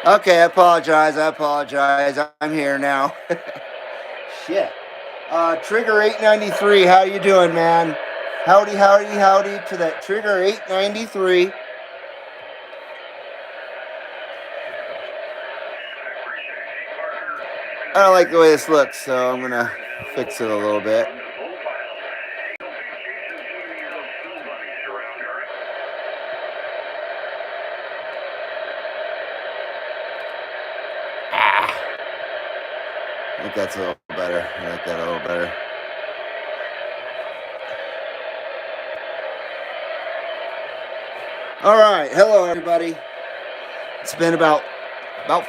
Okay, I apologize. I'm here now. Shit. Trigger 893. How you doing, man? Howdy, howdy, howdy to that Trigger 893. I don't like the way this looks, so I'm gonna fix it a little bit. I think that's a little better. I like that a little better. All right, hello everybody. It's been about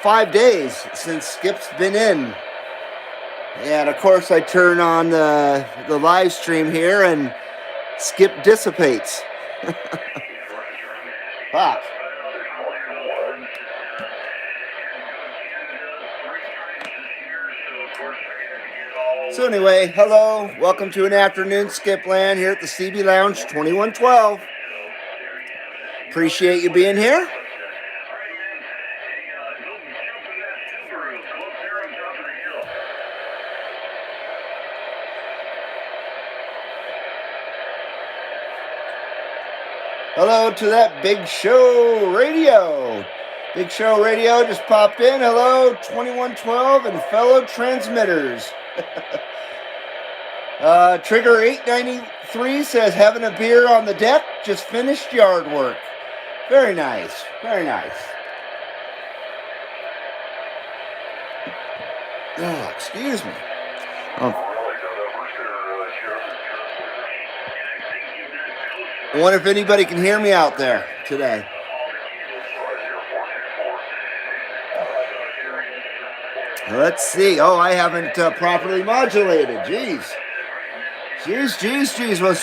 5 days since Skip's been in, and of course I turn on the live stream here, and Skip dissipates. Fuck. So anyway, hello, welcome to an afternoon Skipland here at the CB Lounge 2112. Appreciate you being here. Hello to that Big Show Radio. Big Show Radio just popped in. Hello, 2112 and fellow transmitters. Trigger 893 says, having a beer on the deck, just finished yard work. Very nice, very nice. Oh, excuse me. I wonder if anybody can hear me out there today. Let's see. Oh, I haven't properly modulated. Jeez. Well,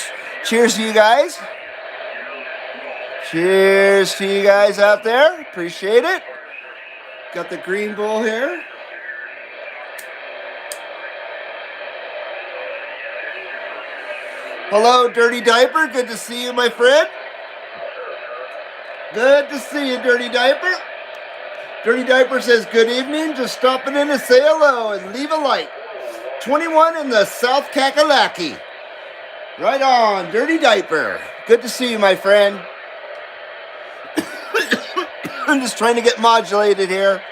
cheers to you guys. Cheers to you guys out there. Appreciate it. Got the green bowl here. Hello, Dirty Diaper. Good to see you, my friend. Good to see you, Dirty Diaper. Dirty Diaper says, good evening. Just stopping in to say hello and leave a like. 21 in the South Kakalaki. Right on, Dirty Diaper. Good to see you, my friend. I'm just trying to get modulated here.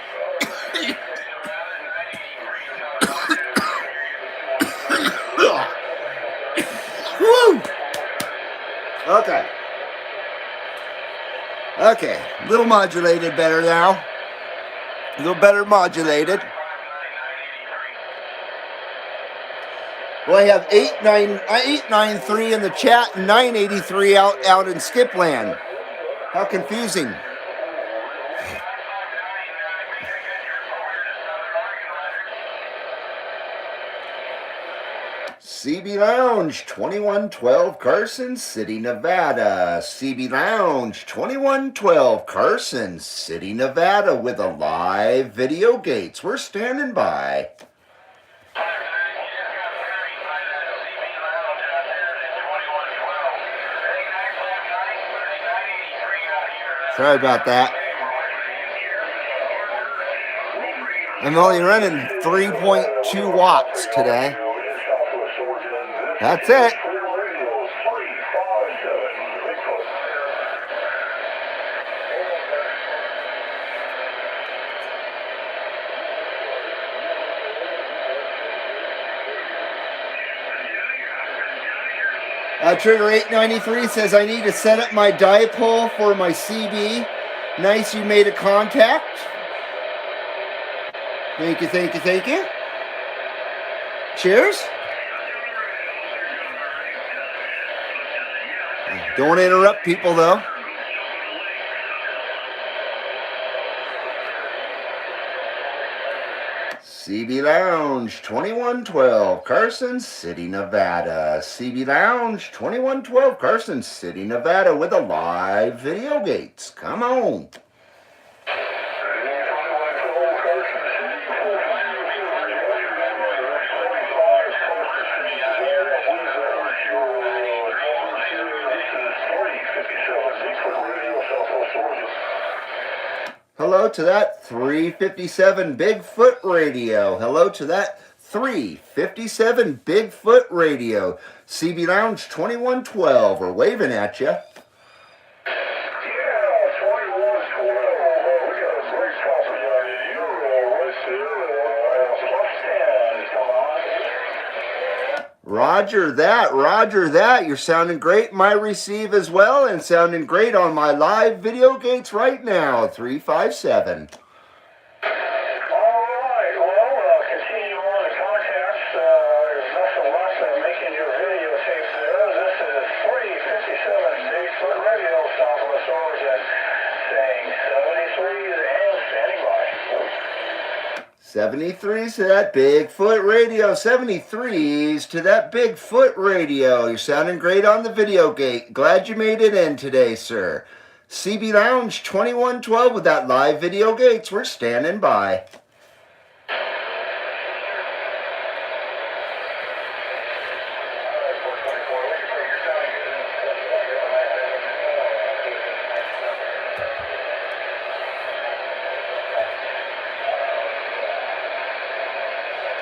Woo! Okay. Okay, a little modulated better now. A little better modulated. Well, I have 893 in the chat and 983 out in Skipland. How confusing. CB Lounge 2112 Carson City, Nevada. CB Lounge 2112 Carson City, Nevada with a live video gates. We're standing by. Sorry about that. I'm only running 3.2 watts today. That's it. Trigger 893 says, I need to set up my dipole for my CB. Nice, you made a contact. Thank you, thank you, thank you. Cheers. Don't want to interrupt people, though. CB Lounge 2112 Carson City, Nevada. CB Lounge 2112 Carson City, Nevada with a live video gates. Come on. Hello to that 357 Bigfoot radio. Hello to that 357 Bigfoot radio. CB Lounge 2112. We're waving at you. Roger that, Roger that. You're sounding great in my receive as well, and sounding great on my live video gates right now. 357. '73s to that Bigfoot radio. '73s to that Bigfoot radio. You're sounding great on the video gate. Glad you made it in today, sir. CB Lounge 2112 with that live video gates. We're standing by.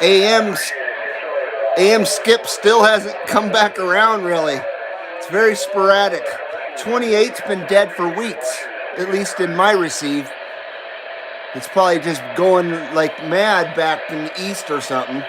AM Skip still hasn't come back around, really. It's very sporadic. 28's been dead for weeks, at least in my receive. It's probably just going like mad back in the east or something.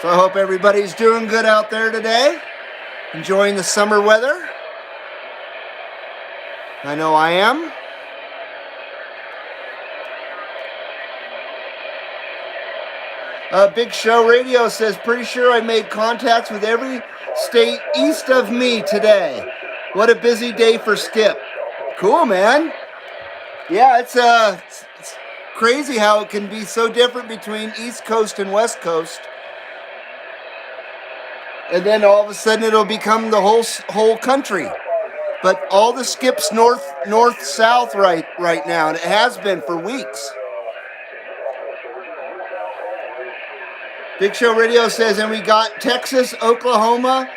So I hope everybody's doing good out there today, enjoying the summer weather. I know I am. Big Show Radio says, pretty sure I made contacts with every state east of me today. What a busy day for Skip. Cool, man. Yeah, it's crazy how it can be so different between East Coast and West Coast. And then all of a sudden it'll become the whole country. But all the Skips north, south right now, and it has been for weeks. Big Show Radio says, and we got Texas, Oklahoma,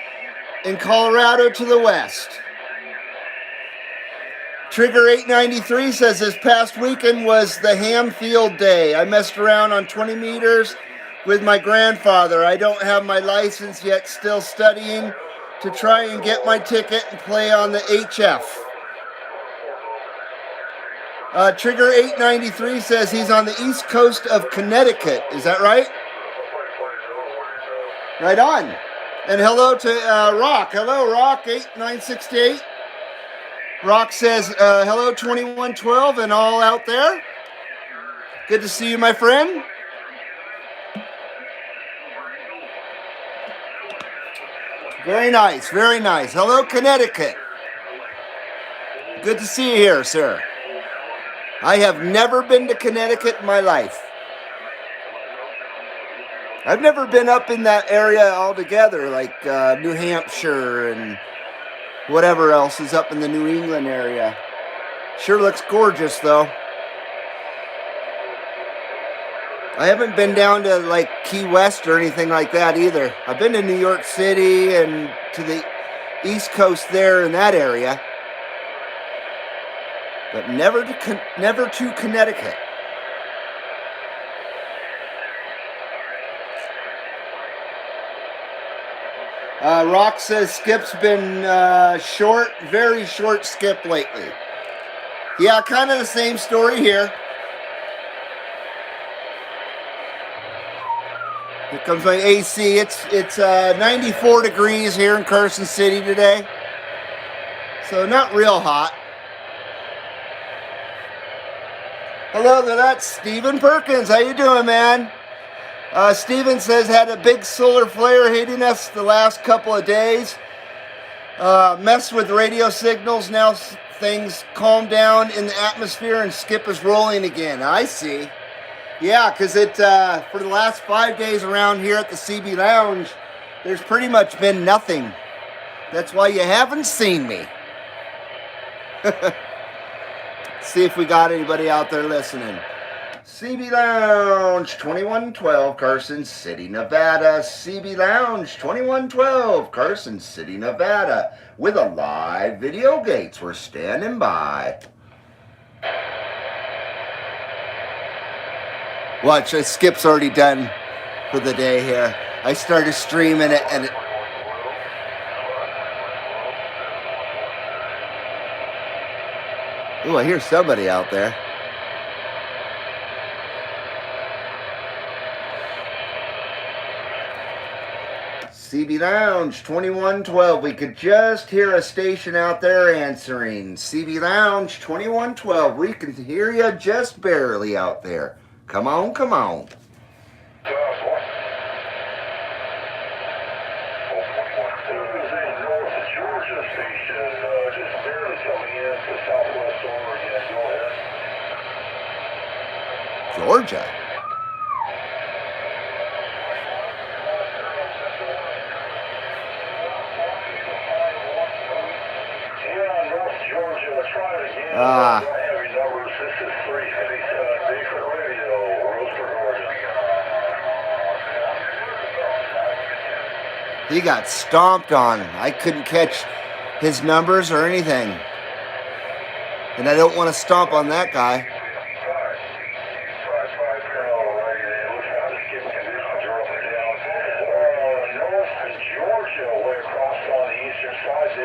and Colorado to the west. Trigger 893 says, this past weekend was the ham field day. I messed around on 20 meters with my grandfather. I don't have my license yet, still studying to try and get my ticket and play on the HF. Trigger 893 says he's on the east coast of Connecticut. Is that right? Right on. And hello to Rock. Hello, Rock 8968. Rock says, hello 2112 and all out there. Good to see you, my friend. Very nice, very nice. Hello, Connecticut. Good to see you here, sir. I have never been to Connecticut in my life. I've never been up in that area altogether, like New Hampshire and whatever else is up in the New England area. Sure looks gorgeous, though. I haven't been down to like Key West or anything like that either. I've been to New York City and to the East Coast there in that area, but never to Connecticut. Rock says Skip's been short, very short Skip lately. Yeah, kind of the same story here. Here comes my AC. It's 94 degrees here in Carson City today. So not real hot. Hello there, that's Stephen Perkins. How you doing, man? Steven says, had a big solar flare hitting us the last couple of days. Messed with radio signals. Now things calm down in the atmosphere and Skip is rolling again. I see. Yeah, because it for the last 5 days around here at the CB Lounge, there's pretty much been nothing. That's why you haven't seen me. See if we got anybody out there listening. CB Lounge 2112, Carson City, Nevada. CB Lounge 2112, Carson City, Nevada. With a live video gates. We're standing by. Watch, Skip's already done for the day here. I started streaming it and ooh, I hear somebody out there. CB Lounge 2112. We could just hear a station out there answering. CB Lounge 2112. We can hear you just barely out there. Come on, come on. Georgia. He got stomped on. I couldn't catch his numbers or anything. And I don't want to stomp on that guy.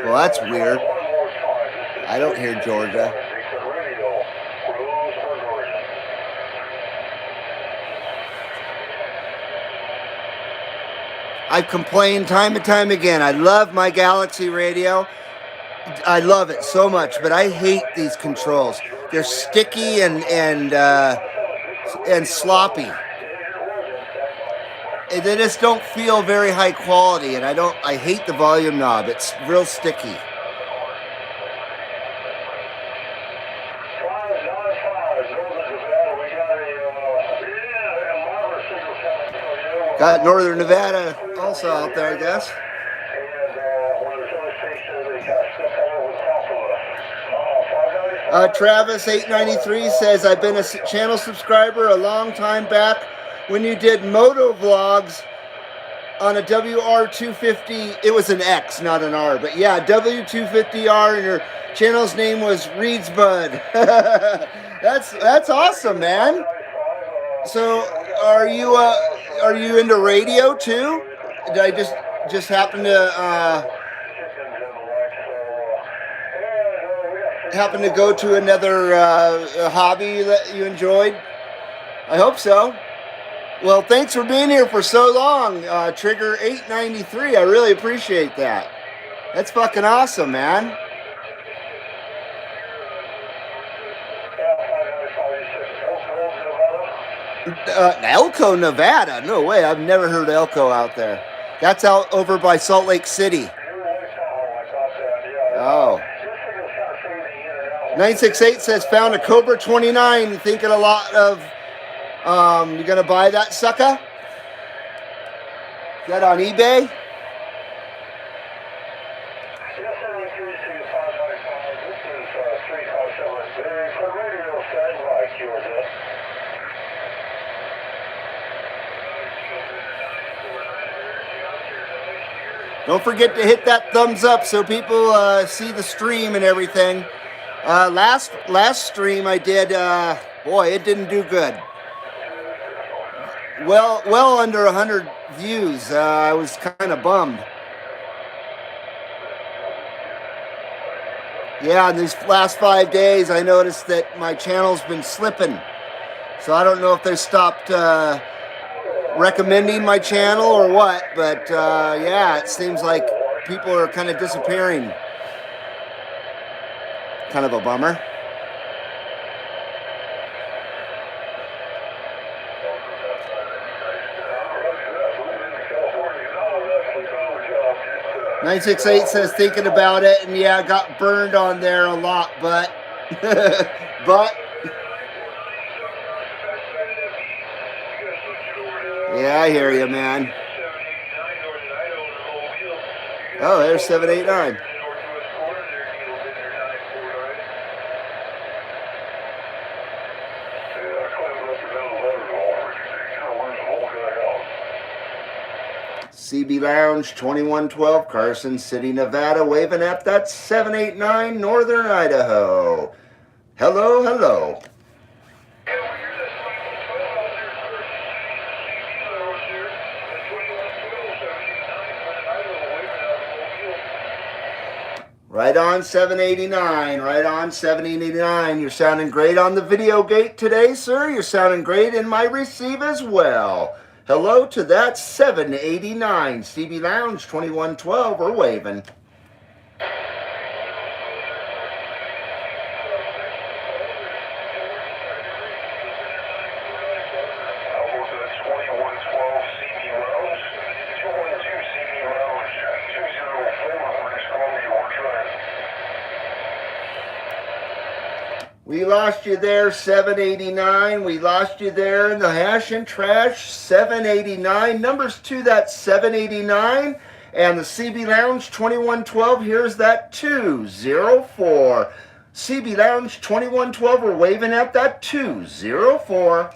Well, that's weird. I don't hear Georgia. I've complained time and time again. I love my Galaxy radio. I love it so much, but I hate these controls. They're sticky and sloppy. They just don't feel very high quality, and I hate the volume knob. It's real sticky. Got Northern Nevada also out there, I guess. Travis 893 says, I've been a channel subscriber a long time back when you did moto vlogs on a WR250. It was an X, not an R, but yeah, W250R, and your channel's name was Reed's Bud. That's awesome, man. So are you into radio too? Did I just happen to go to another hobby that you enjoyed? I hope so. Well, thanks for being here for so long, Trigger 893. I really appreciate that. That's fucking awesome, man. Elko, Nevada? No way. I've never heard of Elko out there. That's out over by Salt Lake City. Oh. 968 says, found a Cobra 29. Thinking a lot of, you gonna buy that sucker? Is that on eBay? Don't forget to hit that thumbs up so people see the stream and everything. Last stream I did, boy, it didn't do good. Well under 100 views. I was kind of bummed. Yeah, in these last 5 days, I noticed that my channel's been slipping. So I don't know if they stopped recommending my channel or what, but yeah, it seems like people are kind of disappearing. Kind of a bummer. 968 says thinking about it, and yeah, got burned on there a lot, but but yeah, I hear you, man. Oh, there's 789. CB Lounge 2112, Carson City, Nevada, waving at that 789 Northern Idaho. Hello, hello. Right on 789, right on 789. You're sounding great on the video gate today, sir. You're sounding great in my receive as well. Hello to that 789 CB Lounge 2112. We're waving. We lost you there, 789. We lost you there in the hash and trash, 789. Numbers to that 789. And the CB Lounge 2112, here's that 204. CB Lounge 2112, we're waving at that 204.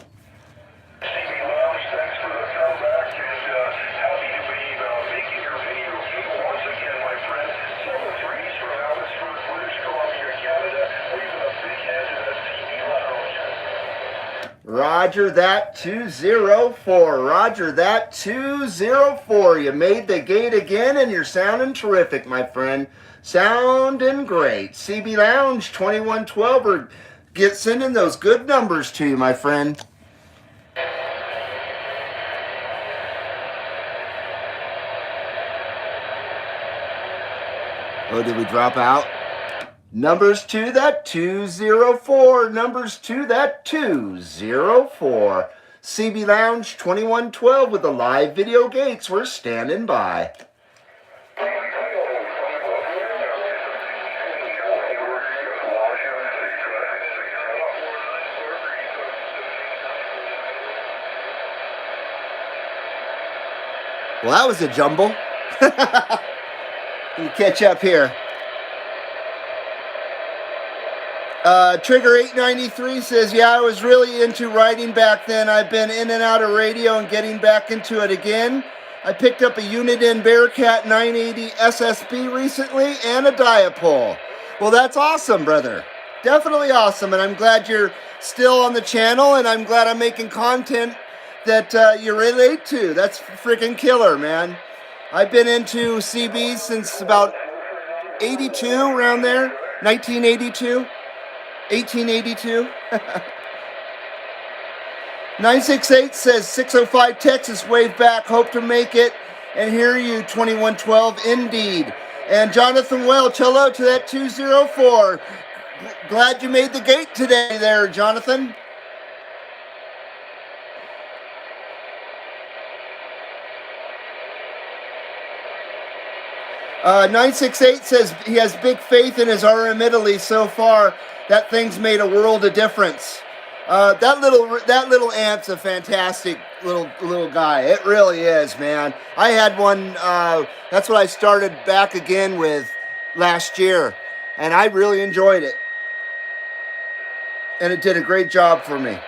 Roger that 204. Roger that 204. You made the gate again and you're sounding terrific, my friend. Sounding great. CB Lounge 2112 or get sending those good numbers to you, my friend. Oh, did we drop out? Numbers to that 204. Numbers to that 204. CB Lounge 2112 with the live video gates. We're standing by. Well, that was a jumble. Let me catch up here. Trigger 893 says, yeah, I was really into writing back then. I've been in and out of radio and getting back into it again. I picked up a Uniden Bearcat 980 SSB recently and a Diapole. Well, that's awesome, brother. Definitely awesome. And I'm glad you're still on the channel, and I'm glad I'm making content that you relate to. That's freaking killer, man. I've been into CBs since about 82, around there, 1982. 1882. 968 says 605 Texas, wave back, hope to make it and hear you 2112 indeed. And Jonathan Welch, hello to that 204. Glad you made the gate today there, Jonathan. Uh, 968 says he has big faith in his RM Italy so far. That thing's made a world of difference. That little amp's a fantastic little guy. It really is, man. I had one. That's what I started back again with last year, and I really enjoyed it. And it did a great job for me.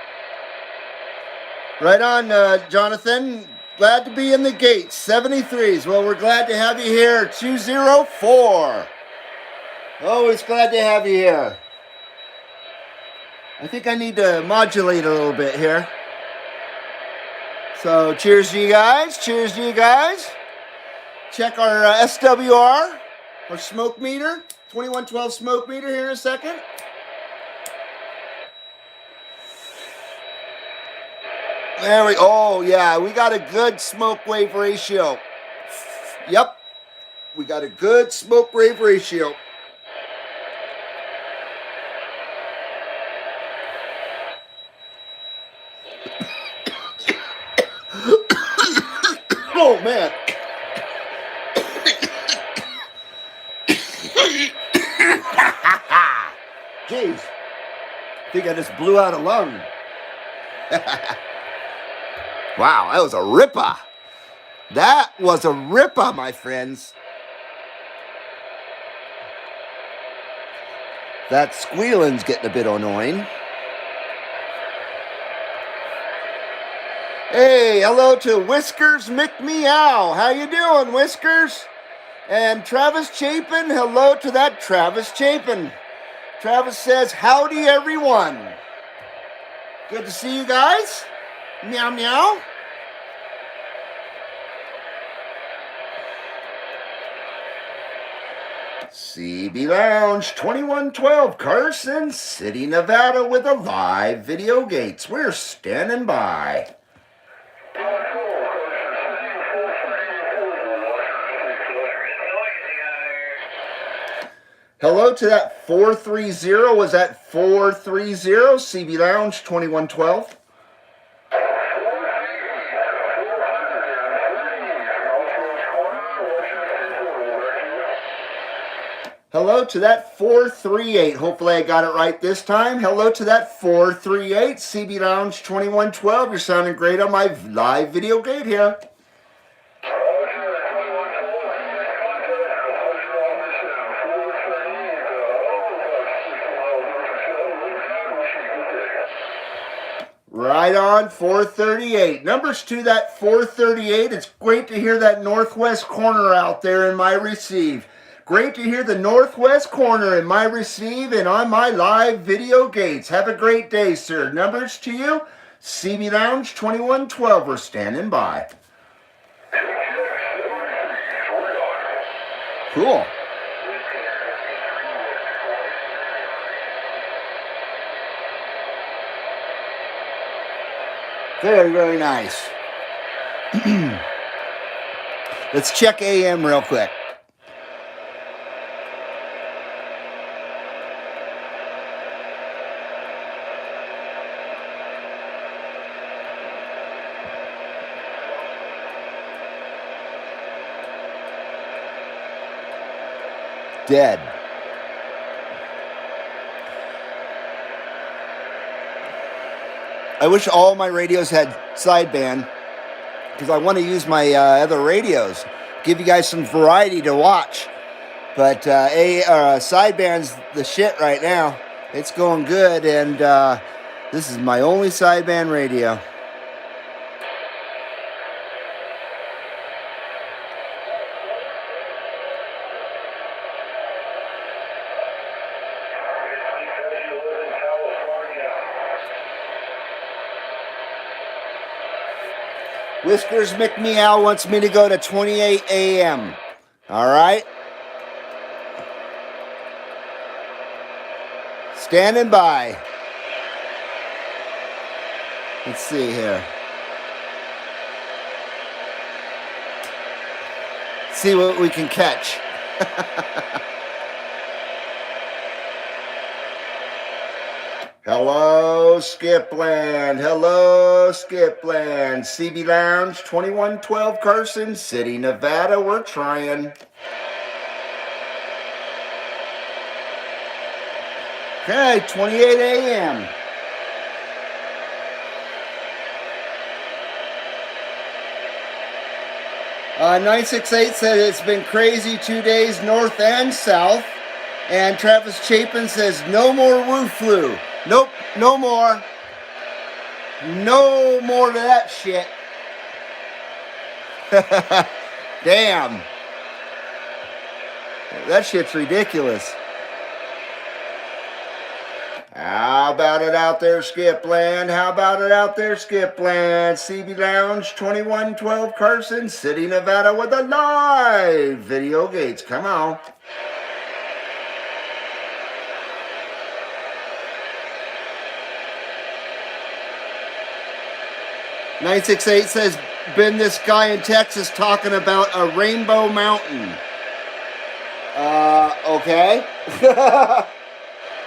Right on, Jonathan. Glad to be in the gate. 73s. Well, we're glad to have you here. 204. Always glad to have you here. I think I need to modulate a little bit here. So cheers to you guys. Cheers to you guys. Check our SWR, our smoke meter. 2112 smoke meter here in a second. There we go. Oh, yeah. We got a good smoke wave ratio. Yep. We got a good smoke wave ratio. Oh, man. Jeez. I think I just blew out a lung. Wow, that was a ripper. That was a ripper, my friends. That squealing's getting a bit annoying. Hey, hello to Whiskers McMeow. How you doing, Whiskers? And Travis Chapin, hello to that Travis Chapin. Travis says, howdy everyone. Good to see you guys. Meow meow. CB Lounge 2112, Carson City, Nevada with a live video gates. We're standing by. Hello to that 430. Was that 430? CB Lounge 2112. Hello to that 438. Hopefully I got it right this time. Hello to that 438. CB Lounge 2112. You're sounding great on my live video gate here. Right on, 438. Numbers to that 438. It's great to hear that northwest corner out there in my receive. Great to hear the northwest corner in my receive and on my live video gates. Have a great day, sir. Numbers to you, CB Lounge 2112. We're standing by. Cool. Very, very nice. Let's check AM real quick. Dead. I wish all my radios had sideband because I want to use my other radios, give you guys some variety to watch. But sideband's the shit right now. It's going good, and this is my only sideband radio. Whiskers McMeow wants me to go to 28 AM. All right. Standing by. Let's see here. See what we can catch. Hello, Skipland. Hello, Skipland. CB Lounge 2112, Carson City, Nevada. We're trying. Okay, 28 AM. Uh, 968 said it's been crazy 2 days north and south. And Travis Chapin says no more woo flu. Nope, no more. No more to that shit. Damn. That shit's ridiculous. How about it out there, Skipland? How about it out there, Skipland? CB Lounge 2112, Carson City, Nevada with a live video gates. Come on. "968 says, been this guy in Texas talking about a Rainbow Mountain." Okay.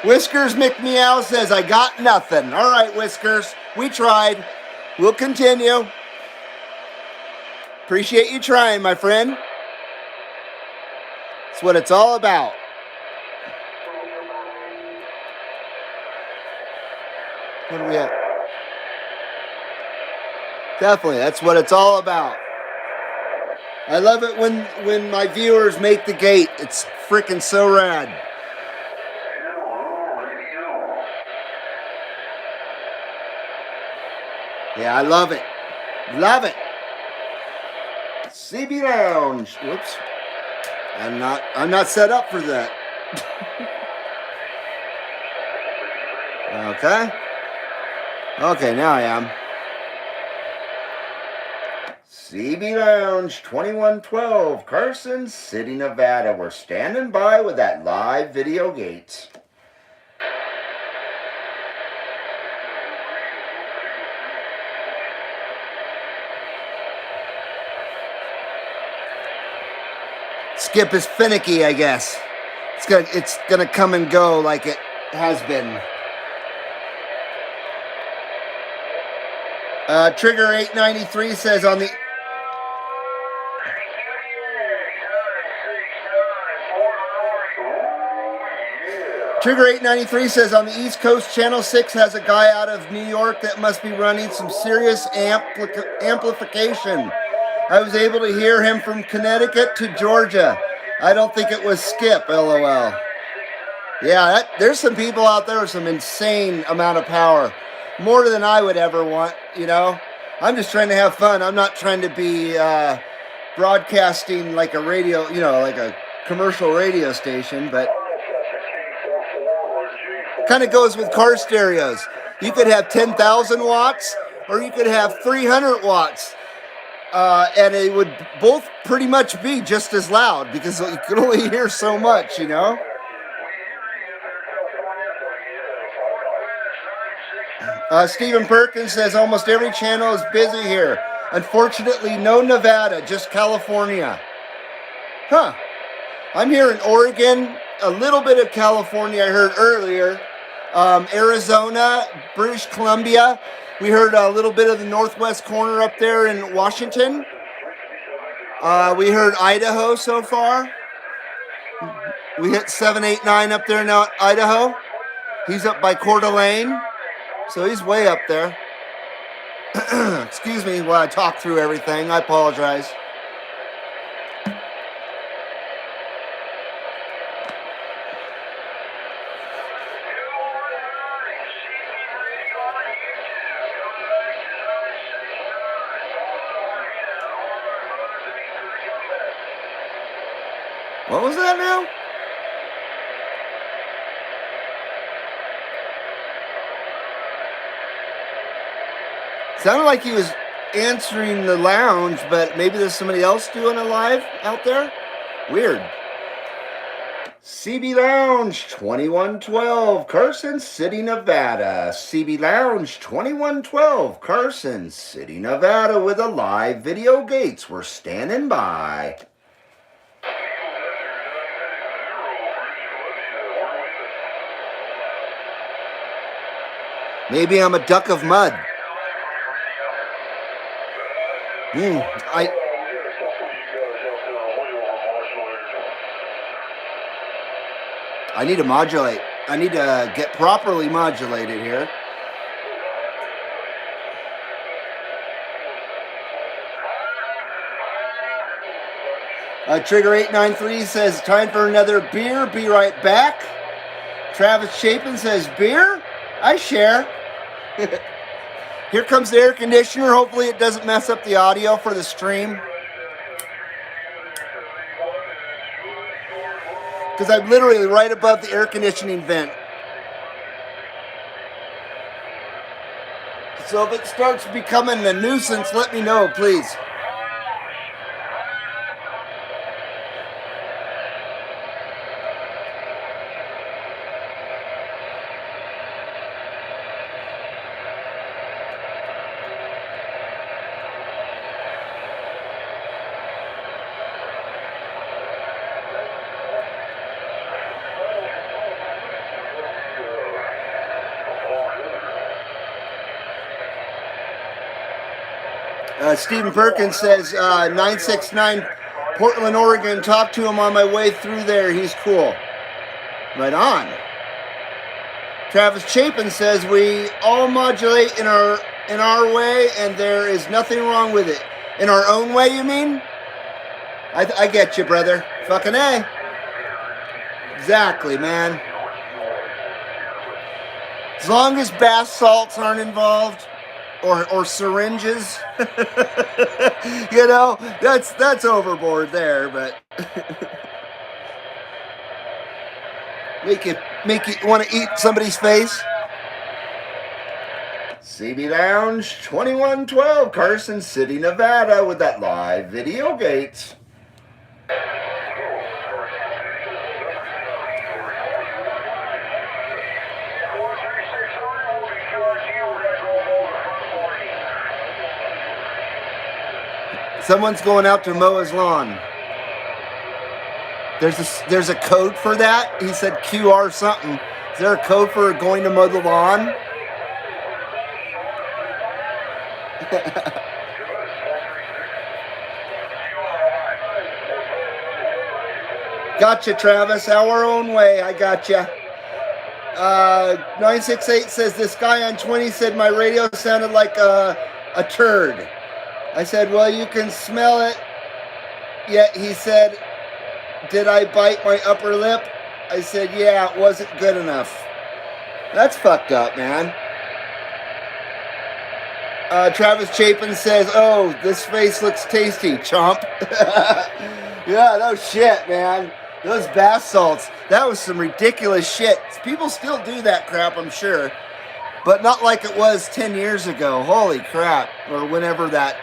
Whiskers McMeow says, I got nothing. All right, Whiskers. We tried. We'll continue. Appreciate you trying, my friend. That's what it's all about. What do we have? Definitely, that's what it's all about. I love it when my viewers make the gate. It's freaking so rad. Yeah, I love it. Love it. CB Lounge. Whoops. I'm not set up for that. Okay. Okay, now I am. CB Lounge 2112, Carson City, Nevada. We're standing by with that live video gate. Skip is finicky, I guess. It's gonna come and go like it has been. Trigger 893 says on the Trigger 893 says on the East Coast, Channel 6 has a guy out of New York that must be running some serious amplification. I was able to hear him from Connecticut to Georgia. I don't think it was Skip, LOL. Yeah, there's some people out there with some insane amount of power. More than I would ever want, you know. I'm just trying to have fun. I'm not trying to be broadcasting like a radio, you know, like a commercial radio station, but kind of goes with car stereos. You could have 10,000 watts or you could have 300 watts. And it would both pretty much be just as loud because you can only hear so much, you know? Stephen Perkins says almost every channel is busy here. Unfortunately, no Nevada, just California. Huh. I'm here in Oregon, a little bit of California I heard earlier. Arizona, British Columbia. We heard a little bit of the northwest corner up there in Washington. We heard Idaho so far. We hit 789 up there now, Idaho. He's up by Coeur d'Alene, so he's way up there. Excuse me while I talk through everything. I apologize. What was that now? Sounded like he was answering the lounge, but maybe there's somebody else doing a live out there? Weird. CB Lounge 2112, Carson City, Nevada. CB Lounge 2112, Carson City, Nevada, with a live video gates. We're standing by. Maybe I'm a duck of mud. I need to modulate. I need to get properly modulated here. Trigger 893 says, time for another beer. Be right back. Travis Chapin says, beer? I share. Here comes the air conditioner. Hopefully it doesn't mess up the audio for the stream. Because I'm literally right above the air conditioning vent. So if it starts becoming a nuisance, let me know, please. Stephen Perkins says, 969 Portland, Oregon. Talk to him on my way through there. He's cool. Right on. Travis Chapin says we all modulate in our way, and there is nothing wrong with it. In our own way, you mean? I get you, brother. Fucking A. Exactly, man. As long as bath salts aren't involved, or syringes, you know, that's overboard there, but make you want to eat somebody's face. CB Lounge 2112, Carson City, Nevada, with that live video gates. Someone's going out to mow his lawn. There's a code for that. He said QR something. Is there a code for going to mow the lawn? Gotcha, Travis. Our own way. I gotcha. 968 says this guy on 20 said my radio sounded like a turd. I said, well, you can smell it. Yet he said, did I bite my upper lip? I said, yeah, it wasn't good enough. That's fucked up, man. Travis Chapin says, oh, this face looks tasty, chomp. Yeah, no shit, man. Those bath salts, that was some ridiculous shit. People still do that crap, I'm sure. But not like it was 10 years ago. Holy crap. Or whenever that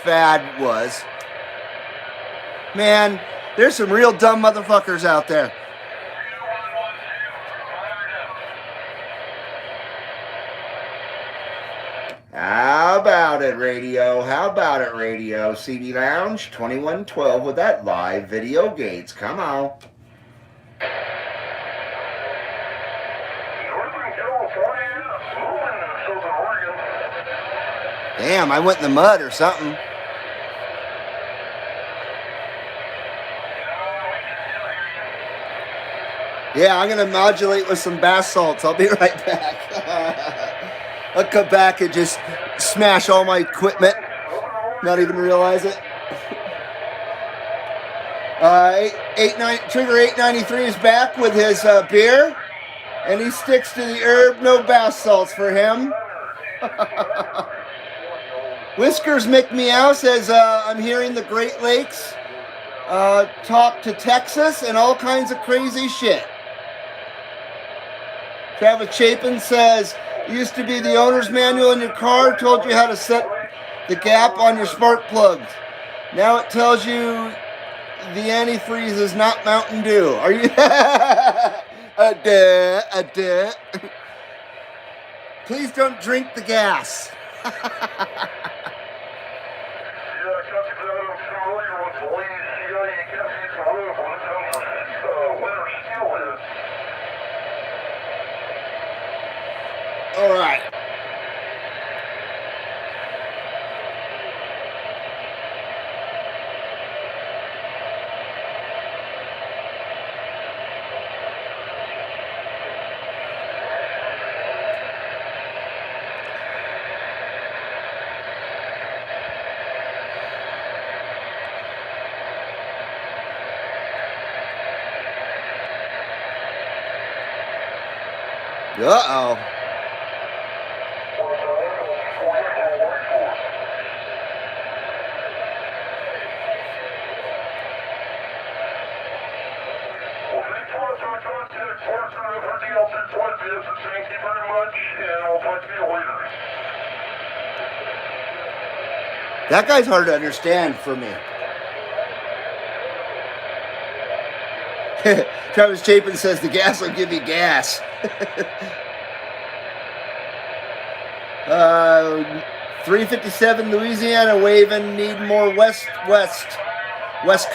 fad was. Man, there's some real dumb motherfuckers out there. How about it, radio? How about it, radio? CB Lounge 2112 with that live video gates. Come on. Damn, I went in the mud or something. Yeah, I'm going to modulate with some bath salts. I'll be right back. I'll come back and just smash all my equipment. Not even realize it. Trigger 893 is back with his beer. And he sticks to the herb. No bath salts for him. Whiskers McMeow says, I'm hearing the Great Lakes talk to Texas and all kinds of crazy shit. Travis Chapin says, used to be the owner's manual in your car, told you how to set the gap on your spark plugs. Now it tells you the antifreeze is not Mountain Dew. Are you? Please don't drink the gas. All right. Uh-oh. That guy's hard to understand for me. Travis Chapin says the gas will give you gas. 357 Louisiana waving, need more west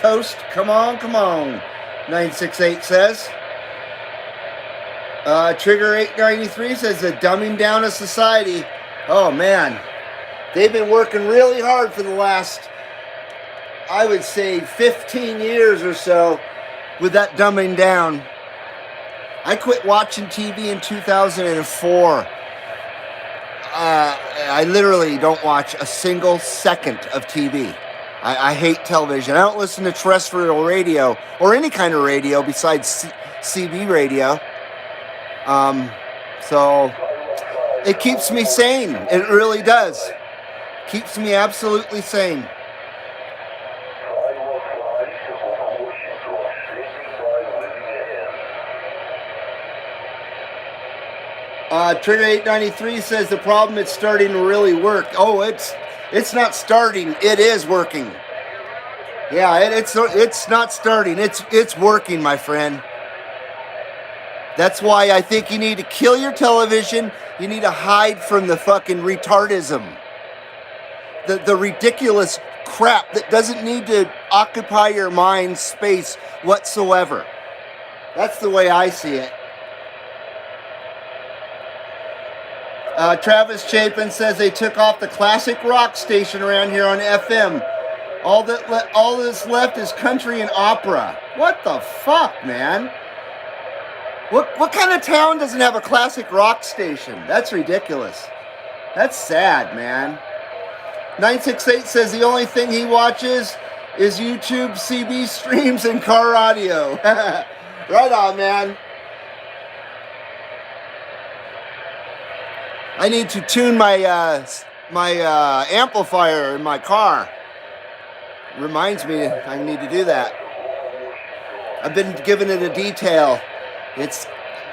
coast. Come on. 968 says. Trigger 893 says the dumbing down of society. Oh man, they've been working really hard for the last, I would say, 15 years or so with that dumbing down. I quit watching TV in 2004. I literally don't watch a single second of TV. I hate television. I don't listen to terrestrial radio or any kind of radio besides CB radio. So it keeps me sane. It really does. Keeps me absolutely sane. Trigger 893 says the problem it's starting to really work. Oh, it's not starting. It is working. Yeah, it's not starting. It's working, my friend. That's why I think you need to kill your television. You need to hide from the fucking retardism. The ridiculous crap that doesn't need to occupy your mind space whatsoever. That's the way I see it. Travis Chapin says they took off the classic rock station around here on FM. All that's left is country and opera. What the fuck, man? What kind of town doesn't have a classic rock station? That's ridiculous. That's sad, man. 968 says the only thing he watches is YouTube CB streams and car audio. Right on, man. I need to tune my amplifier in my car. Reminds me I need to do that. I've been giving it a detail. It's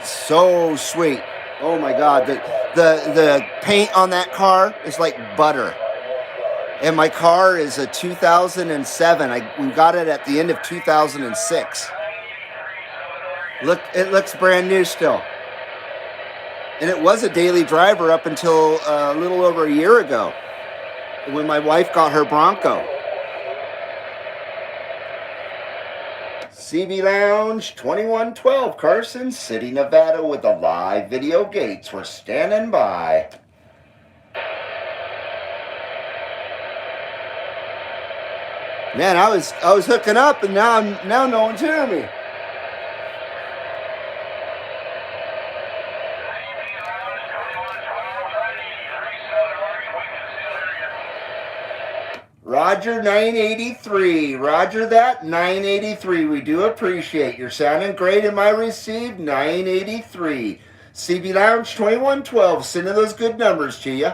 so sweet. Oh my God, the paint on that car is like butter. And my car is a 2007. We got it at the end of 2006. Look, it looks brand new still. And it was a daily driver up until a little over a year ago when my wife got her Bronco. CB Lounge 2112, Carson City, Nevada with the live video gates. We're standing by. Man, I was hooking up and now no one's hearing me. Roger 983. Roger that 983. We do appreciate. You're sounding great in my receive 983. CB Lounge 2112. Sending those good numbers to you.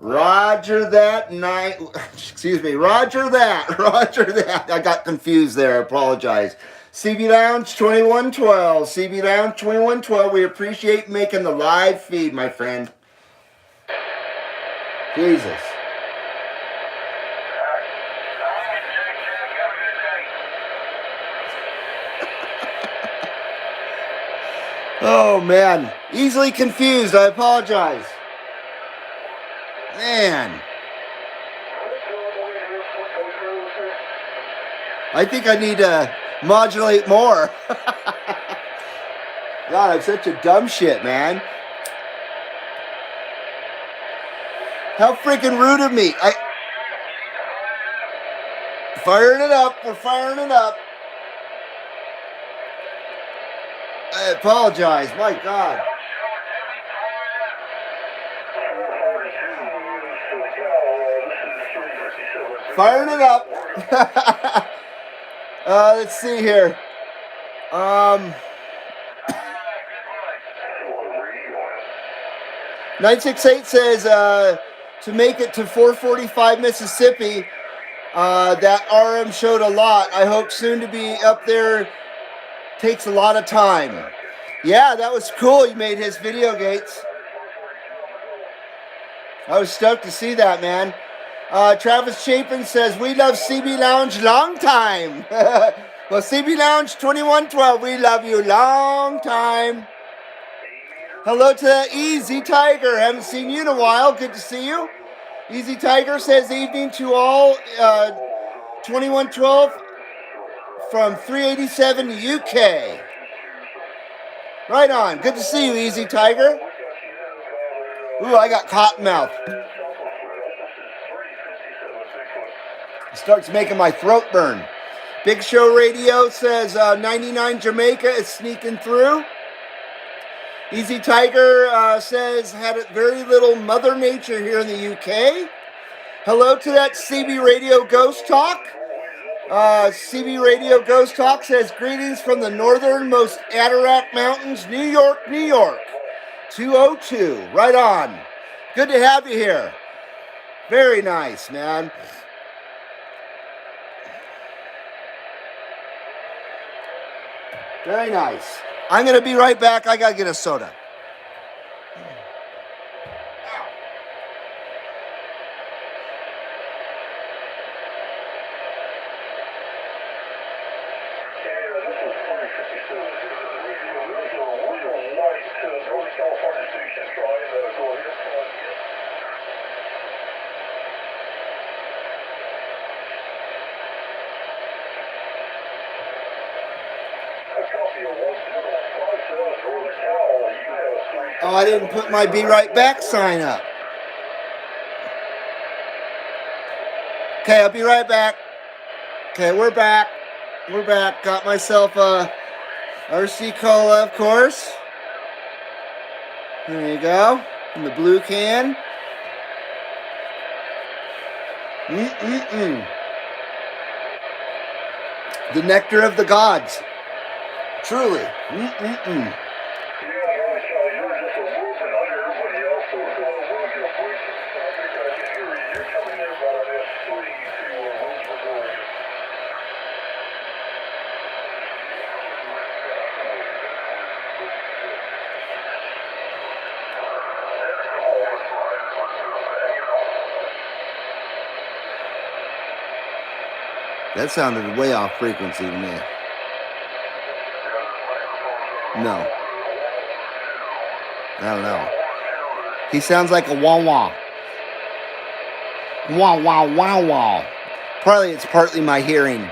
Roger that Roger that. I got confused there. I apologize. CB Lounge 2112. CB Lounge 2112. We appreciate making the live feed, my friend. Jesus. Oh, man. Easily confused. I apologize. Man. I think I need to modulate more. God, I'm such a dumb shit, man. How freaking rude of me. Firing it up. We're firing it up. I apologize. My God. Firing it up. Let's see here. 968 says to make it to 445 Mississippi, that RM showed a lot. I hope soon to be up there. Takes a lot of time. Yeah, that was cool. He made his video gates. I was stoked to see that, man. Travis Chapin says, we love CB Lounge long time. Well, CB Lounge 2112, we love you long time. Hello to Easy Tiger. Haven't seen you in a while. Good to see you. Easy Tiger says, evening to all. 2112 from 387 UK. Right on. Good to see you, Easy Tiger. Ooh, I got cotton mouth. It starts making my throat burn. Big Show Radio says 99 Jamaica is sneaking through. Easy Tiger says had very little Mother Nature here in the UK. Hello to that CB Radio Ghost Talk. CB Radio Ghost Talk says greetings from the northernmost Adirondack Mountains, New York, New York. 202. Right on. Good to have you here. Very nice, man. Very nice. I'm going to be right back. I got to get a soda. Oh, I didn't put my Be Right Back sign up. Okay, I'll be right back. Okay, we're back. We're back. Got myself a RC Cola, of course. There you go. In the blue can. The nectar of the gods. Truly. That sounded way off frequency to me. No. I don't know. He sounds like a wah-wah. Wah-wah-wah-wah. Probably it's partly my hearing.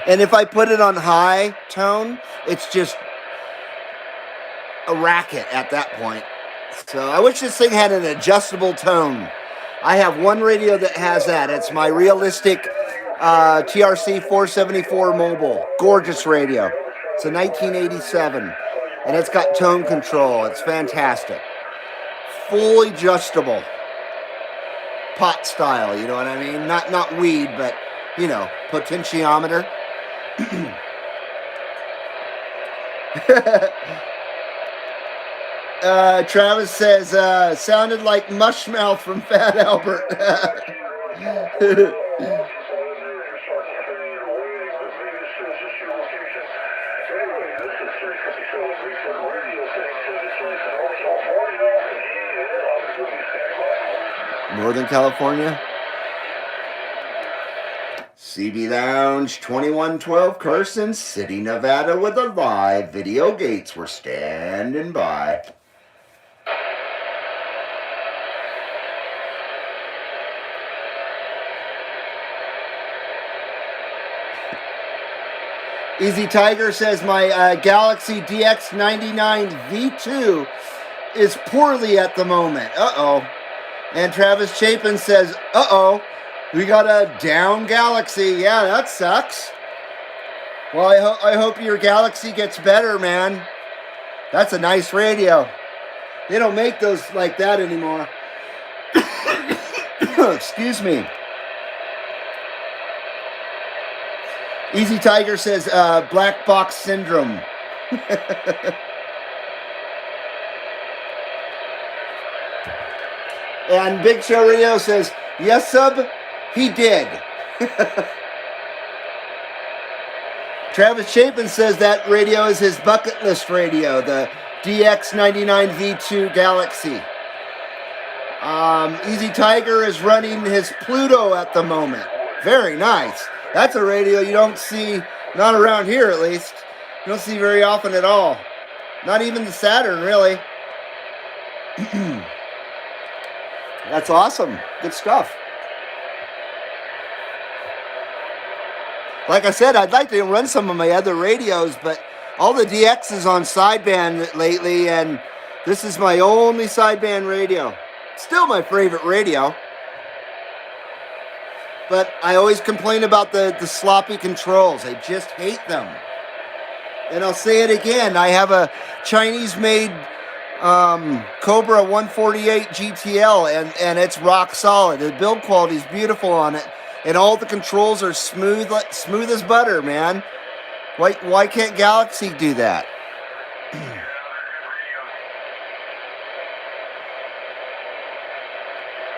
And if I put it on high tone, it's just a racket at that point. So I wish this thing had an adjustable tone. I have one radio that has that. It's my realistic TRC 474 mobile. Gorgeous radio. It's a 1987. And it's got tone control. It's fantastic. Fully adjustable. Pot style, you know what I mean? Not weed, but, you know, potentiometer. Travis says, sounded like Mushmouth from Fat Albert. Northern California. CB Lounge 2112 Carson City, Nevada with a live video gates. We're standing by. Easy Tiger says my Galaxy DX99 V2 is poorly at the moment. Uh-oh. And Travis Chapin says, uh-oh, we got a down Galaxy. Yeah, that sucks. Well, I hope your Galaxy gets better, man. That's a nice radio. They don't make those like that anymore. Excuse me. Easy Tiger says, black box syndrome. And Big Show Radio says, yes, sub, he did. Travis Chapin says that radio is his bucket list radio, the DX99 V2 Galaxy. Easy Tiger is running his Pluto at the moment. Very nice. That's a radio you don't see, not around here at least. You don't see very often at all. Not even the Saturn, really. That's awesome. Good stuff. Like I said, I'd like to run some of my other radios, but all the DX is on sideband lately, and This is my only sideband radio. Still my favorite radio. But I always complain about the sloppy controls. I just hate them. And I'll say it again. I have a Chinese-made Cobra 148 GTL, and it's rock solid. The build quality is beautiful on it, and all the controls are smooth as butter, man. Why can't Galaxy do that?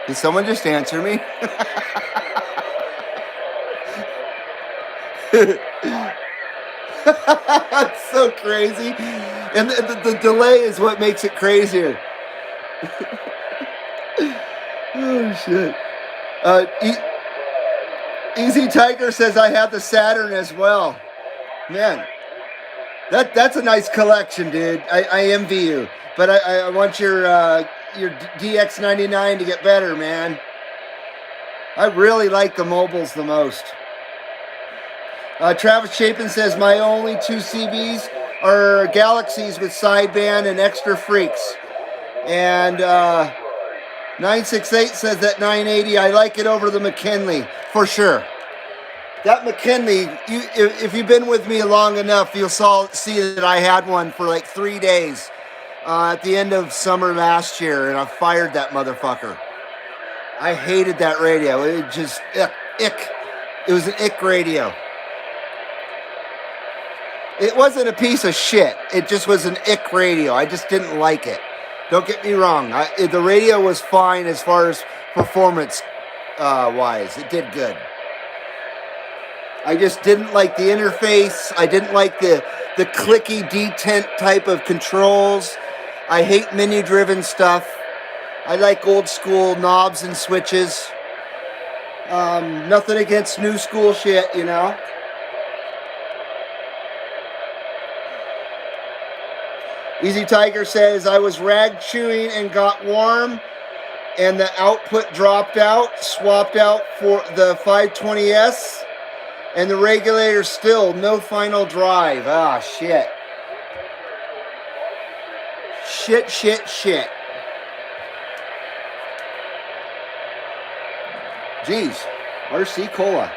Did someone just answer me? It's so crazy. And the delay is what makes it crazier. Oh, shit. Easy Tiger says, I have the Saturn as well. Man, that's a nice collection, dude. I envy you. But I want your DX99 to get better, man. I really like the mobiles the most. Travis Chapin says, my only two CBs are Galaxies with sideband and extra freaks. And 968 says that 980, I like it over the McKinley, for sure. That McKinley, if you've been with me long enough, you'll see that I had one for like 3 days at the end of summer last year, and I fired that motherfucker. I hated that radio. It just, ick. It was an ick radio. It wasn't a piece of shit. It just was an ick radio. I just didn't like it. Don't get me wrong. The radio was fine as far as performance wise. It did good. I just didn't like the interface. I didn't like the clicky detent type of controls. I hate menu-driven stuff. I like old school knobs and switches. Nothing against new school shit, you know. Easy Tiger says, I was rag chewing and got warm, and the output dropped out, swapped out for the 520S, and the regulator still, no final drive. Ah, shit. Shit. Jeez, RC Cola.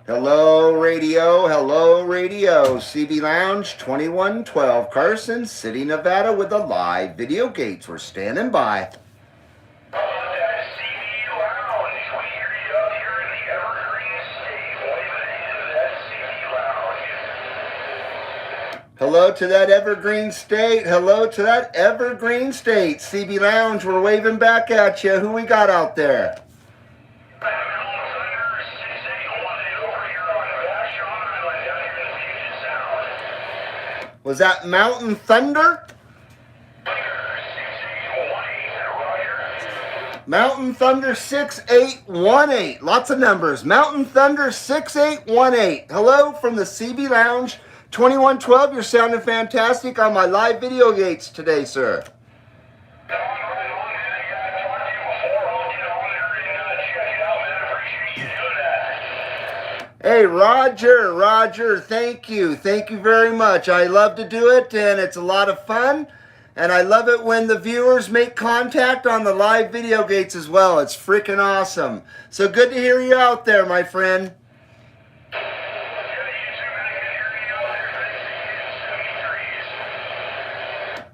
Hello, radio. CB Lounge 2112, Carson City, Nevada, with the live video gates. We're standing by. Hello to that evergreen state. CB Lounge, we're waving back at you. Who we got out there? Was that Mountain Thunder? Mountain Thunder 6818. Lots of numbers. Mountain Thunder 6818. Hello from the CB Lounge 2112. You're sounding fantastic on my live video gates today, sir. Hey, Roger, thank you very much. I love to do it, and it's a lot of fun, and I love it when the viewers make contact on the live video gates as well. It's freaking awesome. So good to hear you out there, my friend.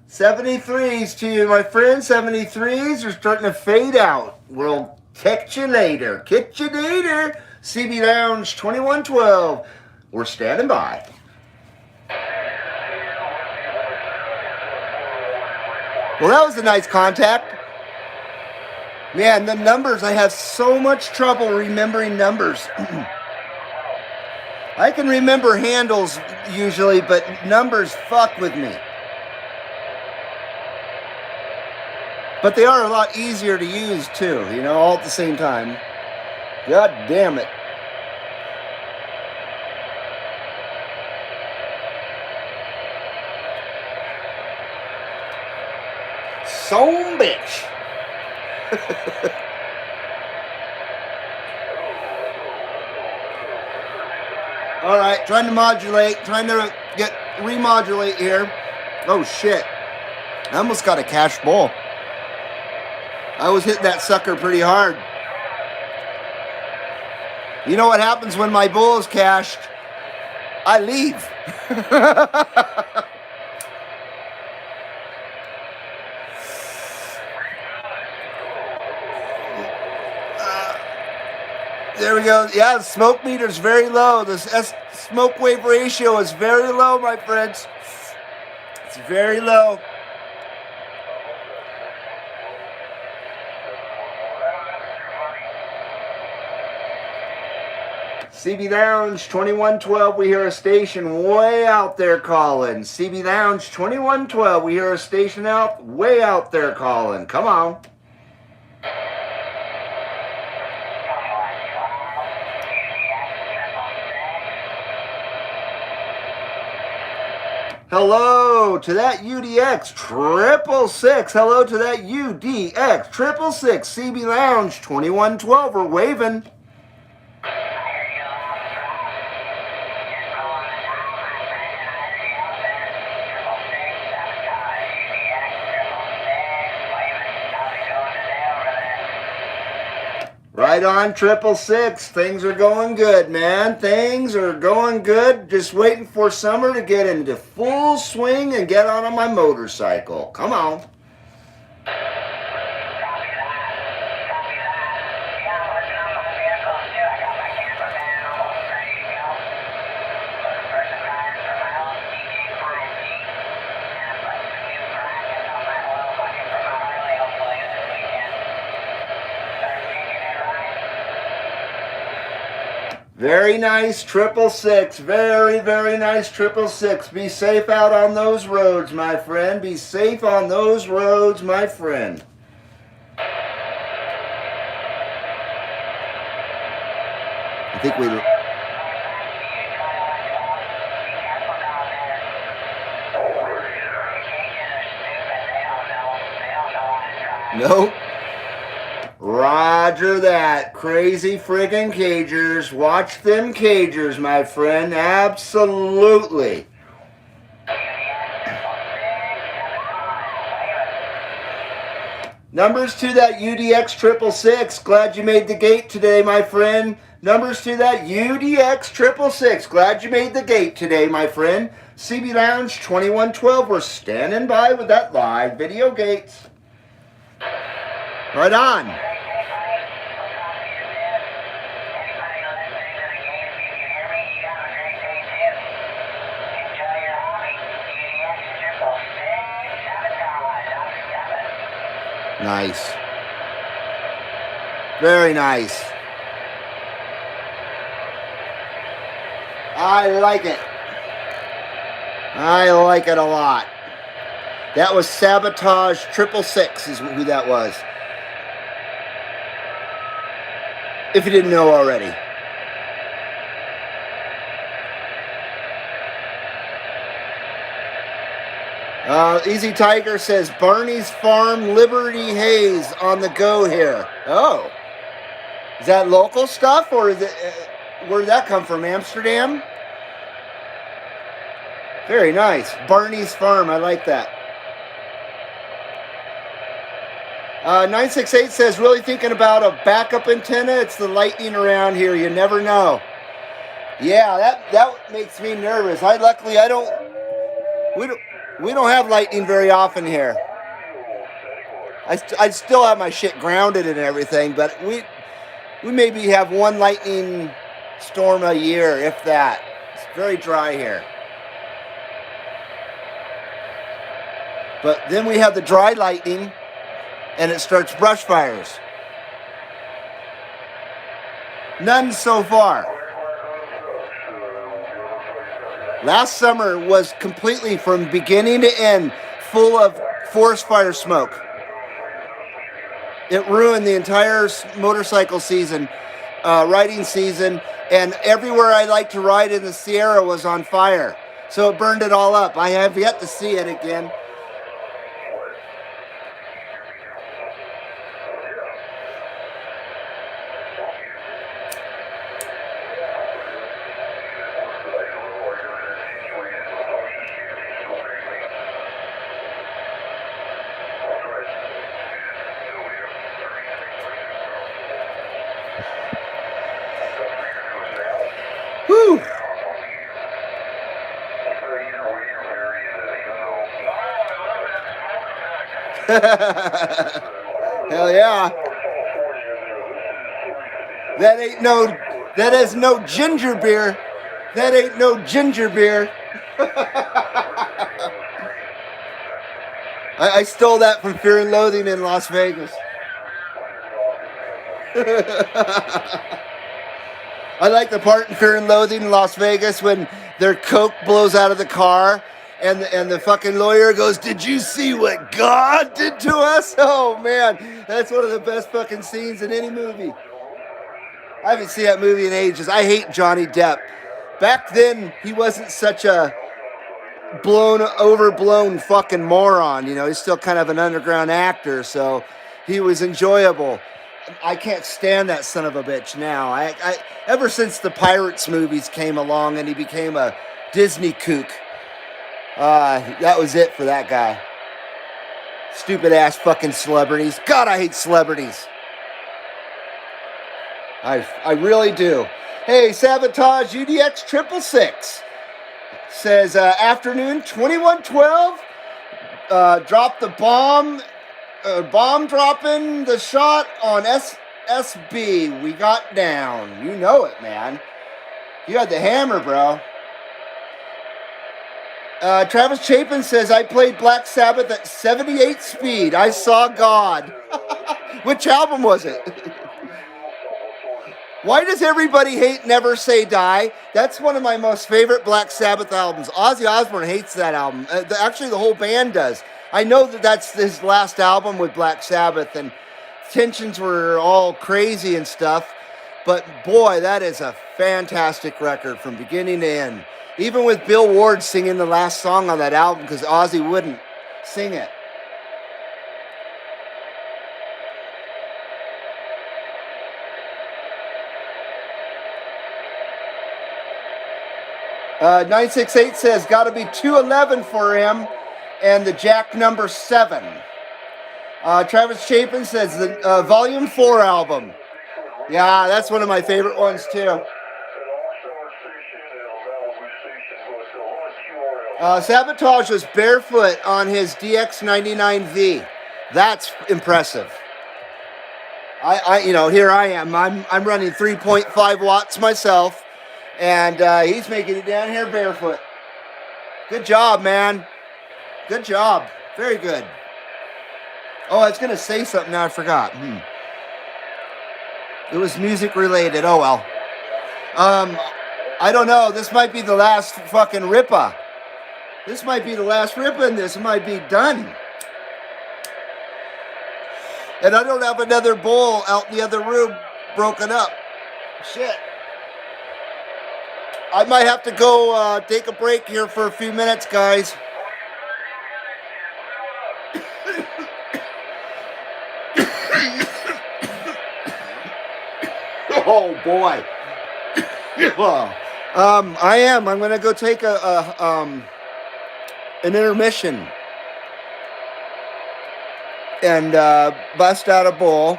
73s to you, my friend. 73s are starting to fade out. We'll catch you later. CB Lounge 2112. We're standing by. Well, that was a nice contact. Man, the numbers, I have so much trouble remembering numbers. I can remember handles usually, but numbers fuck with me. But they are a lot easier to use too, you know, all at the same time. God damn it. Son bitch. All right, trying to modulate, trying to remodulate here. Oh shit! I almost got a cash bull. I was hitting that sucker pretty hard. You know what happens when my bull is cashed? I leave. There we go. Yeah, the smoke meter's very low. The smoke wave ratio is very low, my friends. It's very low. CB Lounge 2112, we hear a station way out there calling. CB Lounge 2112, we hear a station way out there calling. Come on. Hello to that UDX 666. Hello to that UDX 666. CB Lounge 2112, we're waving. Right on 666. Things are going good, man. Things are going good. Just waiting for summer to get into full swing and get on my motorcycle. Come on. Very nice 666. Very, very nice 666. Be safe out on those roads, my friend. Be safe on those roads, my friend. I think we... Nope. Roger that. Crazy friggin' cagers. Watch them cagers, my friend. Absolutely. Numbers to that UDX 666. Glad you made the gate today, my friend. Numbers to that UDX 666. Glad you made the gate today, my friend. CB Lounge 2112. We're standing by with that live video gate. Right on. Nice. Very nice. I like it. I like it a lot. That was Sabotage 666 is who that was. If you didn't know already. Easy Tiger says, Barney's Farm Liberty Haze on the go here. Oh. Is that local stuff, or is it, where did that come from, Amsterdam? Very nice. Barney's Farm, I like that. 968 says, really thinking about a backup antenna? It's the lightning around here. You never know. Yeah, that makes me nervous. We don't have lightning very often here. I still have my shit grounded and everything, but we maybe have one lightning storm a year, if that. It's very dry here. But then we have the dry lightning, and it starts brush fires. None so far. Last summer was completely, from beginning to end, full of forest fire smoke. It ruined the entire motorcycle season, riding season, and everywhere I like to ride in the Sierra was on fire. So it burned it all up. I have yet to see it again. Hell yeah. That ain't no, that is no ginger beer. That ain't no ginger beer. I stole that from Fear and Loathing in Las Vegas. I like the part in Fear and Loathing in Las Vegas when their coke blows out of the car and the fucking lawyer goes, "Did you see what God did to us?" Oh man, that's one of the best fucking scenes in any movie. I haven't seen that movie in ages. I hate Johnny Depp. Back then, he wasn't such a overblown fucking moron. You know, he's still kind of an underground actor, so he was enjoyable. I can't stand that son of a bitch now. I ever since the Pirates movies came along and he became a Disney kook, that was it for that guy. Stupid ass fucking celebrities. God, I hate celebrities. I really do. Hey, Sabotage UDX 666 says afternoon 2112. Drop the bomb. Bomb dropping the shot on SB. We got down. You know it, man. You had the hammer, bro. Travis Chapin says, I played Black Sabbath at 78 speed. I saw God. Which album was it? Why does everybody hate Never Say Die? That's one of my most favorite Black Sabbath albums. Ozzy Osbourne hates that album. Actually, the whole band does. I know that that's his last album with Black Sabbath, and tensions were all crazy and stuff. But boy, that is a fantastic record from beginning to end. Even with Bill Ward singing the last song on that album, because Ozzy wouldn't sing it. 968 says, got to be 211 for him, and the Jack number 7. Travis Chapin says, the Volume 4 album. Yeah, that's one of my favorite ones, too. Sabotage was barefoot on his DX99V. That's impressive. Here I am. I'm running 3.5 watts myself. And he's making it down here barefoot. Good job, man. Good job. Very good. Oh, I was going to say something now. I forgot. It was music related. Oh, well. I don't know. This might be the last fucking ripper. This might be the last ripper in this. It might be done. And I don't have another bowl out in the other room broken up. Shit. I might have to go take a break here for a few minutes, guys. Oh, boy. I am. I'm going to go take an intermission and bust out a bowl.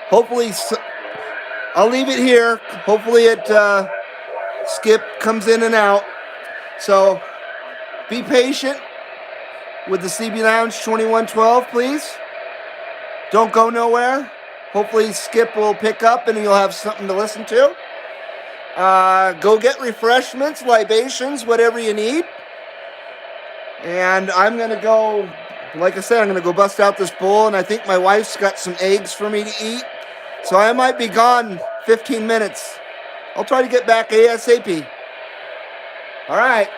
Hopefully, I'll leave it here. Hopefully it... Skip comes in and out. So be patient with the CB Lounge 2112, please. Don't go nowhere. Hopefully Skip will pick up and you'll have something to listen to. Go get refreshments, libations, whatever you need. And I'm going to go, like I said, I'm going to go bust out this bowl, and I think my wife's got some eggs for me to eat. So I might be gone 15 minutes. I'll try to get back ASAP. All right.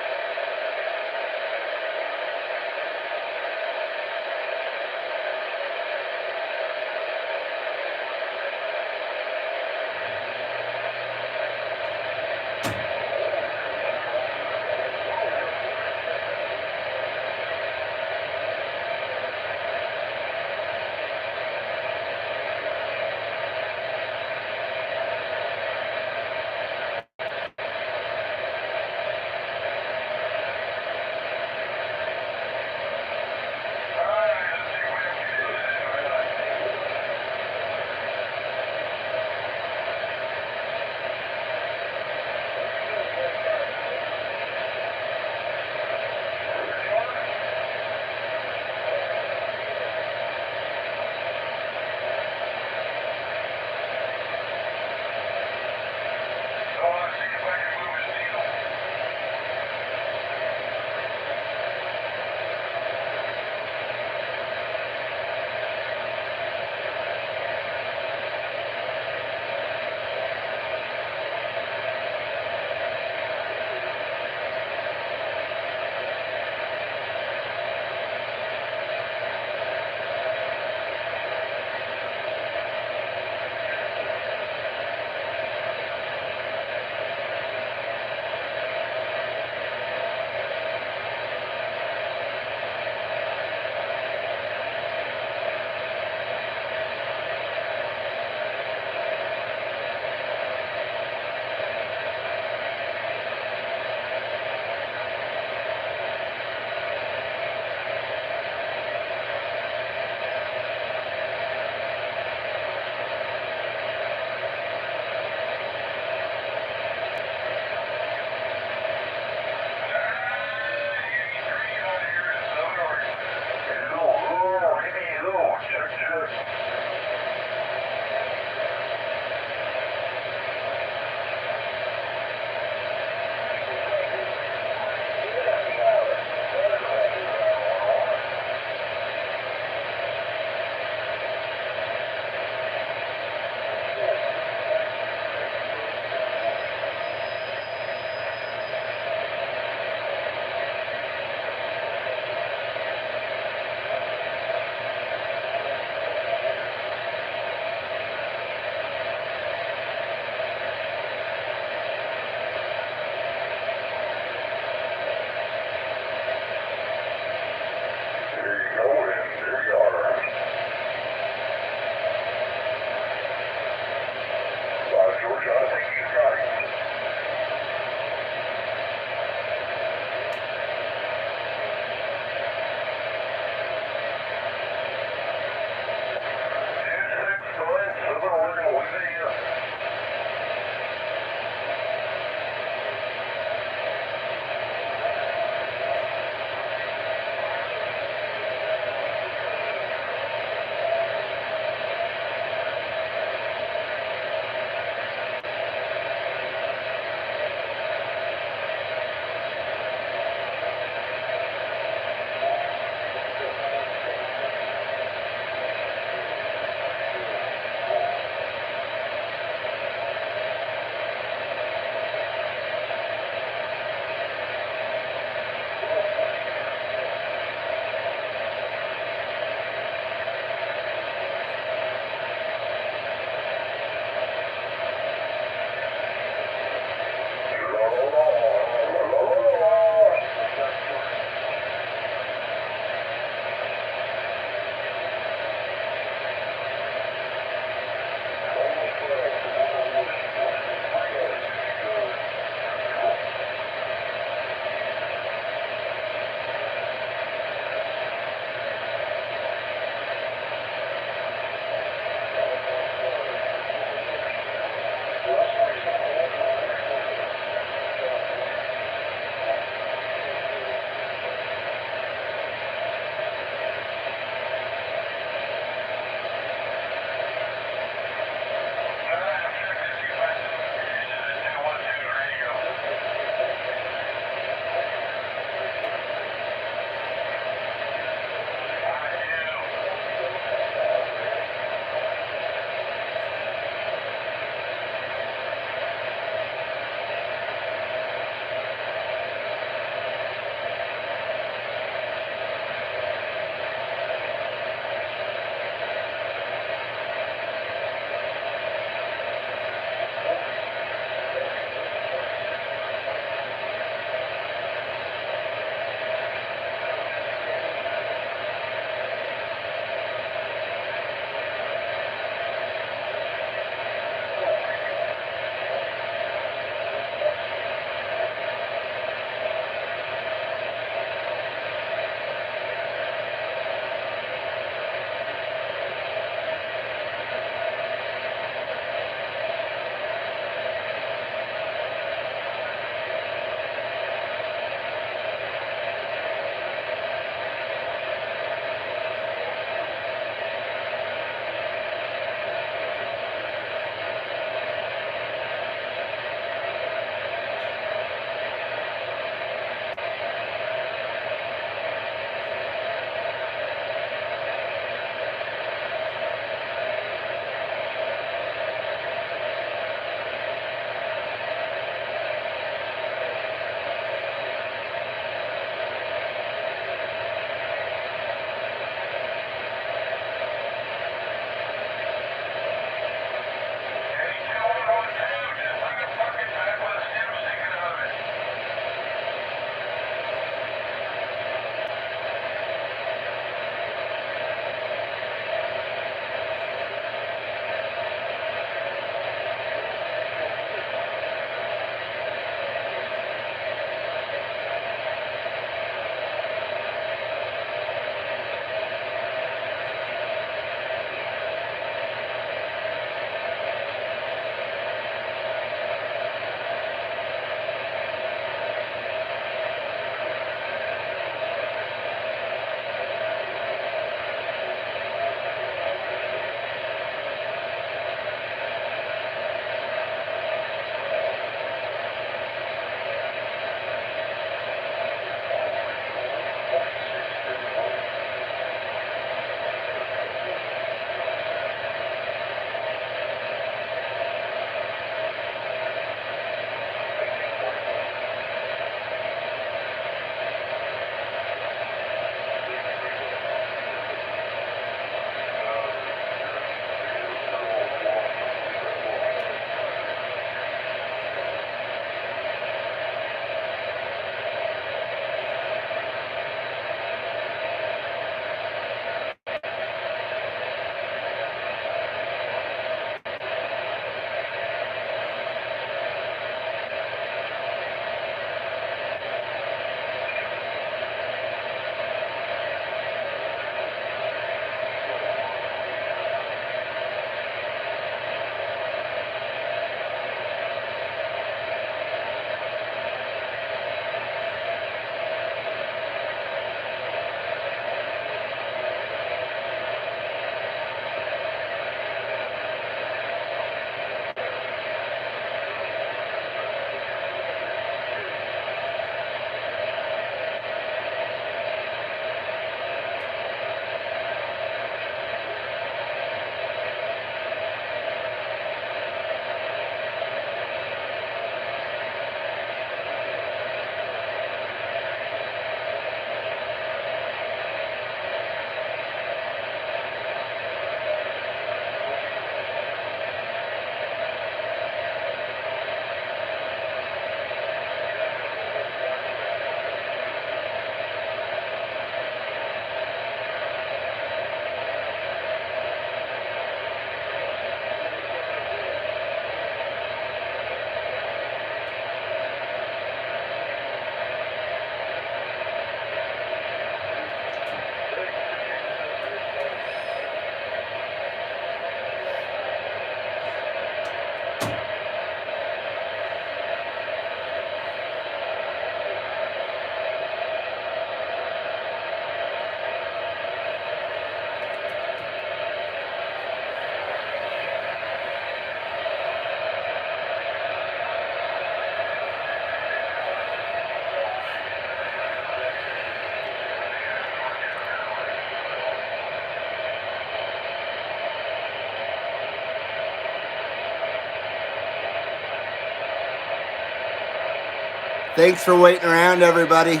Thanks for waiting around, everybody.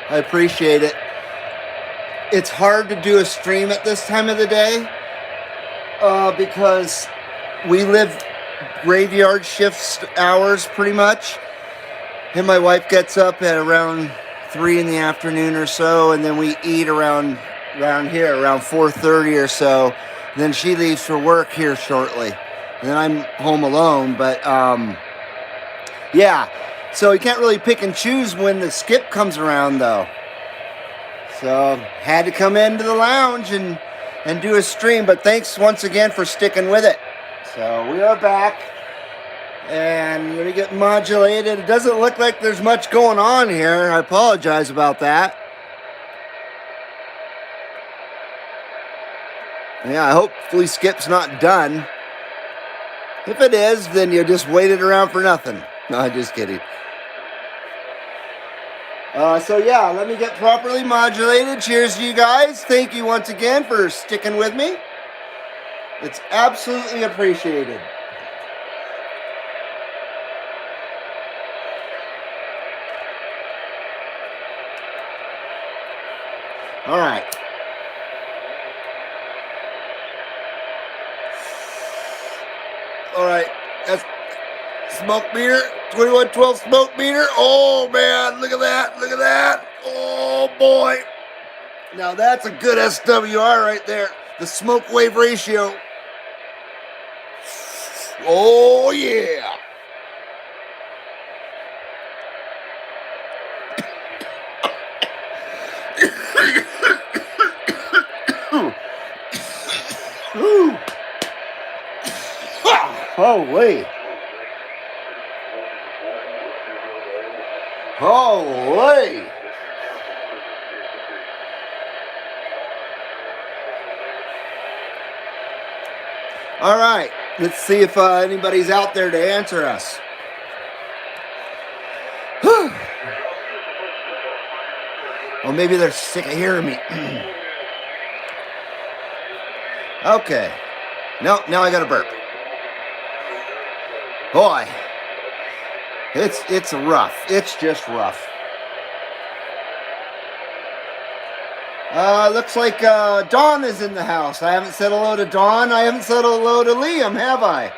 I appreciate it. It's hard to do a stream at this time of the day because we live graveyard shift hours pretty much. And my wife gets up at around 3 in the afternoon or so, and then we eat around here, around 4:30 or so. Then she leaves for work here shortly. And then I'm home alone, but yeah. So you can't really pick and choose when the skip comes around, though. So had to come into the lounge and do a stream, but thanks once again for sticking with it. So we are back, and let me get modulated. It doesn't look like there's much going on here. I apologize about that. Yeah, hopefully Skip's not done. If it is, then you just waited around for nothing. No, I'm just kidding. So yeah, let me get properly modulated. Cheers to you guys. Thank you once again for sticking with me. It's absolutely appreciated. All right. All right. That's smoke meter. 2112 smoke meter. Oh man, look at that. Look at that. Oh boy. Now that's a good SWR right there. The smoke wave ratio. Oh yeah. Holy. Holy. All right, let's see if anybody's out there to answer us. Well, maybe they're sick of hearing me. Okay. No, now I got a burp. Boy, it's rough. It's just rough. Looks like Dawn is in the house. I haven't said hello to Dawn. I haven't said hello to Liam, have I?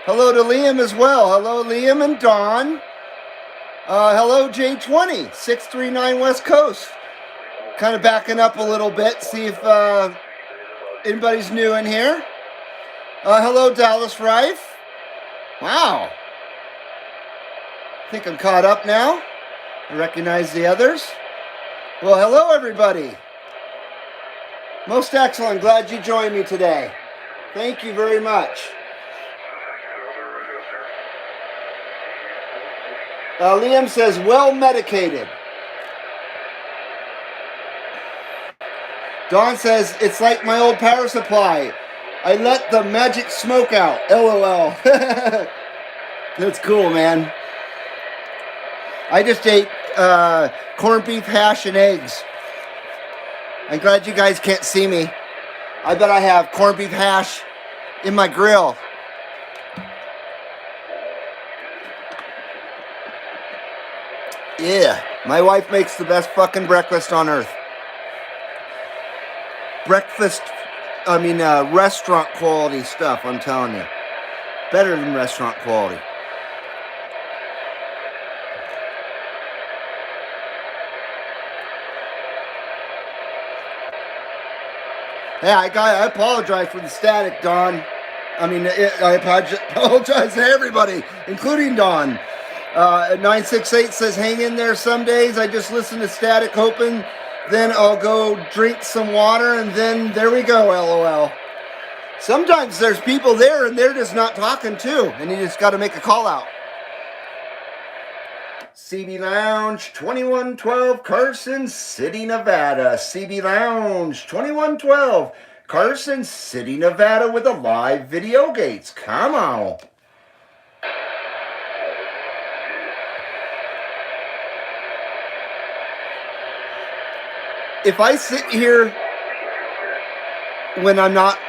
Hello to Liam as well. Hello, Liam and Dawn. Hello, J20, 639 West Coast. Kind of backing up a little bit, see if anybody's new in here. Hello, Dallas Rife. Wow. I think I'm caught up now. I recognize the others. Well, hello, everybody. Most excellent. Glad you joined me today. Thank you very much. Liam says, well medicated. Dawn says, it's like my old power supply. I let the magic smoke out. LOL. That's cool, man. I just ate corned beef hash and eggs. I'm glad you guys can't see me. I bet I have corned beef hash in my grill. Yeah, my wife makes the best fucking breakfast on earth. Restaurant quality stuff, I'm telling you. Better than restaurant quality. Yeah, I apologize for the static, Dawn. I apologize to everybody, including Dawn. 968 says, hang in there some days. I just listen to static, hoping then I'll go drink some water, and then there we go, LOL. Sometimes there's people there, and they're just not talking too, and you just got to make a call out. CB Lounge 2112 Carson City, Nevada. CB Lounge 2112 Carson City, Nevada with a live video gates. Come on. If I sit here when I'm not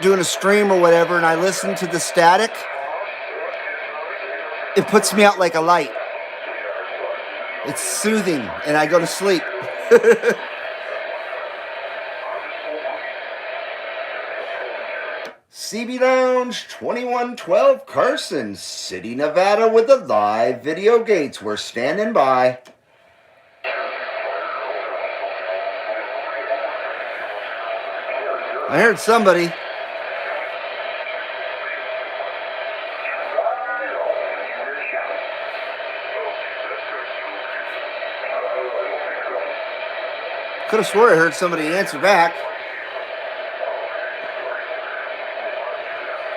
doing a stream or whatever and I listen to the static, it puts me out like a light. It's soothing, and I go to sleep. CB Lounge 2112 Carson City, Nevada with the live video gates. We're standing by. I heard somebody. Could have swore I heard somebody answer back.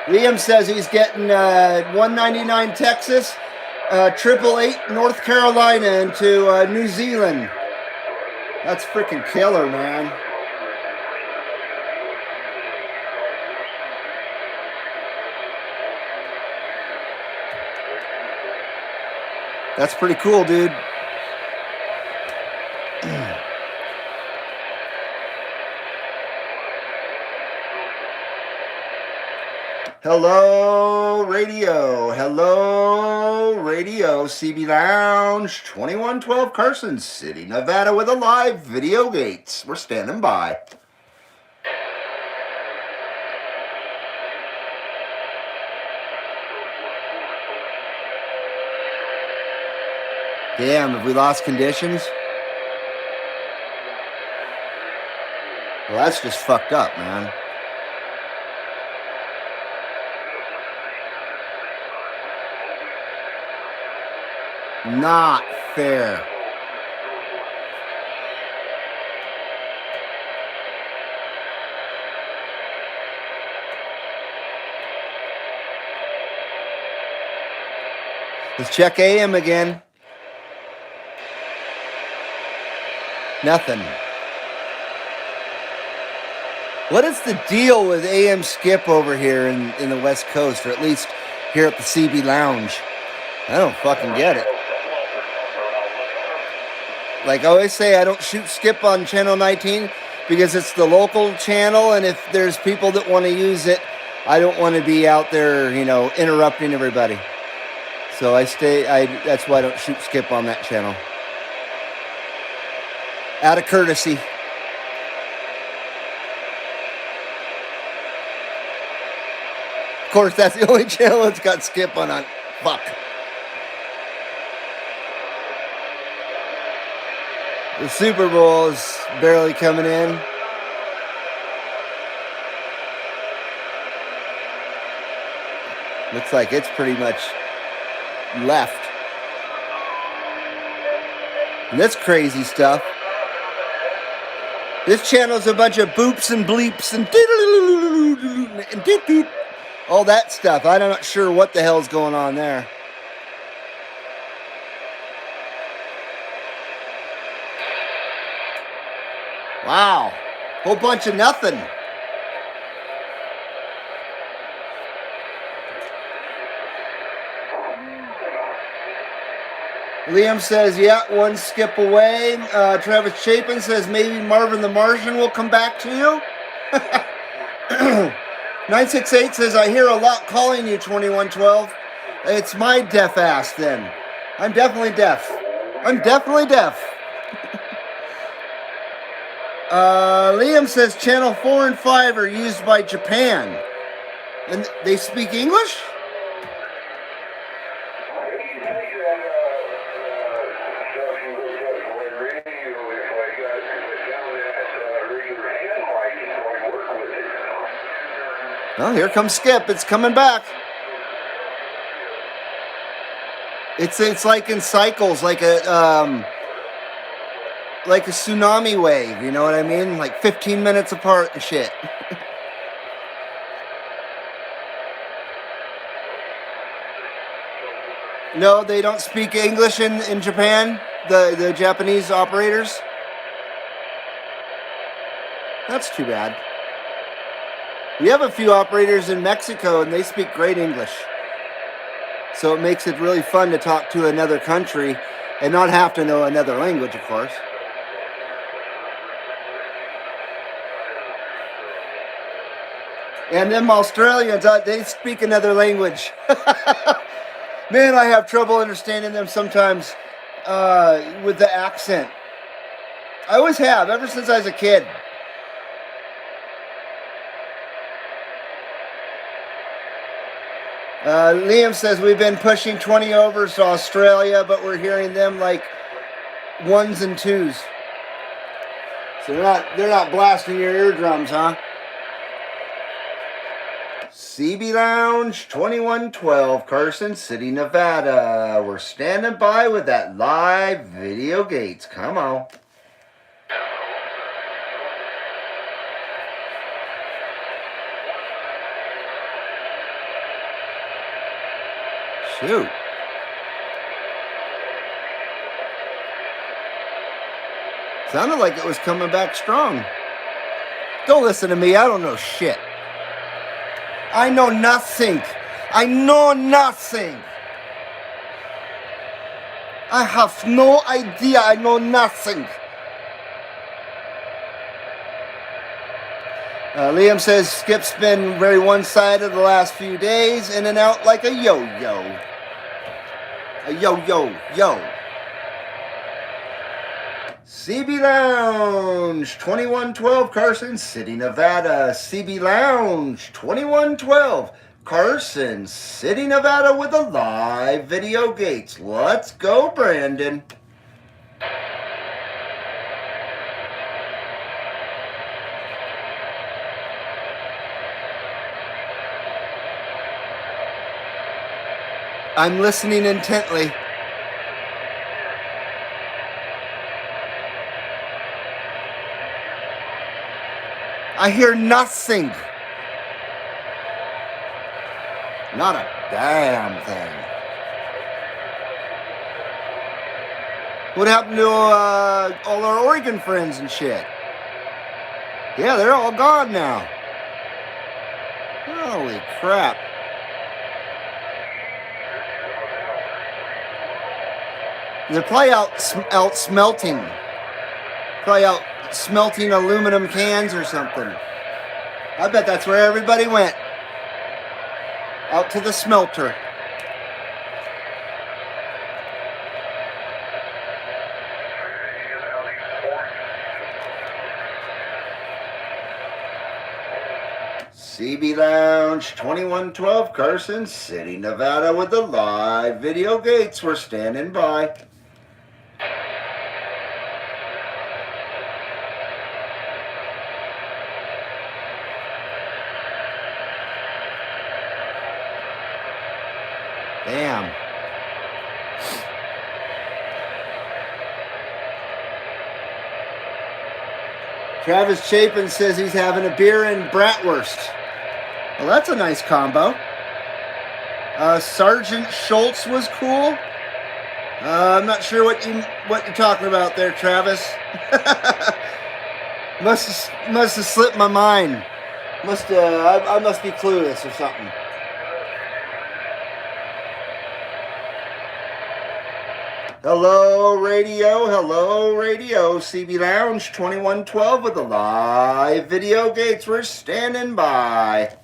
Liam says he's getting 199 Texas, 888 North Carolina into New Zealand. That's freaking killer, man. That's pretty cool, dude. Hello, radio. Hello, radio. CB Lounge 2112 Carson City, Nevada with a live video gates. We're standing by. Damn, have we lost conditions? Well, that's just fucked up, man. Not fair. Let's check AM again. Nothing. What is the deal with AM Skip over here in the West Coast, or at least here at the CB Lounge? I don't fucking get it. Like I always say, I don't shoot Skip on Channel 19 because it's the local channel, and if there's people that want to use it, I don't want to be out there, interrupting everybody. So that's why I don't shoot Skip on that channel. Out of courtesy. Of course, that's the only channel that's got Skip on. Fuck. The Super Bowl is barely coming in. Looks like it's pretty much left. And that's crazy stuff. This channel's a bunch of boops and bleeps and all that stuff. I'm not sure what the hell's going on there. Wow. Whole bunch of nothing. Liam says, yeah, one skip away. Travis Chapin says, maybe Marvin the Martian will come back to you. 968 says, I hear a lot calling you 2112. It's my deaf ass then. I'm definitely deaf. I'm definitely deaf. Liam says, Channel 4 and 5 are used by Japan. And they speak English? Well, here comes Skip. It's coming back. It's like in cycles, like a tsunami wave. You know what I mean? Like 15 minutes apart and shit. No, they don't speak English in Japan. The Japanese operators. That's too bad. We have a few operators in Mexico, and they speak great English. So it makes it really fun to talk to another country and not have to know another language, of course. And them Australians, they speak another language. Man, I have trouble understanding them sometimes. with the accent. I always have, ever since I was a kid. Liam says we've been pushing 20 overs to Australia, but we're hearing them like ones and twos. So they're not blasting your eardrums, huh? CB Lounge 2112, Carson City, Nevada. We're standing by with that live video gates. Come on. Shoot. Sounded like it was coming back strong. Don't listen to me. I don't know shit. I know nothing. I know nothing. I have no idea. I know nothing. Liam says Skip's been very one-sided the last few days, in and out like a yo-yo. A yo-yo-yo. CB Lounge 2112, Carson City, Nevada. CB Lounge 2112, Carson City, Nevada, with the live video gates. Let's go, Brandon. I'm listening intently. I hear nothing. Not a damn thing. What happened to all our Oregon friends and shit? Yeah, they're all gone now. Holy crap. They're probably out smelting. Probably out smelting aluminum cans or something. I bet that's where everybody went. Out to the smelter. CB Lounge 2112, Carson City, Nevada, with the live video gates. We're standing by. Damn. Travis Chapin says he's having a beer and bratwurst. Well, that's a nice combo. Sergeant Schultz was cool. I'm not sure what you're talking about there, Travis. must have slipped my mind. I must be clueless or something. Hello, radio. CB Lounge 2112 with the live video gates. We're standing by.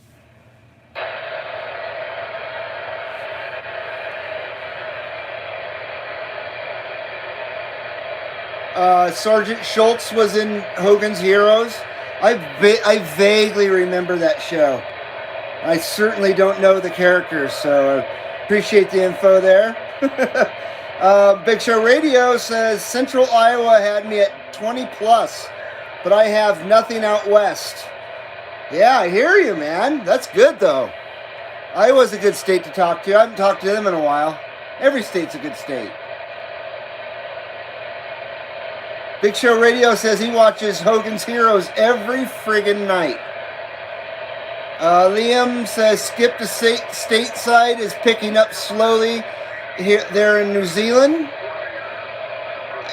Sergeant Schultz was in Hogan's Heroes. I vaguely remember that show. I certainly don't know the characters, so I appreciate the info there. Big Show Radio says Central Iowa had me at 20 plus, but I have nothing out west. Yeah, I hear you, man. That's good, though. Iowa's a good state to talk to. I haven't talked to them in a while. Every state's a good state. Big Show Radio says he watches Hogan's Heroes every friggin' night. Liam says Skip to stateside is picking up slowly here there in New Zealand.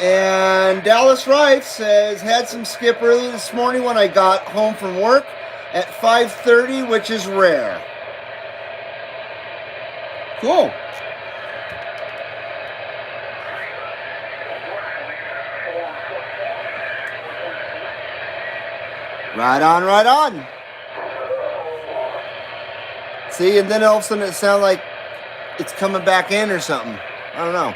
And Dallas Wright says had some Skip early this morning when I got home from work at 5:30, which is rare. Cool. Right on, right on. See, and then all of a sudden it sounds like it's coming back in or something. I don't know.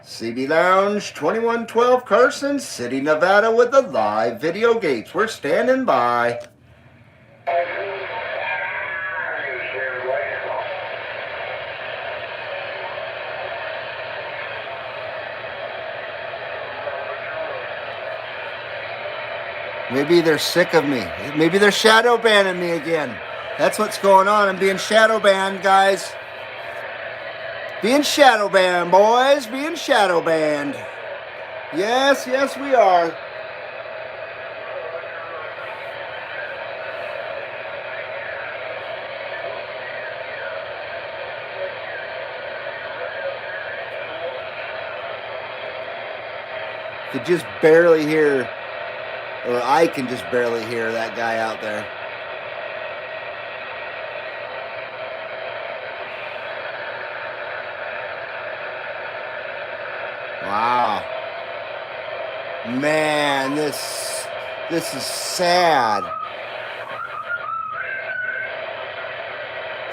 CB Lounge 2112 Carson City, Nevada with the live video gates. We're standing by. Maybe they're sick of me. Maybe they're shadow banning me again. That's what's going on. I'm being shadow banned, guys. Being shadow banned, boys. Being shadow banned. Yes, yes, we are. Could just barely hear, or I can just barely hear that guy out there. Wow. Man, this is sad.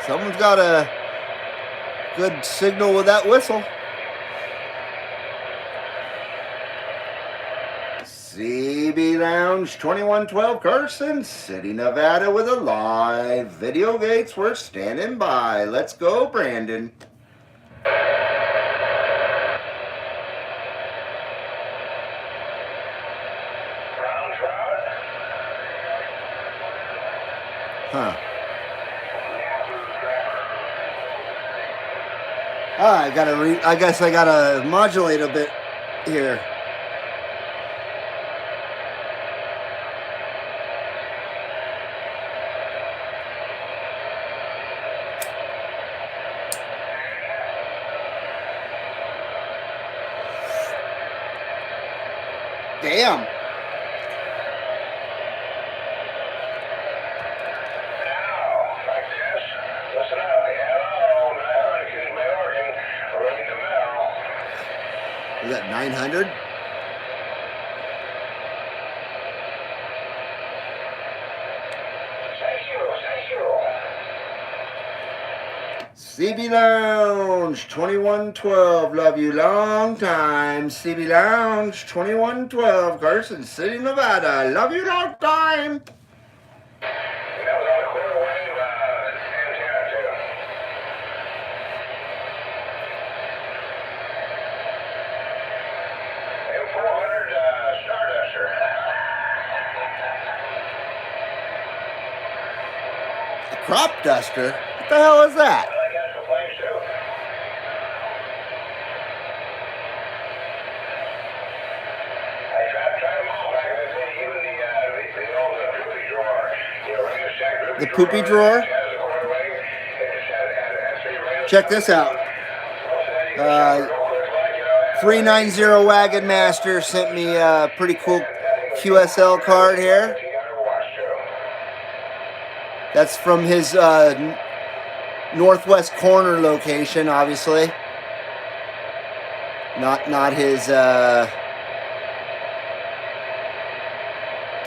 Someone's got a good signal with that whistle. CB Lounge 2112 Carson City, Nevada with a live video gates. We're standing by. Let's go, Brandon. Huh. I guess I gotta modulate a bit here. Damn. Is that 900? CB Lounge 2112, love you long time. CB Lounge 2112, Carson City, Nevada, love you long time. Crop duster? What the hell is that? The poopy drawer? Check this out. 390 Wagon Master sent me a pretty cool QSL card here. That's from his northwest corner location, obviously. Not his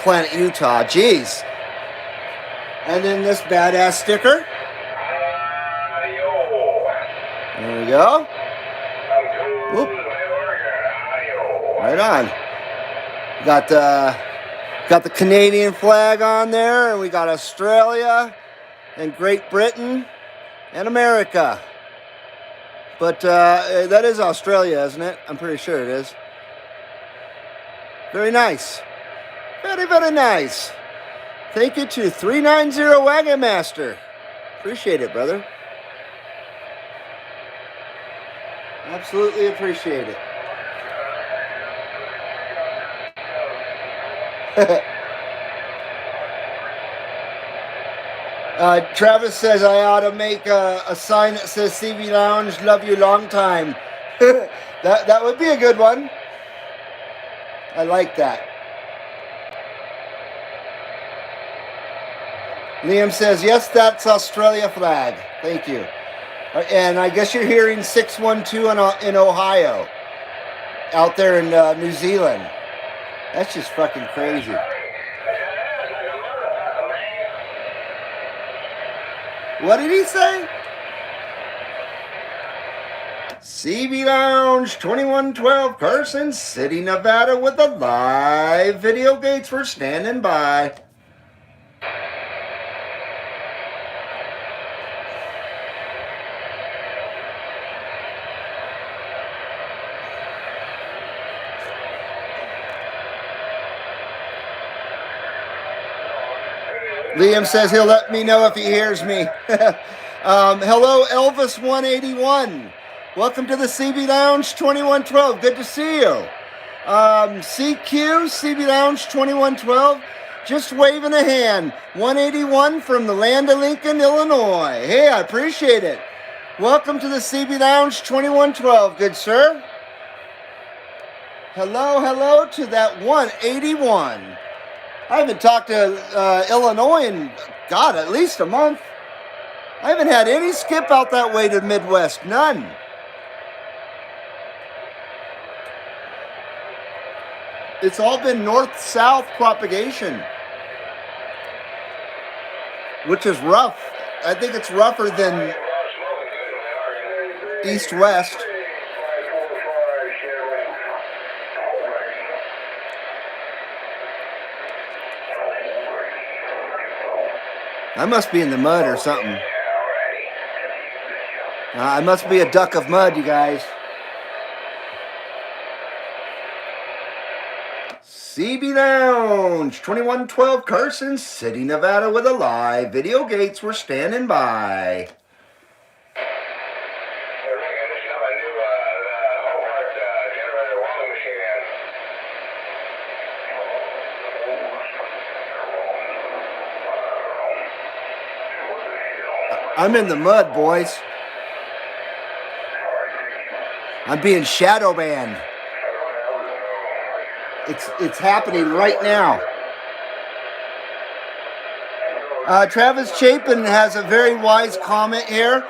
Planet Utah. Jeez. And then this badass sticker. There we go. Whoop. Right on. Got the Canadian flag on there, and we got Australia and Great Britain and America. But that is Australia, isn't it? I'm pretty sure it is. Very nice. Very, very nice. Thank you to 390 Wagon Master. Appreciate it, brother. Absolutely appreciate it. Travis says I ought to make a sign that says CB Lounge, love you long time. that would be a good one. I like that. Liam says, yes, that's Australia flag. Thank you. And I guess you're hearing 612 in Ohio. Out there in New Zealand. That's just fucking crazy. What did he say? CB Lounge 2112 Carson City, Nevada with the live video gates for standing by. Liam says he'll let me know if he hears me. Hello, Elvis181. Welcome to the CB Lounge 2112. Good to see you. CQ, CB Lounge 2112. Just waving a hand. 181 from the land of Lincoln, Illinois. Hey, I appreciate it. Welcome to the CB Lounge 2112, good sir. Hello to that 181. I haven't talked to Illinois in, God, at least a month. I haven't had any skip out that way to the Midwest. None. It's all been north-south propagation, which is rough. I think it's rougher than east-west. I must be in the mud or something. I must be a duck of mud, you guys. CB Lounge 2112 Carson City, Nevada with a live video gates. We're standing by. I'm in the mud, boys. I'm being shadow banned. It's happening right now. Travis Chapin has a very wise comment here.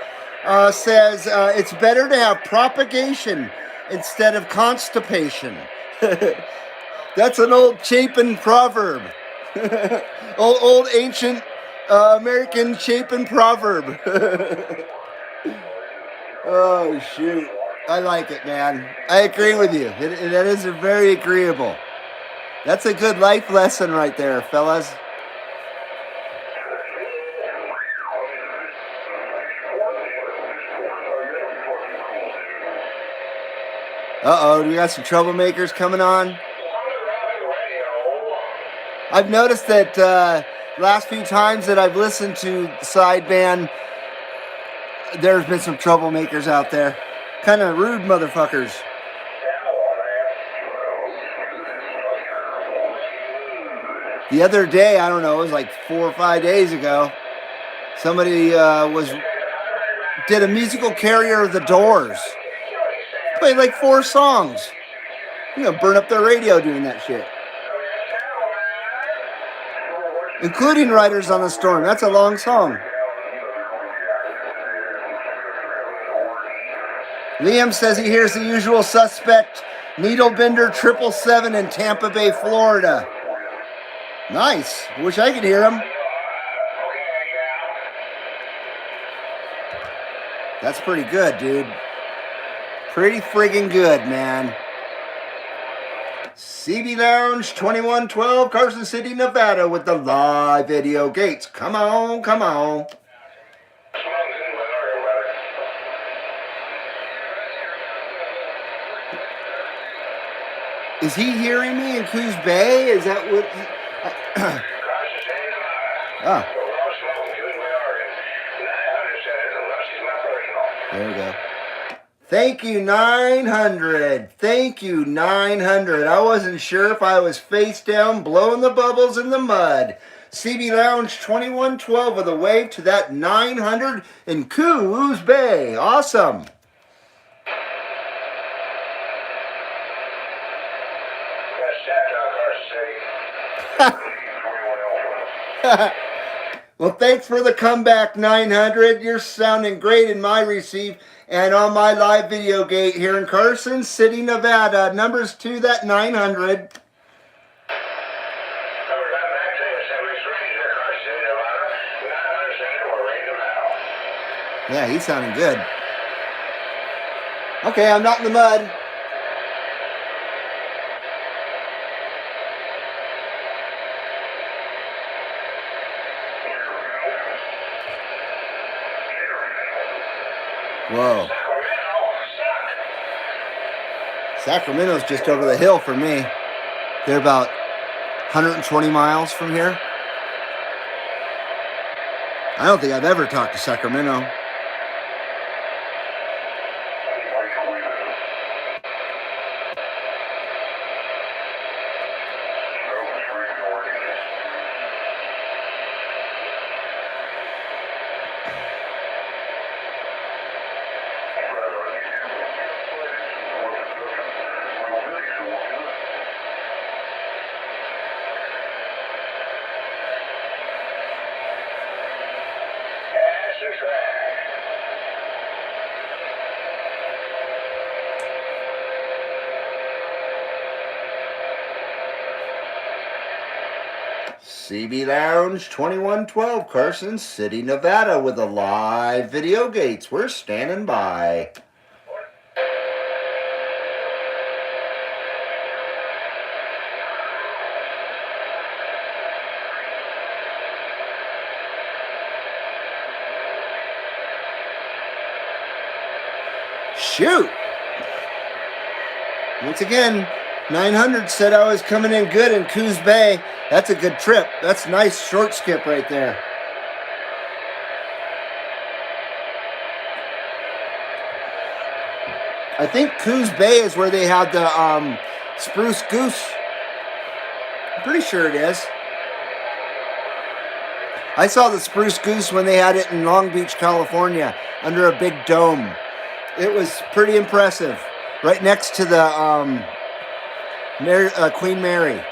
Says it's better to have propagation instead of constipation. That's an old Chapin proverb. old ancient American Chapin proverb. Oh, shoot. I like it, man. I agree with you. That is very agreeable. That's a good life lesson right there, fellas. Uh-oh, we got some troublemakers coming on. I've noticed that last few times that I've listened to Sideband, there's been some troublemakers out there. Kind of rude motherfuckers. The other day, I don't know, it was like 4 or 5 days ago, somebody did a musical carrier of the Doors. Played like 4 songs. I'm gonna burn up their radio doing that shit. Including Riders on the Storm. That's a long song. Liam says he hears the usual suspect, Needlebender 777 in Tampa Bay, Florida. Nice. Wish I could hear him. That's pretty good, dude. Pretty friggin' good, man. CB Lounge 2112, Carson City, Nevada with the live video gates. Come on, come on. Is he hearing me in Coos Bay? Is that what? Ah. There we go. Thank you, 900. Thank you, 900. I wasn't sure if I was face down, blowing the bubbles in the mud. CB Lounge 2112 with a wave to that 900 in Coos Bay. Awesome. Well, thanks for the comeback, 900. You're sounding great in my receive and on my live video gate here in Carson City, Nevada. Numbers to that 900. Yeah, he's sounding good. Okay, I'm not in the mud. Whoa. Sacramento's just over the hill for me. They're about 120 miles from here. I don't think I've ever talked to Sacramento. CB Lounge 2112, Carson City, Nevada, with a live video gates. We're standing by. Shoot! Once again, 900 said I was coming in good in Coos Bay. That's a good trip. That's a nice short skip right there. I think Coos Bay is where they had the spruce goose. I'm pretty sure it is. I saw the spruce goose when they had it in Long Beach, California, under a big dome. It was pretty impressive. Right next to the Queen Mary.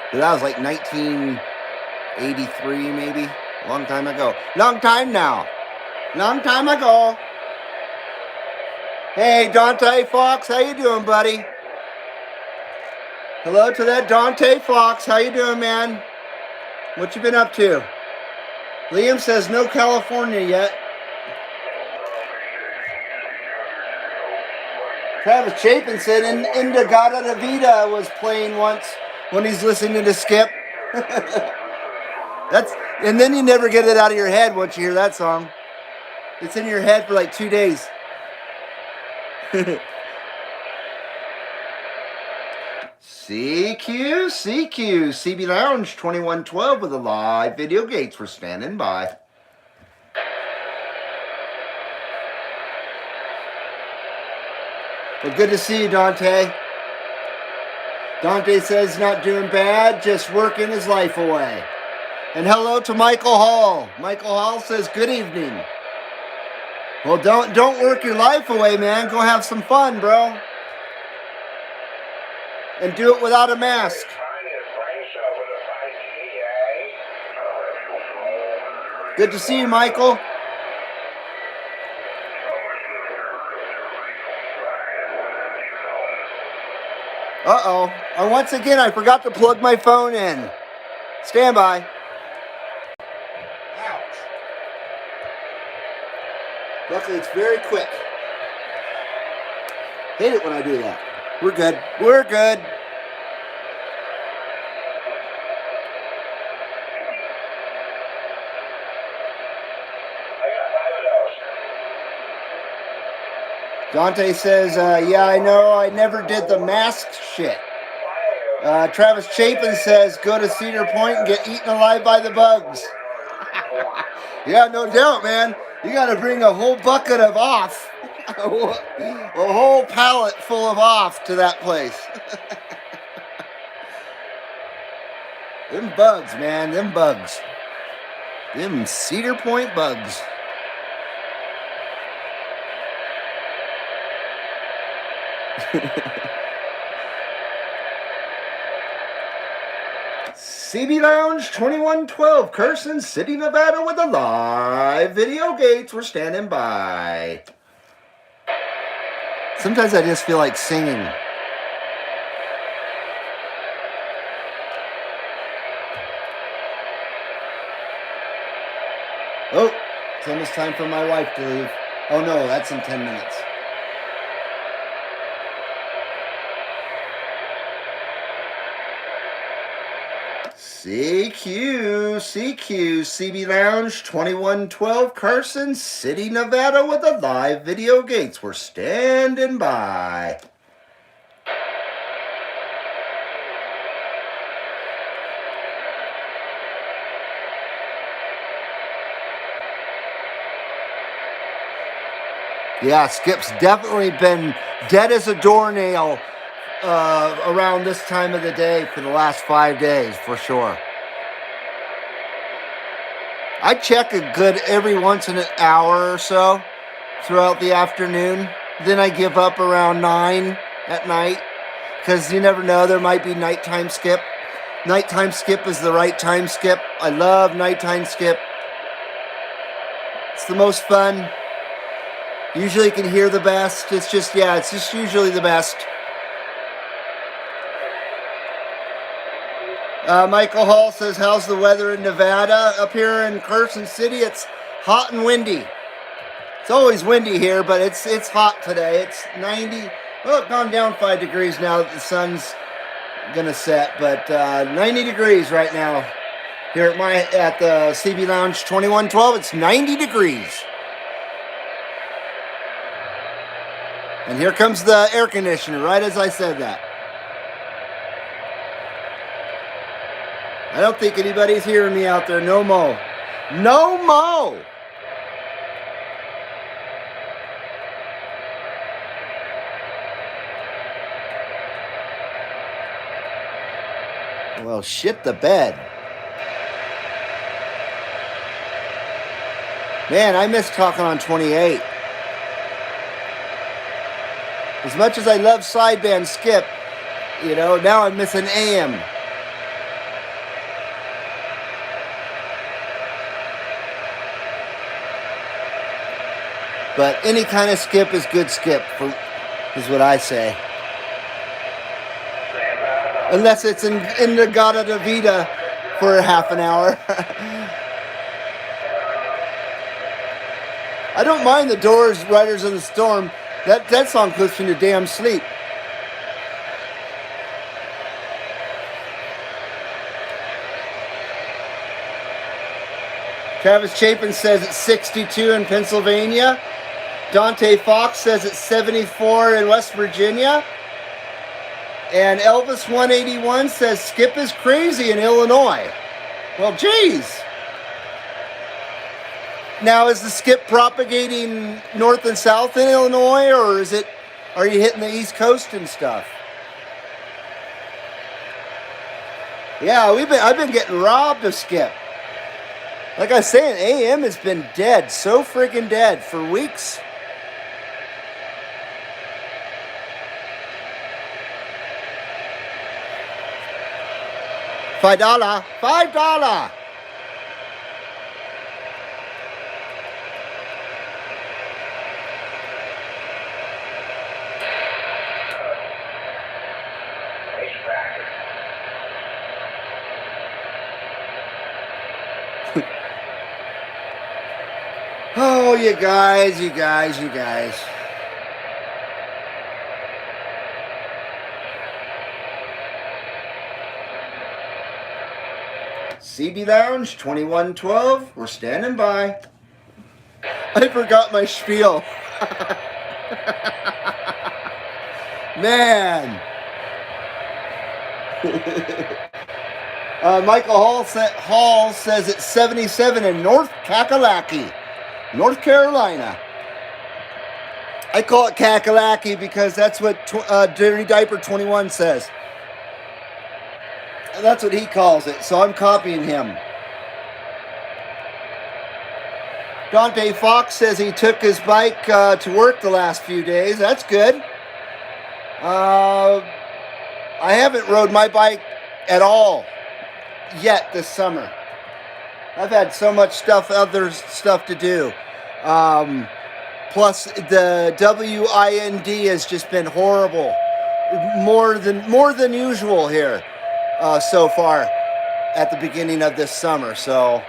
But that was like 1983, maybe. A long time ago. Long time now. Long time ago. Hey, Dante Fox, how you doing, buddy? Hello to that Dante Fox. How you doing, man? What you been up to? Liam says no California yet. Travis Chapin said Indigada de Vida was playing once when he's listening to Skip. And then you never get it out of your head once you hear that song. It's in your head for like 2 days. CQ, CB Lounge 2112 with a live video gates. We're standing by. Well, good to see you, Dante. Dante says not doing bad, just working his life away. And hello to Michael Hall. Michael Hall says good evening. Well, don't work your life away, man. Go have some fun, bro. And do it without a mask. Good to see you, Michael. Uh-oh. And once again, I forgot to plug my phone in. Stand by. Ouch. Luckily, it's very quick. Hate it when I do that. We're good. We're good. Dante says, yeah, I know. I never did the mask shit. Travis Chapin says, go to Cedar Point and get eaten alive by the bugs. Yeah, no doubt, man. You got to bring a whole bucket of off. A whole pallet full of off to that place. Them bugs, man. Them bugs. Them Cedar Point bugs. CB Lounge 2112, Carson City, Nevada, with the live video gates. We're standing by. Sometimes I just feel like singing. Oh, It's almost time for my wife to leave. Oh no, that's in 10 minutes. CQ, CB Lounge, 2112 Carson City, Nevada with a live video gates. We're standing by. Yeah, Skip's definitely been dead as a doornail around this time of the day for the last 5 days, for sure. I check a good every once in an hour or so throughout the afternoon. Then I give up around 9 at night because you never know, there might be nighttime skip. Nighttime skip is the right time skip. I love nighttime skip. It's the most fun. Usually you can hear the best. It's just usually the best. Michael Hall says, how's the weather in Nevada? Up here in Carson City, it's hot and windy. It's always windy here, but it's hot today. It's 90. Well, it's gone down 5 degrees now that the sun's gonna set, but 90 degrees right now here at the CB Lounge 2112. It's 90 degrees. And here comes the air conditioner, right as I said that. I don't think anybody's hearing me out there. No mo. No mo! Well, shit the bed. Man, I miss talking on 28. As much as I love sideband skip, now I'm missing AM. But any kind of skip is good skip, is what I say. Unless it's in the Gata de Vida for a half an hour. I don't mind the Doors, Riders of the Storm. That song puts me to damn sleep. Travis Chapin says it's 62 in Pennsylvania. Dante Fox says it's 74 in West Virginia. And Elvis 181 says Skip is crazy in Illinois. Well, geez. Now, is the skip propagating north and south in Illinois, or are you hitting the East Coast and stuff? Yeah, I've been getting robbed of skip. Like I was saying, AM has been dead, so freaking dead for weeks. $5. Oh, you guys. CB Lounge 2112, we're standing by. I forgot my spiel. Man. Michael Hall says it's 77 in North Kakalaki, North Carolina. I call it Kakalaki because that's what Dirty Diaper 21 says. That's what he calls it, so I'm copying him. Dante Fox says he took his bike to work the last few days. That's good. I haven't rode my bike at all yet this summer. I've had so much other stuff to do. Plus, the WIND has just been horrible. More than usual here. So far at the beginning of this summer. So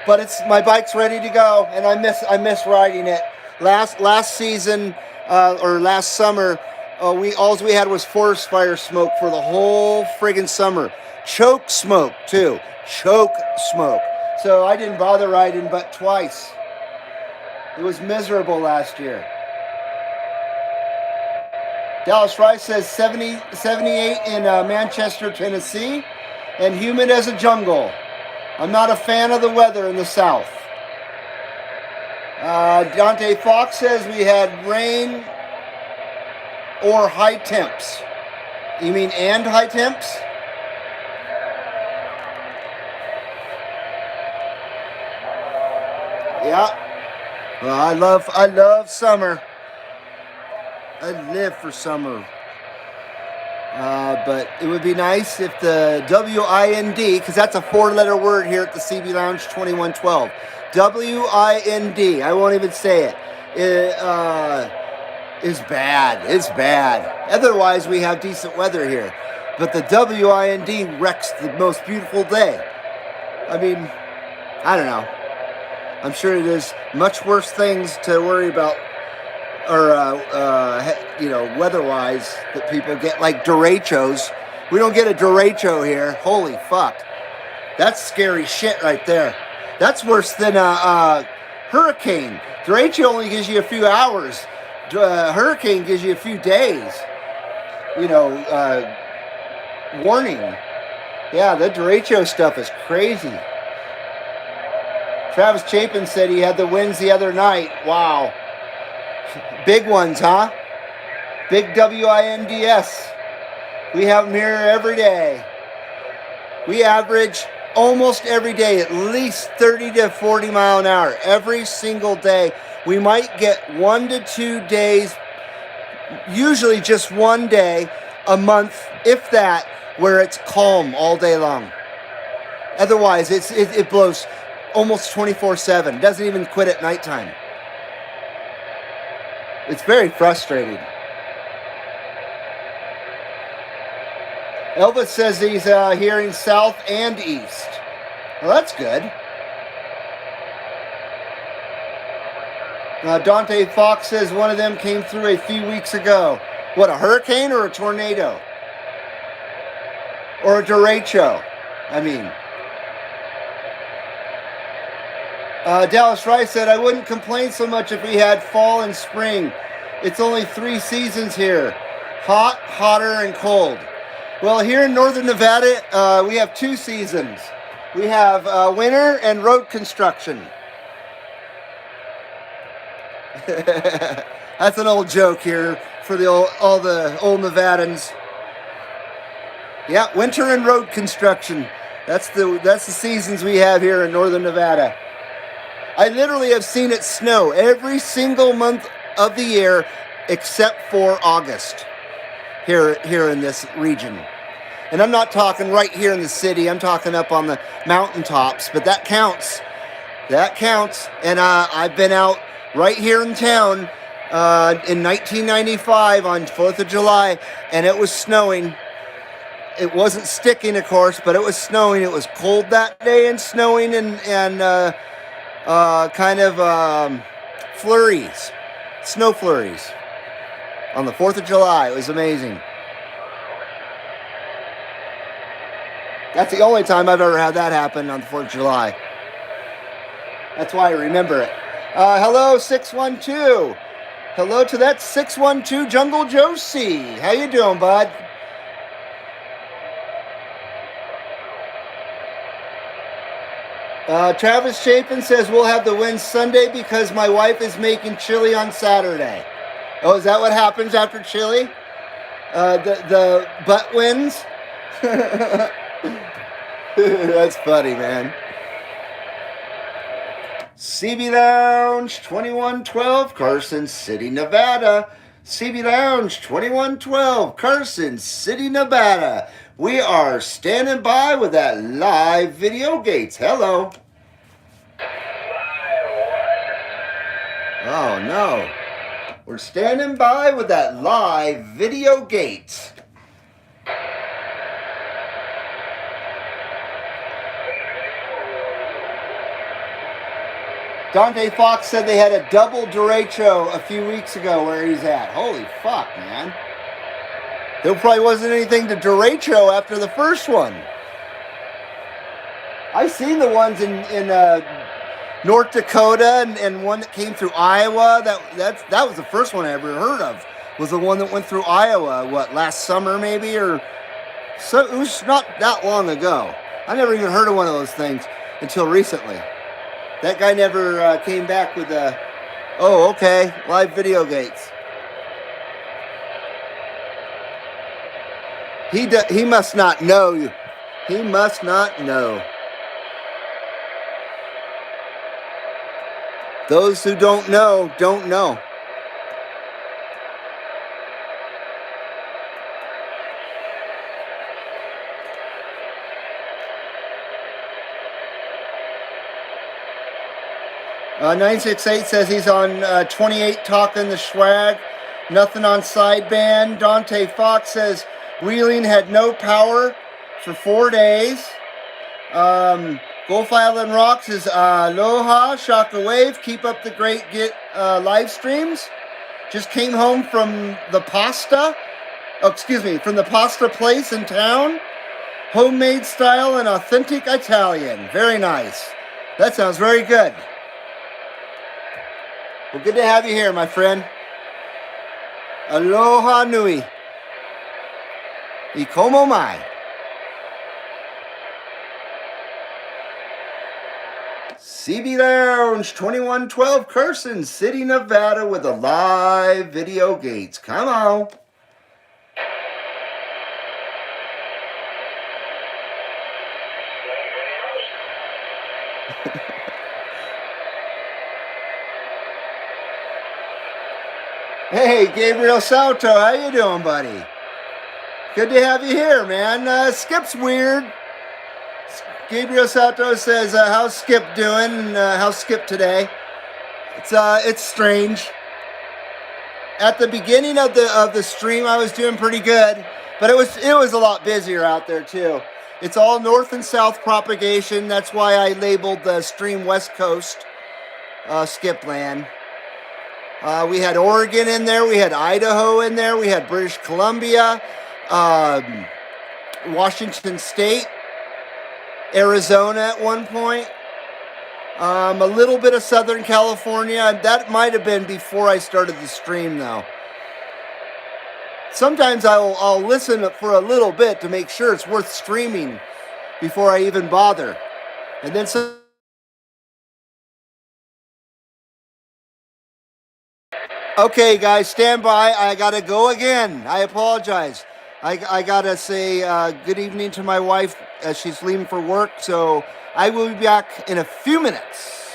but my bike's ready to go, and I miss riding it. Last season or last summer, all we had was forest fire smoke for the whole friggin' summer. Choke smoke too, choke smoke. So I didn't bother riding but twice. It was miserable last year. Dallas Rice says 78 in Manchester, Tennessee, and humid as a jungle. I'm not a fan of the weather in the south. Dante Fox says we had rain or high temps. You mean and high temps? Yeah. Well, I love summer. I live for summer. But it would be nice if the WIND, because that's a 4-letter word here at the CB Lounge 2112. WIND, I won't even say it, is bad. It's bad. Otherwise, we have decent weather here. But the WIND wrecks the most beautiful day. I mean, I don't know. I'm sure there's much worse things to worry about, or weather-wise, that people get, like derechos. We don't get a derecho here. Holy fuck, that's scary shit right there. That's worse than a hurricane. Derecho only gives you a few hours. Hurricane gives you a few days. Warning. Yeah, the derecho stuff is crazy. Travis Chapin said he had the winds the other night. Wow. Big ones, huh? Big WINDS. We have them here every day. We average almost every day at least 30 to 40 mile an hour. Every single day. We might get 1 to 2 days, usually just one day a month, if that, where it's calm all day long. Otherwise, it blows almost 24/7. Doesn't even quit at nighttime. It's very frustrating. Elvis says he's hearing south and east. Well, that's good. Dante Fox says one of them came through a few weeks ago. What, a hurricane or a tornado? Or a derecho? I mean. Dallas Rice said, I wouldn't complain so much if we had fall and spring. It's only 3 seasons here. Hot, hotter, and cold. Well, here in northern Nevada, we have 2 seasons. We have winter and road construction. That's an old joke here for all the old Nevadans. Yeah, winter and road construction. That's the seasons we have here in northern Nevada. I literally have seen it snow every single month of the year except for August here in this region. And I'm not talking right here in the city. I'm talking up on the mountaintops, but that counts. That counts. And I've been out right here in town in 1995 on 4th of July, and it was snowing. It wasn't sticking, of course, but it was snowing. It was cold that day and snowing and kind of flurries, snow flurries on the 4th of July. It was amazing. That's the only time I've ever had that happen on the 4th of July. That's why I remember it. Hello, 612. Hello to that 612 Jungle Josie. How you doing, bud? Travis Chapin says we'll have the win Sunday because my wife is making chili on Saturday. Oh, is that what happens after chili? The butt wins? That's funny, man. CB Lounge 2112, Carson City, Nevada. CB Lounge 2112, Carson City, Nevada. We are standing by with that live video gates. Hello. Oh, no. We're standing by with that live video gates. Dante Fox said they had a double derecho a few weeks ago where he's at. Holy fuck, man. There probably wasn't anything to derecho after the first one. I've seen the ones in North Dakota and one that came through Iowa. That was the first one I ever heard of. Was the one that went through Iowa, what, last summer maybe? Or so it was not that long ago. I never even heard of one of those things until recently. That guy never came back with a, oh, okay, live video gates. He must not know. He must not know. Those who don't know, don't know. Uh, 968 says he's on 28 talking the swag. Nothing on sideband. Dante Fox says Wheeling had no power for 4 days. Gulf Island Rocks is aloha, shockwave. Keep up the great live streams. Just came home from the pasta. Oh, excuse me, from the pasta place in town. Homemade style and authentic Italian. Very nice. That sounds very good. Well, good to have you here, my friend. Aloha nui. I como mai. CB Lounge 2112 Carson City, Nevada with a live video gates. Come on. Hey, Gabriel Salto, how you doing, buddy? Good to have you here, man. Skip's weird. Gabriel Salto says, how's Skip doing? How's Skip today? It's strange. At the beginning of the stream, I was doing pretty good, but it was a lot busier out there too. It's all north and south propagation. That's why I labeled the stream West Coast, Skipland. We had Oregon in there. We had Idaho in there. We had British Columbia, Washington State, Arizona at one point. A little bit of Southern California. That might have been before I started the stream, though. Sometimes I'll listen for a little bit to make sure it's worth streaming before I even bother. And then so. Okay, guys, stand by. I gotta go again. I apologize. I gotta say good evening to my wife as she's leaving for work. So I will be back in a few minutes.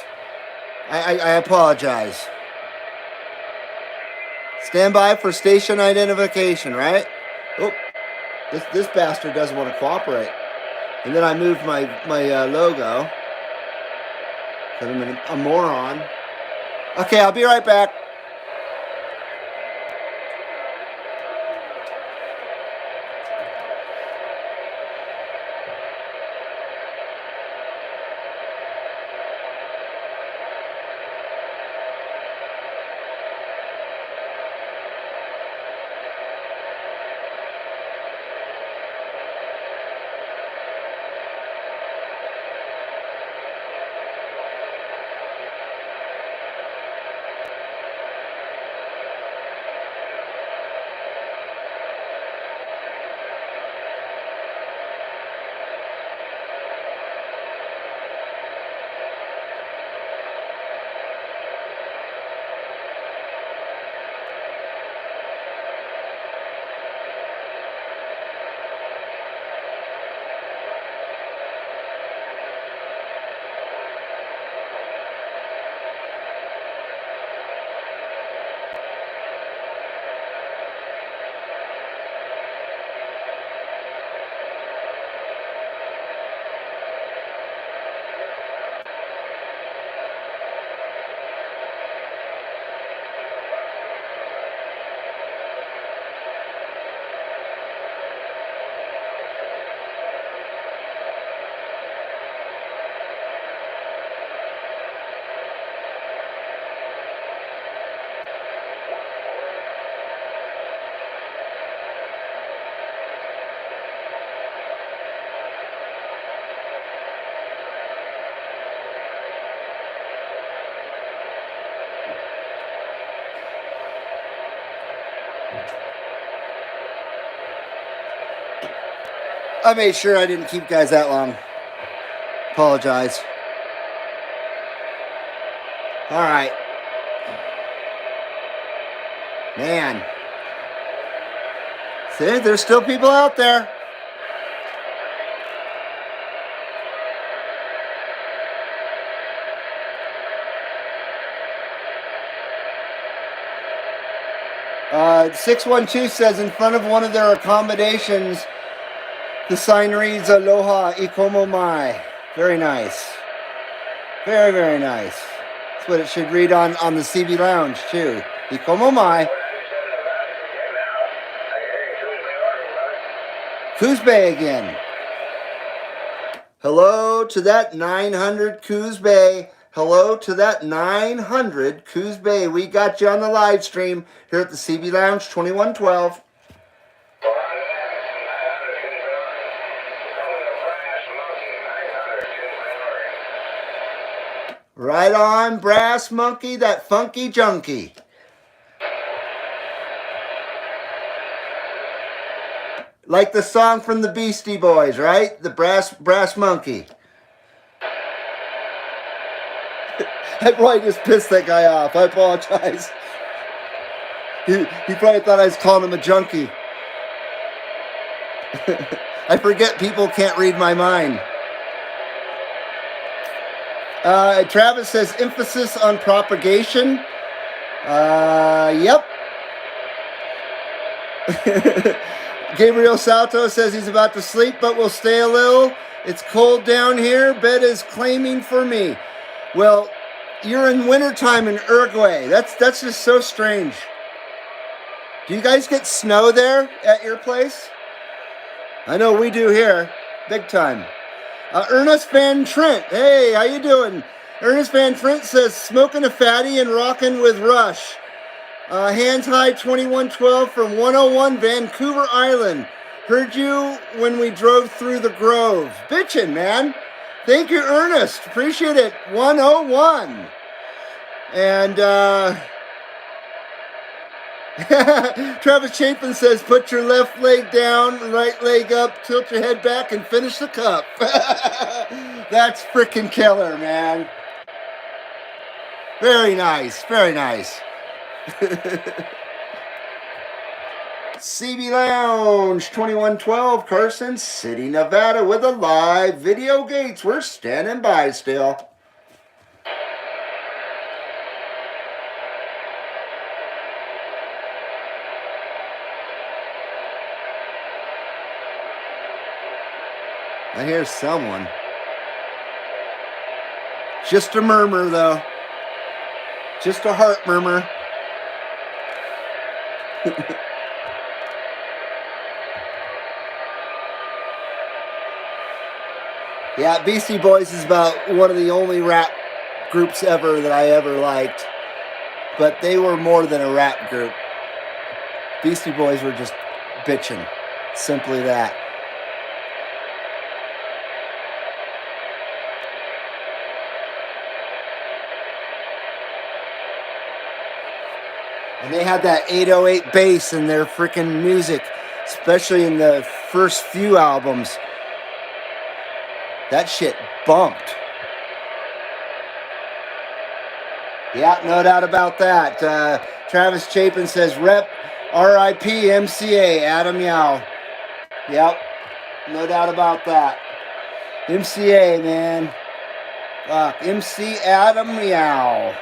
I apologize. Stand by for station identification, right? Oh, this bastard doesn't want to cooperate. And then I moved my logo. Because I'm a moron. Okay, I'll be right back. I made sure I didn't keep guys that long. Apologize. All right. Man. See, there's still people out there. Uh, 612 says in front of one of their accommodations, the sign reads Aloha Ikomo Mai. Very nice. Very, very nice. That's what it should read on the CB Lounge, too. Ikomo Mai. Coos Bay again. Hello to that 900 Coos Bay. Hello to that 900 Coos Bay. We got you on the live stream here at the CB Lounge 2112. Right on, Brass Monkey, that funky junkie. Like the song from the Beastie Boys, right? The Brass Monkey. I probably just pissed that guy off. I apologize. He probably thought I was calling him a junkie. I forget people can't read my mind. Travis says emphasis on propagation. Yep. Gabriel Salto says he's about to sleep, but will stay a little. It's cold down here. Bed is claiming for me. Well, you're in wintertime in Uruguay. That's just so strange. Do you guys get snow there at your place? I know we do here. Big time. Ernest Van Trent. Hey, how you doing? Ernest Van Trent says, smoking a fatty and rocking with Rush. Hands High 2112 from 101 Vancouver Island. Heard you when we drove through the Grove. Bitchin', man. Thank you, Ernest. Appreciate it. 101. And, Travis Chapin says, put your left leg down, right leg up, tilt your head back, and finish the cup. That's freaking killer, man. Very nice. Very nice. CB Lounge 2112, Carson City, Nevada, with a live video gates. We're standing by still. I hear someone. Just a murmur, though. Just a heart murmur. Yeah, Beastie Boys is about one of the only rap groups ever that I ever liked. But they were more than a rap group. Beastie Boys were just bitching. Simply that. And they had that 808 bass in their freaking music, especially in the first few albums. That shit bumped. Yeah, no doubt about that. Travis Chapin says, Rep RIP MCA, Adam Yao. Yep, no doubt about that. MCA, man. MC Adam Yao.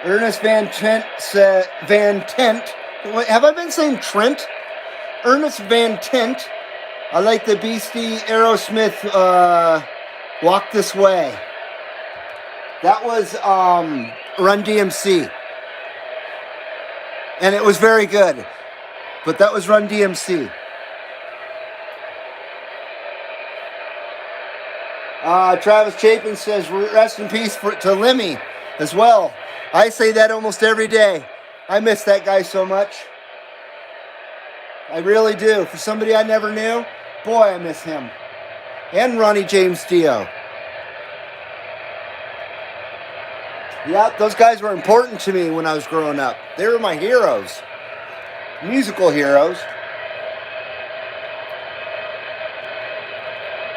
Ernest Van Tent said, have I been saying Trent? Ernest Van Tent. I like the Beastie Aerosmith Walk This Way. That was Run DMC. And it was very good. But that was Run DMC. Travis Chapin says, rest in peace to Lemmy as well. I say that almost every day. I miss that guy so much. I really do. For somebody I never knew, boy, I miss him. And Ronnie James Dio. Yeah, those guys were important to me when I was growing up. They were my heroes. Musical heroes.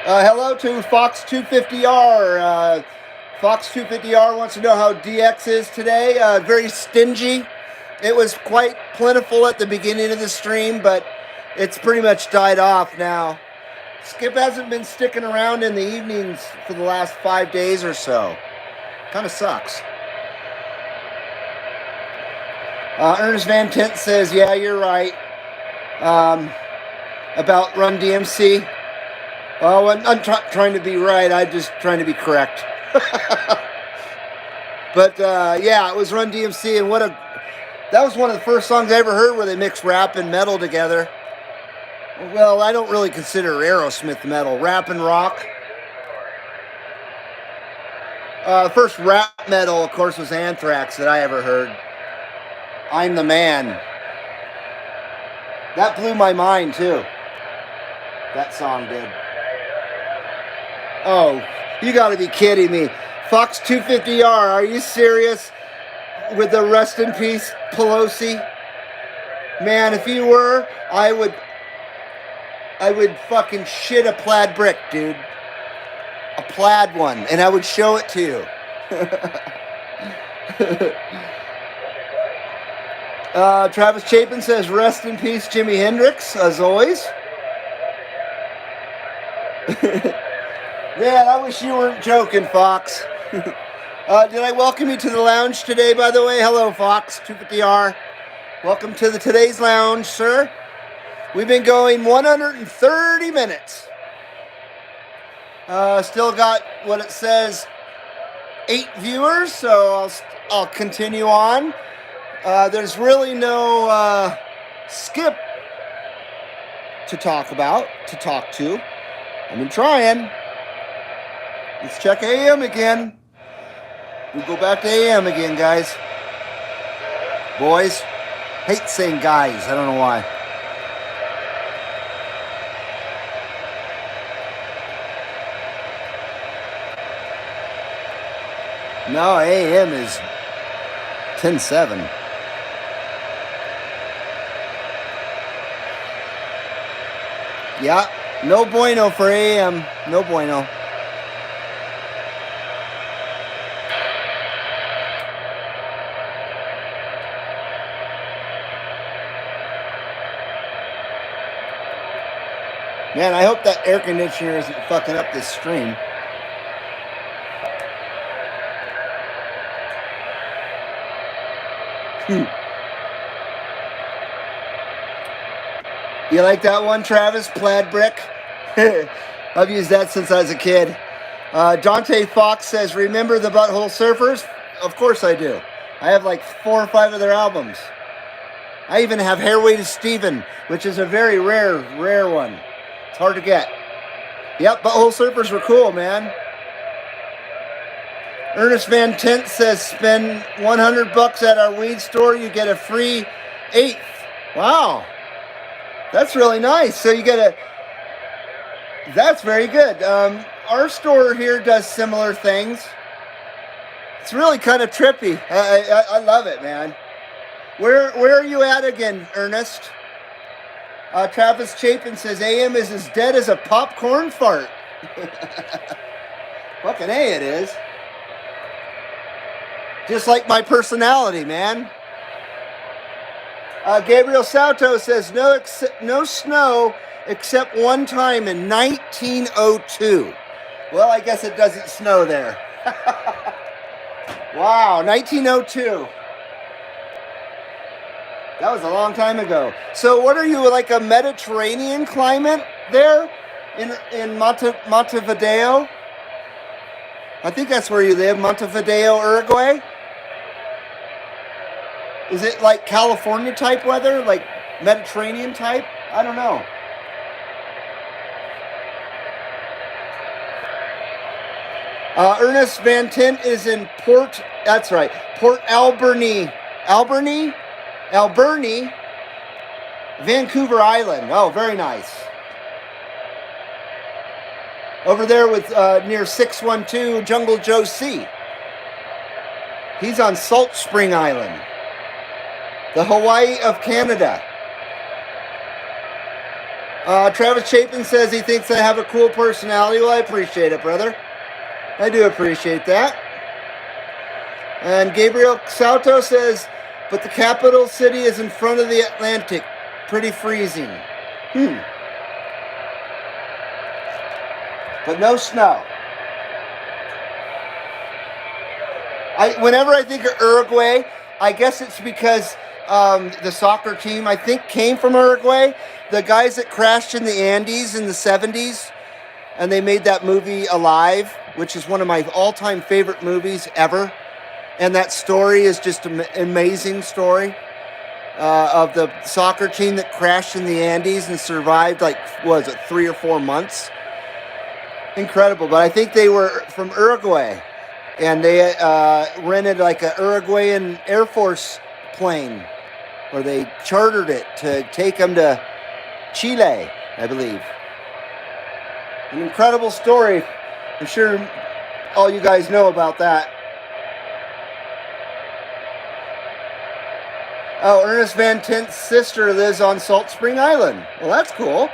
Hello to Fox 250R. Fox 250R wants to know how DX is today. Very stingy. It was quite plentiful at the beginning of the stream, but it's pretty much died off now. Skip hasn't been sticking around in the evenings for the last 5 days or so. Kind of sucks. Ernest Van Tent says, yeah, you're right. About Run DMC. Oh, I'm trying to be right. I'm just trying to be correct. But yeah, it was Run DMC, and that was one of the first songs I ever heard where they mixed rap and metal together. Well, I don't really consider Aerosmith metal. Rap and rock. First rap metal, of course, was Anthrax that I ever heard. I'm the Man. That blew my mind, too. That song did. Oh, you gotta be kidding me. Fox 250R, are you serious? With the rest in peace Pelosi? Man, if you were, I would fucking shit a plaid brick, dude. A plaid one, and I would show it to you. Travis Chapin says, rest in peace, Jimi Hendrix, as always. Man, I wish you weren't joking, Fox. Did I welcome you to the lounge today, by the way? Hello, Fox 250R. Welcome to the Today's Lounge, sir. We've been going 130 minutes. Still got what it says, 8 viewers, so I'll continue on. There's really no Skip to talk to. I've been trying. Let's check AM again. We'll go back to AM again, guys. Boys. Hate saying guys. I don't know why. No, AM is 10-7. Yeah, no bueno for AM. No bueno. Man, I hope that air conditioner isn't fucking up this stream. You like that one, Travis? Plaid brick? I've used that since I was a kid. Dante Fox says, remember the Butthole Surfers? Of course I do. I have like 4 or 5 of their albums. I even have Hairway to Steven, which is a very rare one. It's hard to get. Yep, Butthole Surfers were cool, man. Ernest Van Tent says, spend $100 at our weed store, you get a free 8th. Wow. That's really nice. So you get that's very good. Our store here does similar things. It's really kind of trippy. I love it, man. Where are you at again, Ernest? Travis Chapin says, AM is as dead as a popcorn fart. Fucking A it is. Just like my personality, man. Gabriel Sauto says, no snow except one time in 1902. Well, I guess it doesn't snow there. Wow, 1902. That was a long time ago. So what are you, like a Mediterranean climate there in Montevideo? I think that's where you live, Montevideo, Uruguay. Is it like California type weather, like Mediterranean type? I don't know. Ernest Van Tent is in Port Alberni, Vancouver Island. Oh, very nice. Over there with near 612 Jungle Joe C. He's on Salt Spring Island. The Hawaii of Canada. Travis Chapin says he thinks I have a cool personality. Well, I appreciate it, brother. I do appreciate that. And Gabriel Salto says, but the capital city is in front of the Atlantic. Pretty freezing. But no snow. Whenever I think of Uruguay, I guess it's because the soccer team, I think, came from Uruguay. The guys that crashed in the Andes in the 70s, and they made that movie Alive, which is one of my all-time favorite movies ever. And that story is just an amazing story of the soccer team that crashed in the Andes and survived, like, what was it, 3 or 4 months? Incredible. But I think they were from Uruguay. And they rented like a Uruguayan Air Force plane, or they chartered it to take them to Chile, I believe. An incredible story. I'm sure all you guys know about that. Oh, Ernest Van Tent's sister lives on Salt Spring Island. Well, that's cool.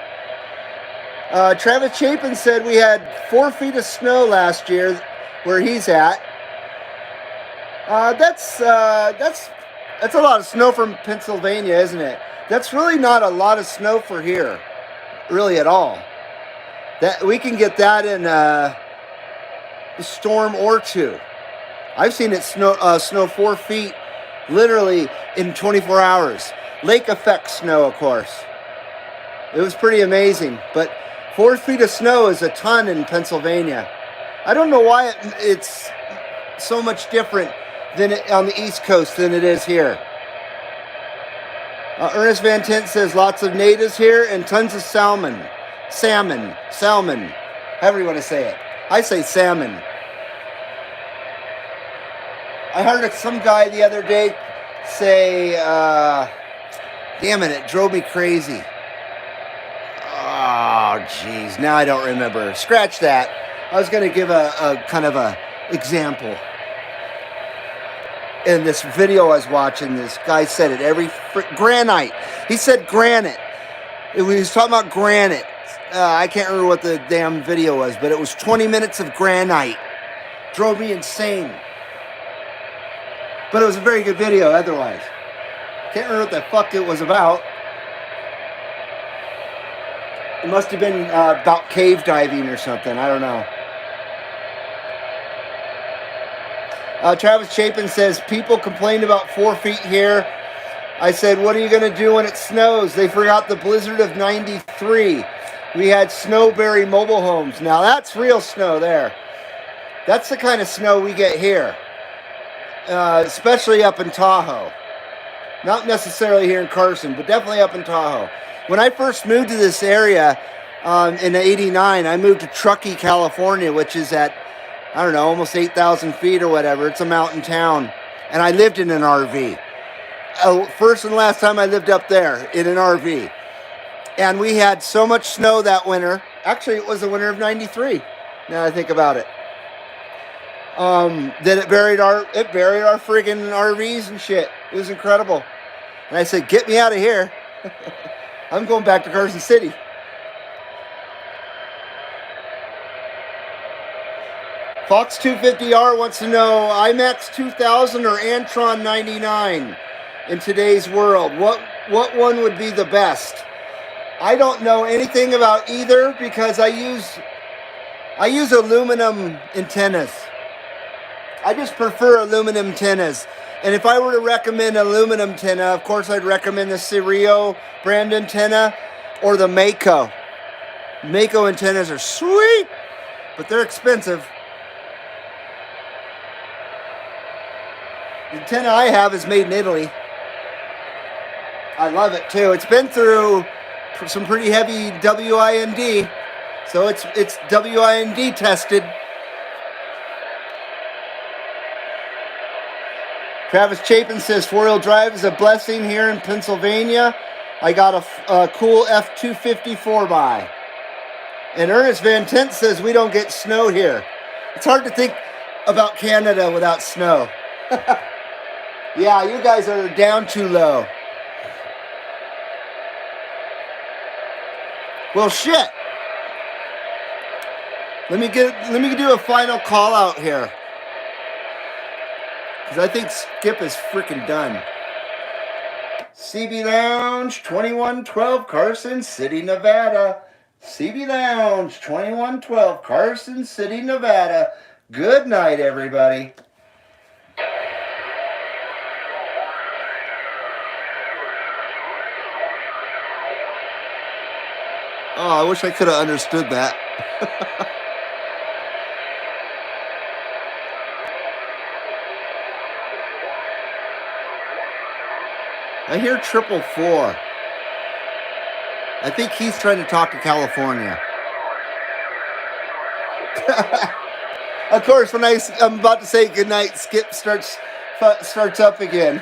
Travis Chapin said we had 4 feet of snow last year where he's at. That's a lot of snow from Pennsylvania, isn't it? That's really not a lot of snow for here, really at all. That we can get that in a storm or two. I've seen it snow 4 feet, literally in 24 hours. Lake effect snow, of course. It was pretty amazing, but 4 feet of snow is a ton in Pennsylvania. I don't know why it's so much different on the East Coast than it is here. Ernest Van Tent says lots of natives here and tons of salmon, however you want to say it. I say salmon. I heard some guy the other day say, damn it drove me crazy. Oh, jeez, now I don't remember. Scratch that. I was going to give a kind of a example. In this video I was watching, this guy said it granite. He said granite. He was talking about granite. I can't remember what the damn video was, but it was 20 minutes of granite. Drove me insane. But it was a very good video otherwise. Can't remember what the fuck it was about. It must have been about cave diving or something. I don't know. Travis Chapin says, people complained about 4 feet here. I said, what are you going to do when it snows? They forgot the blizzard of 93. We had snowberry mobile homes. Now that's real snow there. That's the kind of snow we get here. Especially up in Tahoe. Not necessarily here in Carson, but definitely up in Tahoe. When I first moved to this area in '89, I moved to Truckee, California, which is at, I don't know, almost 8,000 feet or whatever. It's a mountain town. And I lived in an RV. First and last time I lived up there in an RV. And we had so much snow that winter. Actually, it was the winter of 93, now that I think about it. That it buried our friggin' RVs and shit. It was incredible. And I said, get me out of here. I'm going back to Carson City. Fox 250R wants to know IMAX 2000 or Antron 99 in today's world. What one would be the best? I don't know anything about either because I use aluminum antennas. I just prefer aluminum antennas. And if I were to recommend aluminum antenna, of course I'd recommend the Cirio brand antenna or the Mako. Mako antennas are sweet, but they're expensive. The antenna I have is made in Italy. I love it too. It's been through some pretty heavy WIND, so it's WIND tested. Travis Chapin says 4-wheel drive is a blessing here in Pennsylvania. I got a cool F-250 4x. And Ernest Van Tent says we don't get snow here. It's hard to think about Canada without snow. Yeah, you guys are down too low. Well, shit. Let me do a final call out here. Because I think Skip is freaking done. CB Lounge, 2112 Carson City, Nevada. CB Lounge, 2112 Carson City, Nevada. Good night, everybody. Oh, I wish I could have understood that. I hear 444. I think he's trying to talk to California. Of course, when I'm about to say goodnight, Skip starts up again.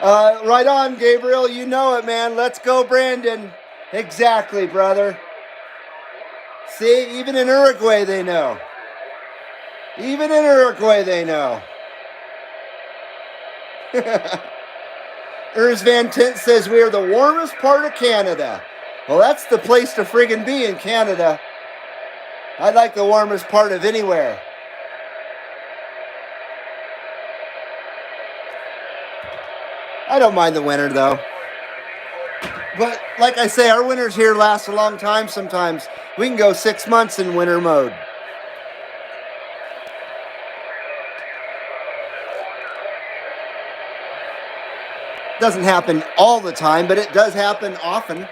Right on, Gabriel. You know it, man. Let's go, Brandon. Exactly, brother. See, even in Uruguay they know. Even in Uruguay they know. Ernest Van Tint says we are the warmest part of Canada. Well, that's the place to friggin' be in Canada. I like the warmest part of anywhere. I don't mind the winter, though. But like I say, our winters here last a long time sometimes. We can go 6 months in winter mode. Doesn't happen all the time, but it does happen often.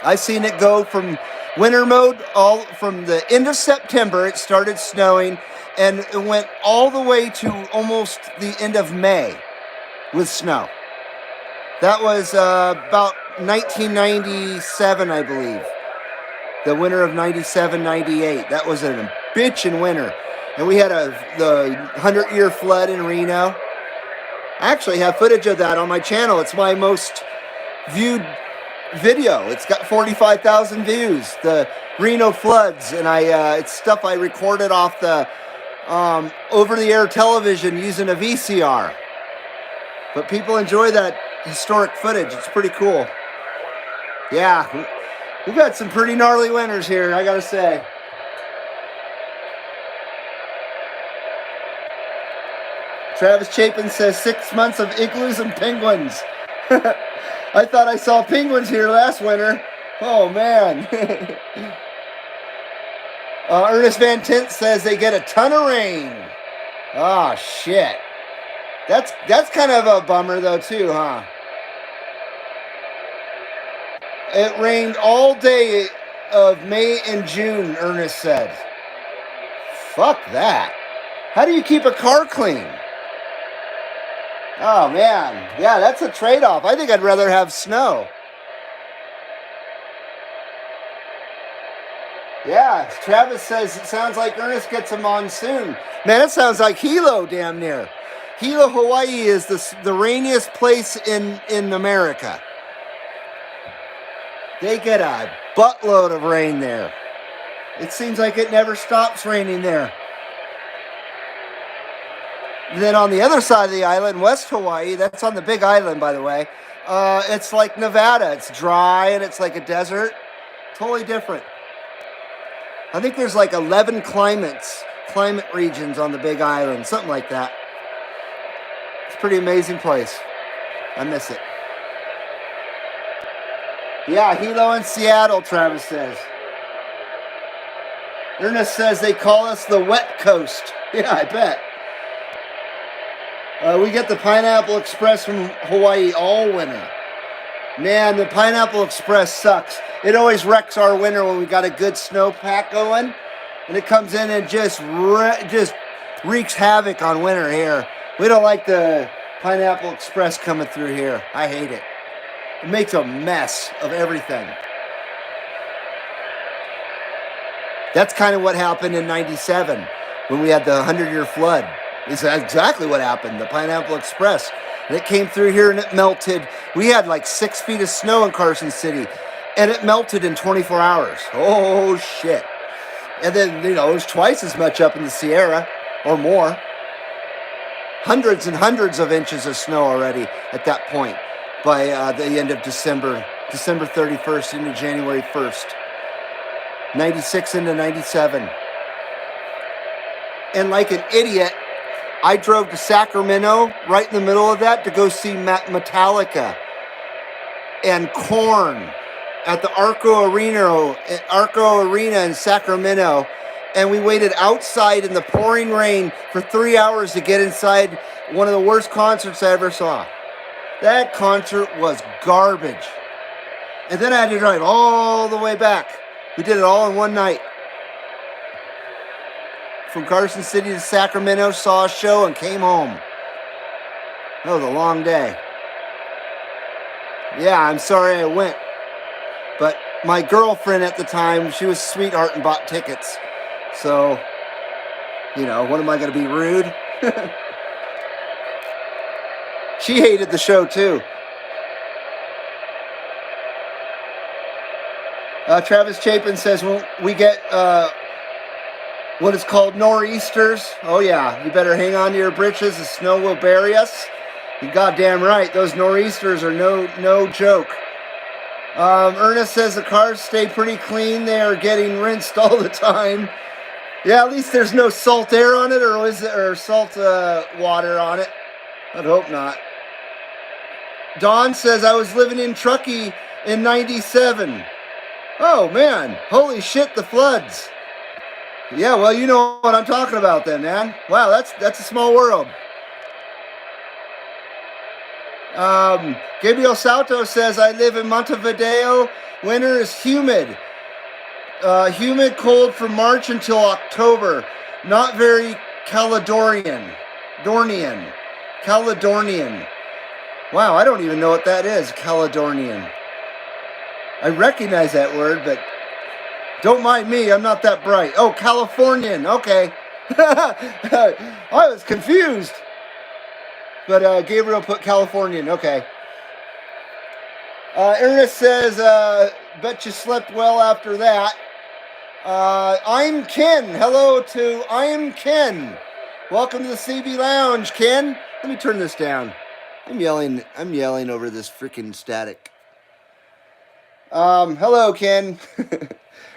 I've seen it go from winter mode, all from the end of September, it started snowing, and it went all the way to almost the end of May with snow. That was about 1997, I believe. The winter of 97, 98. That was a bitchin' winter. And we had the 100-year flood in Reno. I actually have footage of that on my channel. It's my most viewed video. It's got 45,000 views. The Reno floods, and it's stuff I recorded off the over-the-air television using a VCR. But people enjoy that historic footage. It's pretty cool. Yeah, we've had some pretty gnarly winters here, I gotta say. Travis Chapin says 6 months of igloos and penguins. I thought I saw penguins here last winter. Oh, man. Ernest Van Tint says they get a ton of rain. Oh, shit. That's kind of a bummer, though, too, huh? It rained all day of May and June, Ernest said. Fuck that. How do you keep a car clean? Oh, man. Yeah, that's a trade-off. I think I'd rather have snow. Yeah, Travis says it sounds like Ernest gets a monsoon. Man, it sounds like Hilo damn near. Hilo, Hawaii is the rainiest place in America. They get a buttload of rain there. It seems like it never stops raining there. Then on the other side of the island, West Hawaii, that's on the big island, by the way, it's like Nevada. It's dry and it's like a desert. Totally different. I think there's like 11 climate regions on the big island, something like that. It's a pretty amazing place. I miss it. Yeah, Hilo in Seattle, Travis says. Ernest says they call us the wet coast. Yeah, I bet. We get the Pineapple Express from Hawaii all winter. Man, the Pineapple Express sucks. It always wrecks our winter when we got a good snowpack going. And it comes in and just wreaks havoc on winter here. We don't like the Pineapple Express coming through here. I hate it. It makes a mess of everything. That's kind of what happened in 97 when we had the 100-year flood. It's exactly what happened, the Pineapple Express. And it came through here and it melted. We had like 6 feet of snow in Carson City, and it melted in 24 hours. Oh, shit. And then, it was twice as much up in the Sierra, or more. Hundreds and hundreds of inches of snow already at that point by the end of December December 31st into January 1st. 96 into 97. And like an idiot, I drove to Sacramento right in the middle of that to go see Metallica and Korn at the Arco Arena in Sacramento. And we waited outside in the pouring rain for 3 hours to get inside one of the worst concerts I ever saw. That concert was garbage. And then I had to drive all the way back. We did it all in one night. From Carson City to Sacramento, saw a show and came home. That was a long day. Yeah, I'm sorry I went. But my girlfriend at the time, she was a sweetheart and bought tickets. So, you know, what am I going to be rude? She hated the show too. Travis Chapin says, well, we get what is called nor'easters. Oh yeah, you better hang on to your britches. The snow will bury us. You goddamn right. Those nor'easters are no joke. Ernest says the cars stay pretty clean. They are getting rinsed all the time. Yeah, at least there's no salt air on it, or salt water on it. I'd hope not. Don says, I was living in Truckee in 97. Oh, man. Holy shit, the floods. Yeah, well, you know what I'm talking about then, man. Wow, that's a small world. Gabriel Salto says, I live in Montevideo. Winter is humid. Humid, cold from March until October. Not very Caledonian. Caledonian. Wow, I don't even know what that is, Caledonian. I recognize that word, but don't mind me, I'm not that bright. Oh, Californian, okay. I was confused. But Gabriel put Californian, okay. Ernest says, bet you slept well after that. I'm Ken. Hello to I'm Ken. Welcome to the CB Lounge, Ken. Let me turn this down. I'm yelling over this freaking static. Hello, Ken.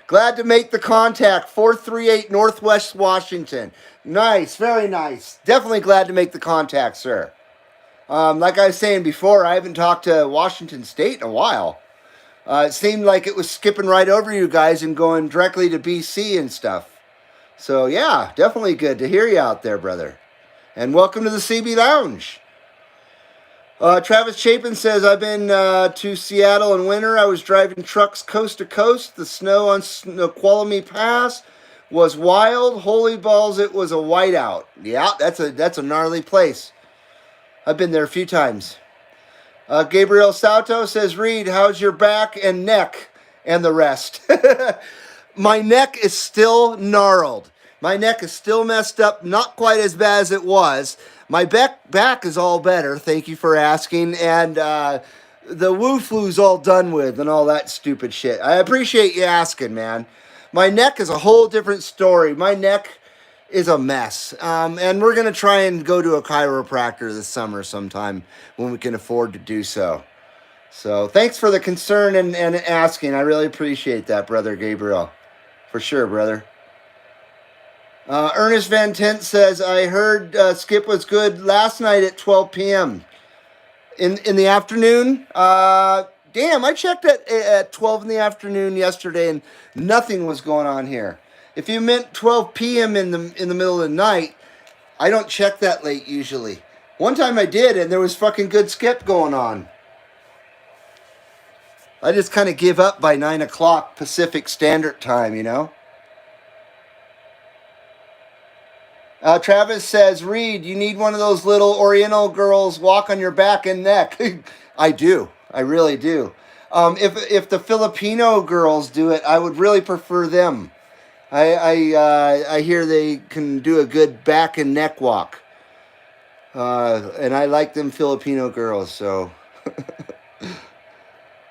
Glad to make the contact. 438 Northwest Washington. Nice, very nice. Definitely glad to make the contact, sir. Like I was saying before, I haven't talked to Washington State in a while. It seemed like it was skipping right over you guys and going directly to BC and stuff. So, yeah, definitely good to hear you out there, brother. And welcome to the CB Lounge. Travis Chapin says, I've been to Seattle in winter. I was driving trucks coast to coast. The snow on Snoqualmie Pass was wild. Holy balls, it was a whiteout. Yeah, that's a gnarly place. I've been there a few times. Gabriel Salto says, Reed, how's your back and neck and the rest? My neck is still gnarled. My neck is still messed up, not quite as bad as it was. My back is all better, thank you for asking, and the woo flu's all done with and all that stupid shit. I appreciate you asking, man. My neck is a whole different story. My neck is a mess, and we're going to try and go to a chiropractor this summer sometime when we can afford to do so. So thanks for the concern and asking. I really appreciate that, Brother Gabriel. For sure, brother. Ernest Van Tent says, I heard Skip was good last night at 12 p.m. In the afternoon. Damn, I checked at 12 in the afternoon yesterday and nothing was going on here. If you meant 12 p.m. in the middle of the night, I don't check that late usually. One time I did and there was fucking good Skip going on. I just kind of give up by 9 o'clock Pacific Standard Time, you know? Travis says, Reed, you need one of those little Oriental girls walk on your back and neck. I do. I really do. If the Filipino girls do it, I would really prefer them. I hear they can do a good back and neck walk. And I like them Filipino girls, so...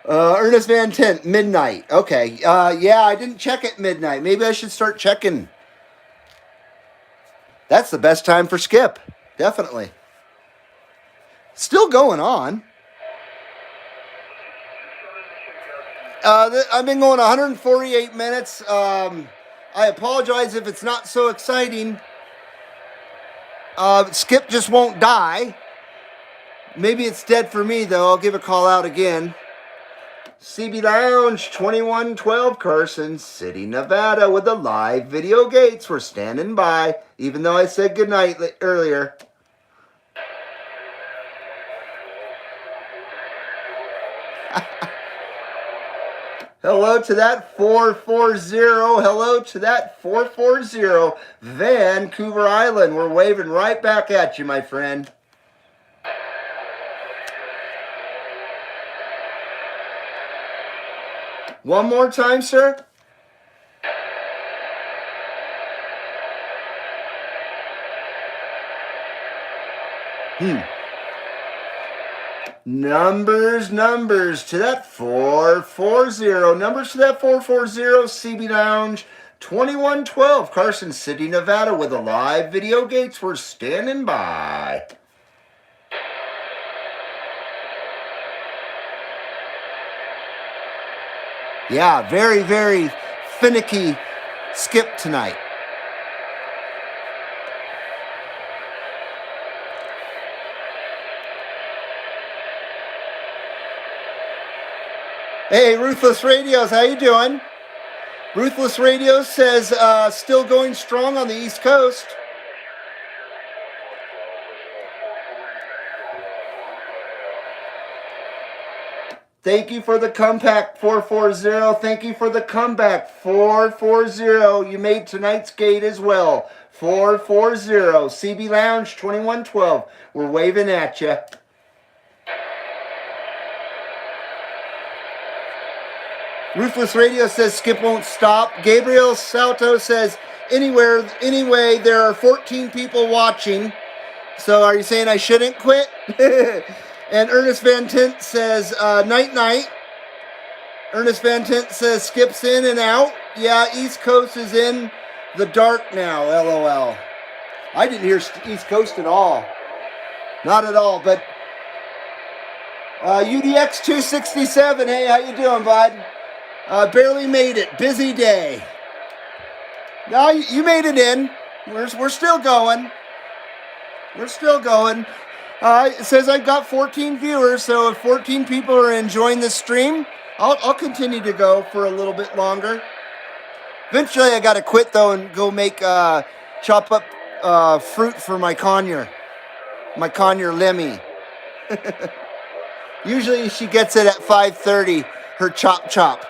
Ernest Van Tent, midnight. Okay. Yeah, I didn't check at midnight. Maybe I should start checking. That's the best time for Skip. Definitely. Still going on. I've been going 148 minutes. I apologize if it's not so exciting. Skip just won't die. Maybe it's dead for me, though. I'll give a call out again. CB Lounge 2112 Carson City, Nevada with the live video gates. We're standing by, even though I said goodnight earlier. Hello to that 440. Hello to that 440. Vancouver Island. We're waving right back at you, my friend. One more time, sir. Numbers to that 440. Numbers to that 440. CB Lounge 2112 Carson City, Nevada with the live video gates. We're standing by. Yeah, very, very finicky skip tonight. Hey, Ruthless Radios, how you doing? Ruthless Radio says still going strong on the East Coast. Thank you for the comeback, 440. Thank you for the comeback, 440. You made tonight's gate as well, 440. CB Lounge 2112. We're waving at you. Ruthless Radio says Skip won't stop. Gabriel Salto says anyway, there are 14 people watching. So are you saying I shouldn't quit? And Ernest Van Tint says, night. Ernest Van Tint says, Skip's in and out. Yeah, East Coast is in the dark now, LOL. I didn't hear East Coast at all. Not at all, but UDX 267, hey, how you doing, bud? Barely made it. Busy day. No, you made it in. We're still going. We're still going. It says I've got 14 viewers, so if 14 people are enjoying this stream, I'll continue to go for a little bit longer. Eventually, I got to quit, though, and go make chop up fruit for my conure Lemmy. Usually, she gets it at 5:30, her chop.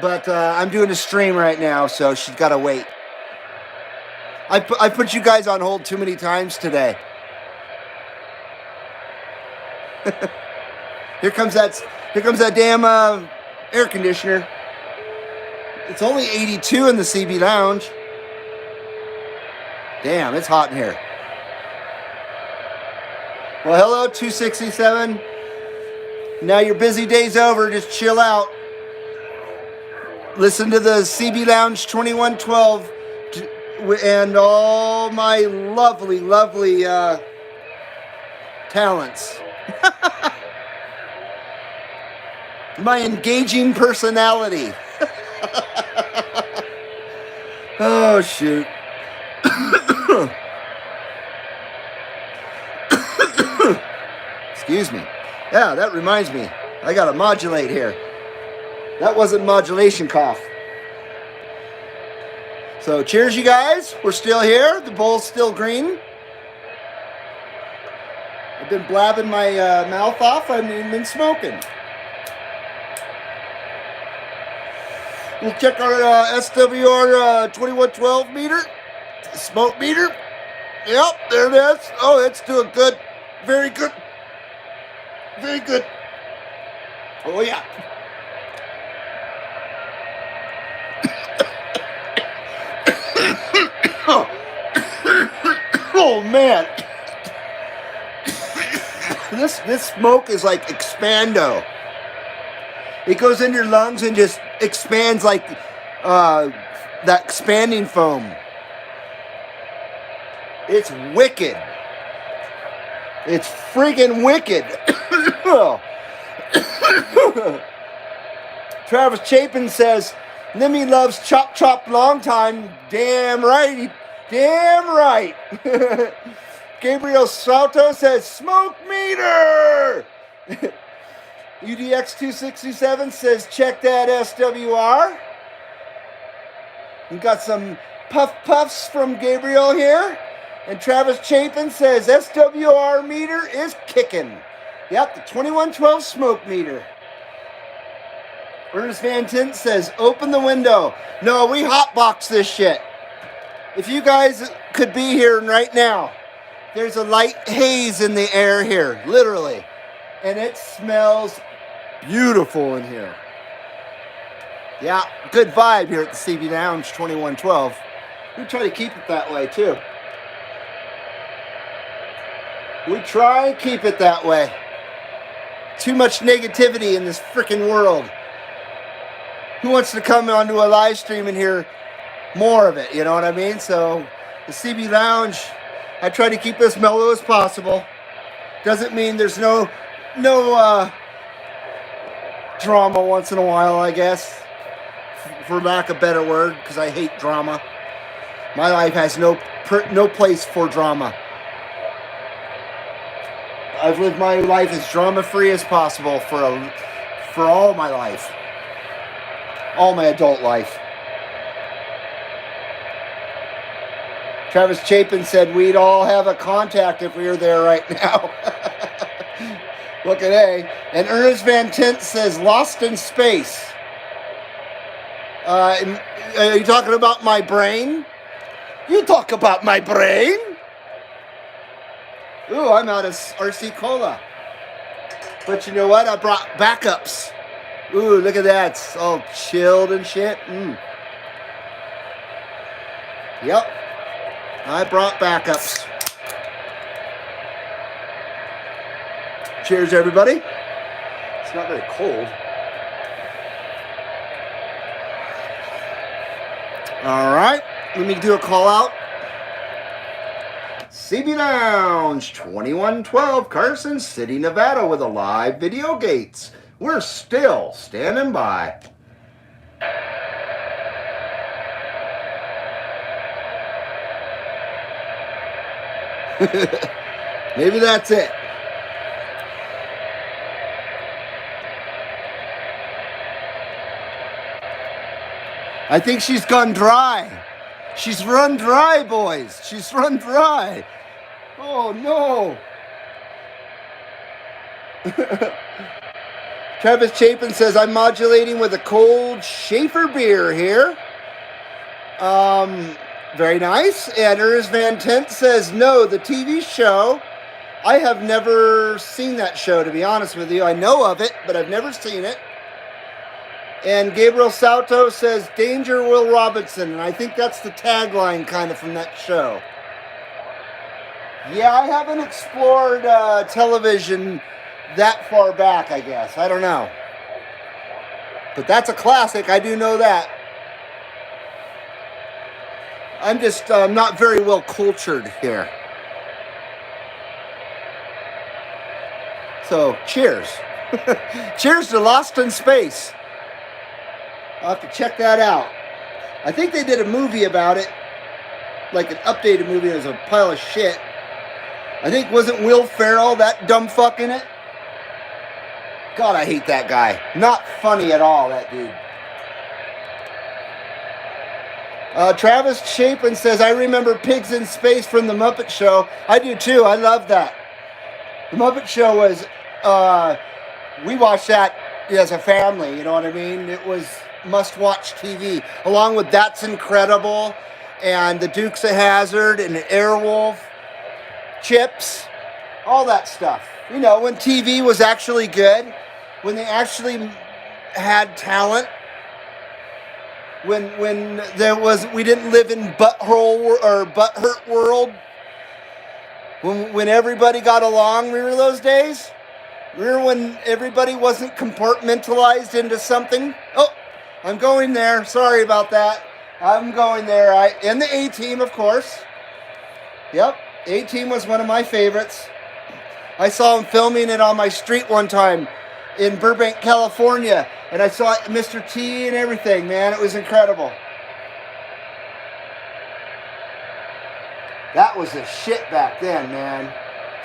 But I'm doing a stream right now, so she's got to wait. I put you guys on hold too many times today. Here comes that damn air conditioner. It's only 82 in the CB Lounge. Damn, it's hot in here. Well, hello, 267. Now your busy day's over. Just chill out. Listen to the CB Lounge 2112 and all my lovely talents. My engaging personality. Oh, shoot. Excuse me. Yeah, that reminds me. I got to modulate here. That wasn't modulation cough. So cheers, you guys. We're still here. The bowl's still green. I've been blabbing my mouth off. I've been smoking. We'll check our SWR 2112 meter. Smoke meter. Yep, there it is. Oh, it's doing good. Very good. Very good. Oh, yeah. Oh man, this smoke is like Expando. It goes in your lungs and just expands like that expanding foam. It's wicked. It's freaking wicked. Travis Chapin says, Lemmy loves chop chop long time. Damn right. Damn right. Gabriel Salto says, smoke meter. UDX267 says, check that SWR. We got some puffs from Gabriel here. And Travis Chapin says, SWR meter is kicking. Yep, the 2112 smoke meter. Ernest Van Tint says, open the window. No, we hotbox this shit. If you guys could be here right now, there's a light haze in the air here, literally. And it smells beautiful in here. Yeah, good vibe here at the CB Lounge 2112. We try to keep it that way too. We try and keep it that way. Too much negativity in this freaking world. Who wants to come onto a live stream and hear more of it? You know what I mean? So the CB Lounge, I try to keep as mellow as possible. Doesn't mean there's no drama once in a while, I guess, for lack of a better word, because I hate drama. My life has no place for drama. I've lived my life as drama-free as possible for all my life. All my adult life. Travis Chapin said we'd all have a contact if we were there right now. Look at A. And Ernest Van Tint says, lost in space. Are you talking about my brain? You talk about my brain? Ooh, I'm out of RC Cola. But you know what? I brought backups. Ooh, look at that. It's all chilled and shit. Yep. I brought backups. Cheers, everybody. It's not very cold. All right. Let me do a call out. CB Lounge 2112, Carson City, Nevada, with a live video gates. We're still standing by. Maybe that's it. I think she's gone dry. She's run dry, boys. She's run dry. Oh, no. Travis Chapin says, I'm modulating with a cold Schaefer beer here. Very nice. And Ernest Van Tent says, no, the TV show, I have never seen that show, to be honest with you. I know of it, but I've never seen it. And Gabriel Salto says, Danger Will Robinson. And I think that's the tagline kind of from that show. Yeah, I haven't explored television that far back, I guess. I don't know. But that's a classic. I do know that. I'm just not very well cultured here. So, cheers. Cheers to Lost in Space. I'll have to check that out. I think they did a movie about it. Like an updated movie. It was a pile of shit. I think, wasn't Will Ferrell that dumb fuck in it? God, I hate that guy. Not funny at all, that dude. Travis Chapin says, I remember Pigs in Space from The Muppet Show. I do too. I love that. The Muppet Show was, we watched that as a family, you know what I mean? It was must-watch TV, along with That's Incredible, and The Dukes of Hazzard, and Airwolf, Chips, all that stuff. You know, when TV was actually good, when they actually had talent, when there was, we didn't live in butthole or butthurt world, when everybody got along. Remember those days? Remember when everybody wasn't compartmentalized into something? Oh, I'm going there. Sorry about that. I'm going there. And the A-Team, of course. Yep, A-Team was one of my favorites. I saw him filming it on my street one time. in Burbank, California, and I saw Mr. T and everything, man. It was incredible. That was the shit back then, man.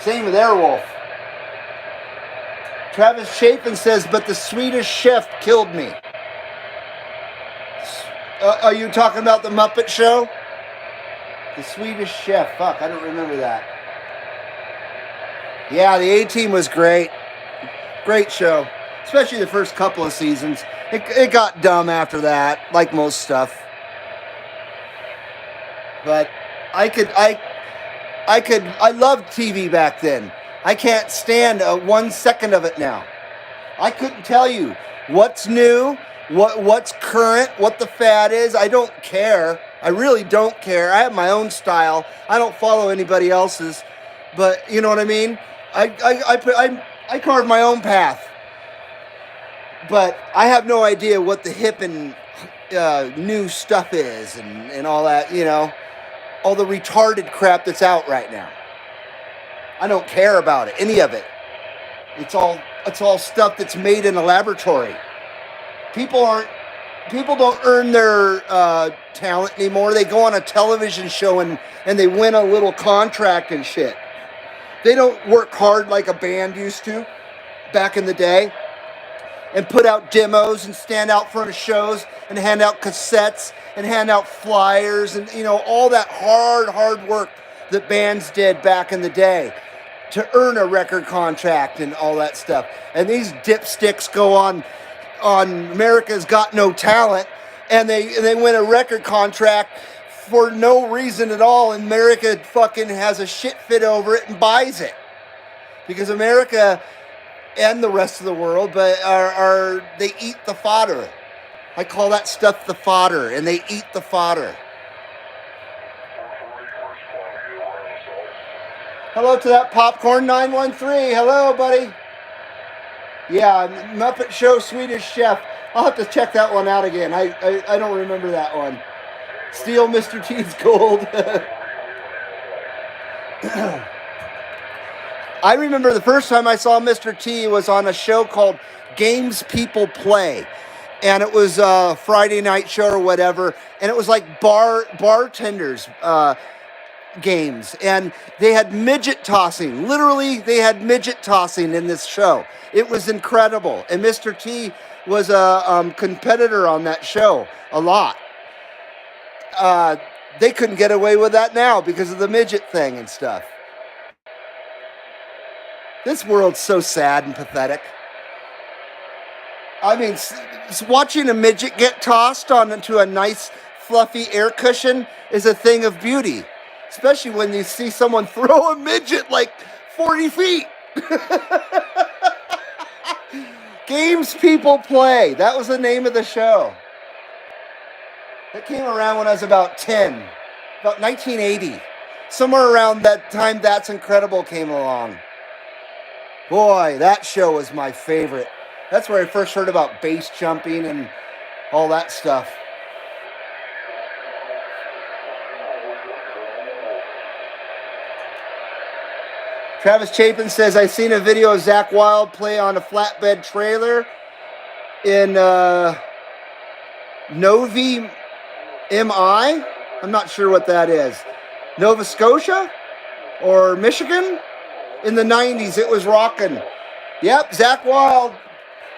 Same with Airwolf. Travis Chapin says, but the Swedish Chef killed me. Are you talking about the Muppet Show? The Swedish Chef. Fuck, I don't remember that. Yeah, the A-Team was great. Great show. Especially the first couple of seasons. It got dumb after that, like most stuff. But I loved TV back then. I can't stand 1 second of it now. I couldn't tell you what's new, what's current, what the fad is. I don't care. I really don't care. I have my own style. I don't follow anybody else's. But you know what I mean? I carve my own path. But I have no idea what the hip and new stuff is and all that, you know. All the retarded crap that's out right now. I don't care about it, any of it. It's all stuff that's made in a laboratory. People don't earn their talent anymore. They go on a television show and they win a little contract and shit. They don't work hard like a band used to back in the day and put out demos and stand out front of shows and hand out cassettes and hand out flyers and, you know, all that hard work that bands did back in the day to earn a record contract and all that stuff. And these dipsticks go on America's Got No Talent and they win a record contract for no reason at all, and America fucking has a shit fit over it and buys it. Because America and the rest of the world, but they eat the fodder. I call that stuff the fodder, and they eat the fodder. Hello to that Popcorn 913. Hello, buddy. Yeah, Muppet Show Swedish Chef. I'll have to check that one out again. I don't remember that one. Steal Mr. T's gold. I remember the first time I saw Mr. T was on a show called Games People Play. And it was a Friday night show or whatever. And it was like bartenders games. And they had midget tossing. Literally, they had midget tossing in this show. It was incredible. And Mr. T was a competitor on that show a lot. They couldn't get away with that now because of the midget thing and stuff. This world's so sad and pathetic. I mean, watching a midget get tossed onto a nice, fluffy air cushion is a thing of beauty. Especially when you see someone throw a midget like 40 feet. Games People Play. That was the name of the show. That came around when I was about 10. About 1980. Somewhere around that time, That's Incredible came along. Boy, that show was my favorite. That's where I first heard about base jumping and all that stuff. Travis Chapin says, I seen a video of Zakk Wylde play on a flatbed trailer in Novi MI? I'm not sure what that is. Nova Scotia? Or Michigan? In the 90s, it was rocking. Yep, Zakk Wylde.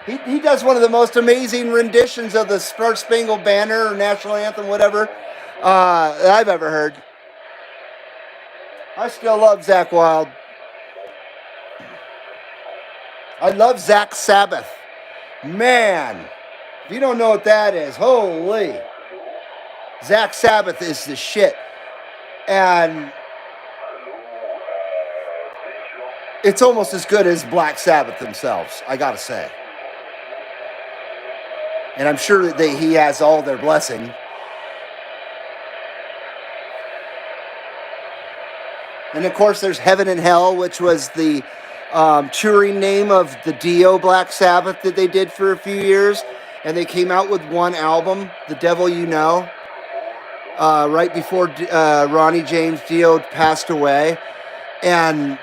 He does one of the most amazing renditions of the Star Spangled Banner or National Anthem, whatever, that I've ever heard. I still love Zakk Wylde. I love Zach Sabbath. Man, if you don't know what that is, holy. Zach Sabbath is the shit. And it's almost as good as Black Sabbath themselves, I gotta say. And I'm sure that he has all their blessing. And of course there's Heaven and Hell, which was the touring name of the Dio Black Sabbath that they did for a few years. And they came out with one album, The Devil You Know, right before Ronnie James Dio passed away. And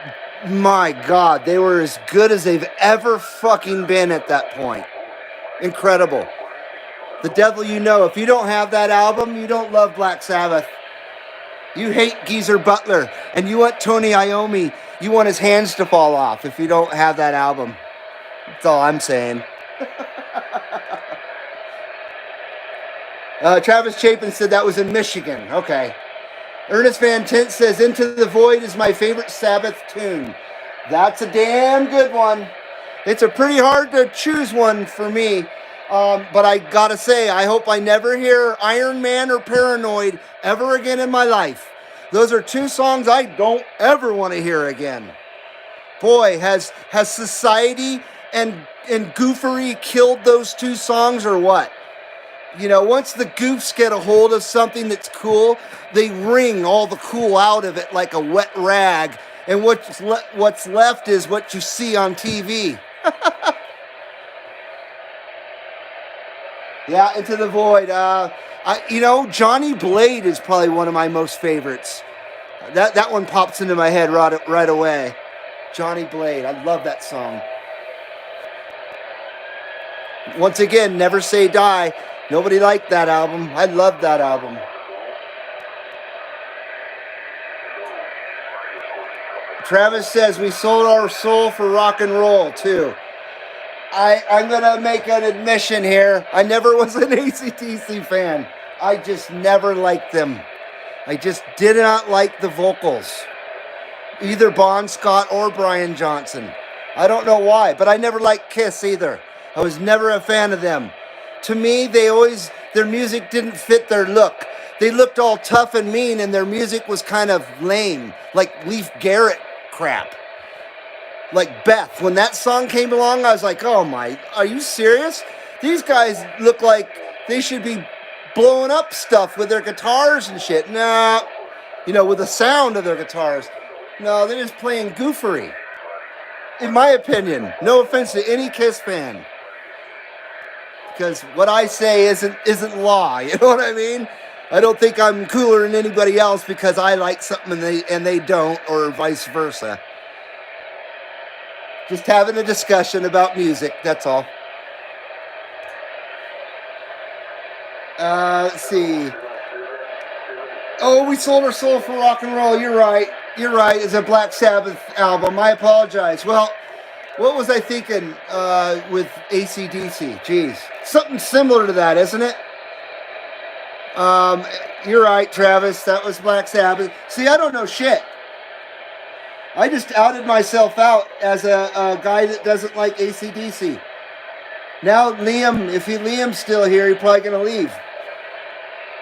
My God, they were as good as they've ever fucking been at that point. Incredible. The Devil You Know. If you don't have that album, you don't love Black Sabbath. You hate Geezer Butler, and you want Tony Iommi. You want his hands to fall off if you don't have that album. That's all I'm saying. Travis Chapin said that was in Michigan. Okay. Ernest Van Tent says, Into the Void is my favorite Sabbath tune. That's a damn good one. It's a pretty hard to choose one for me. But I gotta say, I hope I never hear Iron Man or Paranoid ever again in my life. Those are two songs I don't ever want to hear again. Boy, has society and goofery killed those two songs or what? You know, once the goofs get a hold of something that's cool, they wring all the cool out of it like a wet rag. And what's left is what you see on TV. Yeah, Into the Void. Johnny Blade is probably one of my most favorites. That one pops into my head right away. Johnny Blade. I love that song. Once again, Never Say Die. Nobody liked that album. I loved that album. Travis says we sold our soul for rock and roll too. I'm going to make an admission here. I never was an AC/DC fan. I just never liked them. I just did not like the vocals. Either Bon Scott or Brian Johnson. I don't know why, but I never liked Kiss either. I was never a fan of them. To me, their music didn't fit their look. They looked all tough and mean, and their music was kind of lame, like Leif Garrett crap. Like Beth, when that song came along, I was like, oh my, are you serious? These guys look like they should be blowing up stuff with their guitars and shit. Nah, with the sound of their guitars. No, they're just playing goofery. In my opinion, no offense to any Kiss fan. Because what I say isn't law, you know what I mean? I don't think I'm cooler than anybody else because I like something and they don't, or vice versa. Just having a discussion about music, that's all. Let's see. Oh, we sold our soul for rock and roll. You're right. It's a Black Sabbath album. I apologize. Well, what was I thinking with AC/DC? Jeez. Something similar to that, isn't it? You're right, Travis. That was Black Sabbath. See, I don't know shit. I just outed myself out as a guy that doesn't like AC/DC. Now, Liam, if Liam's still here, he's probably going to leave.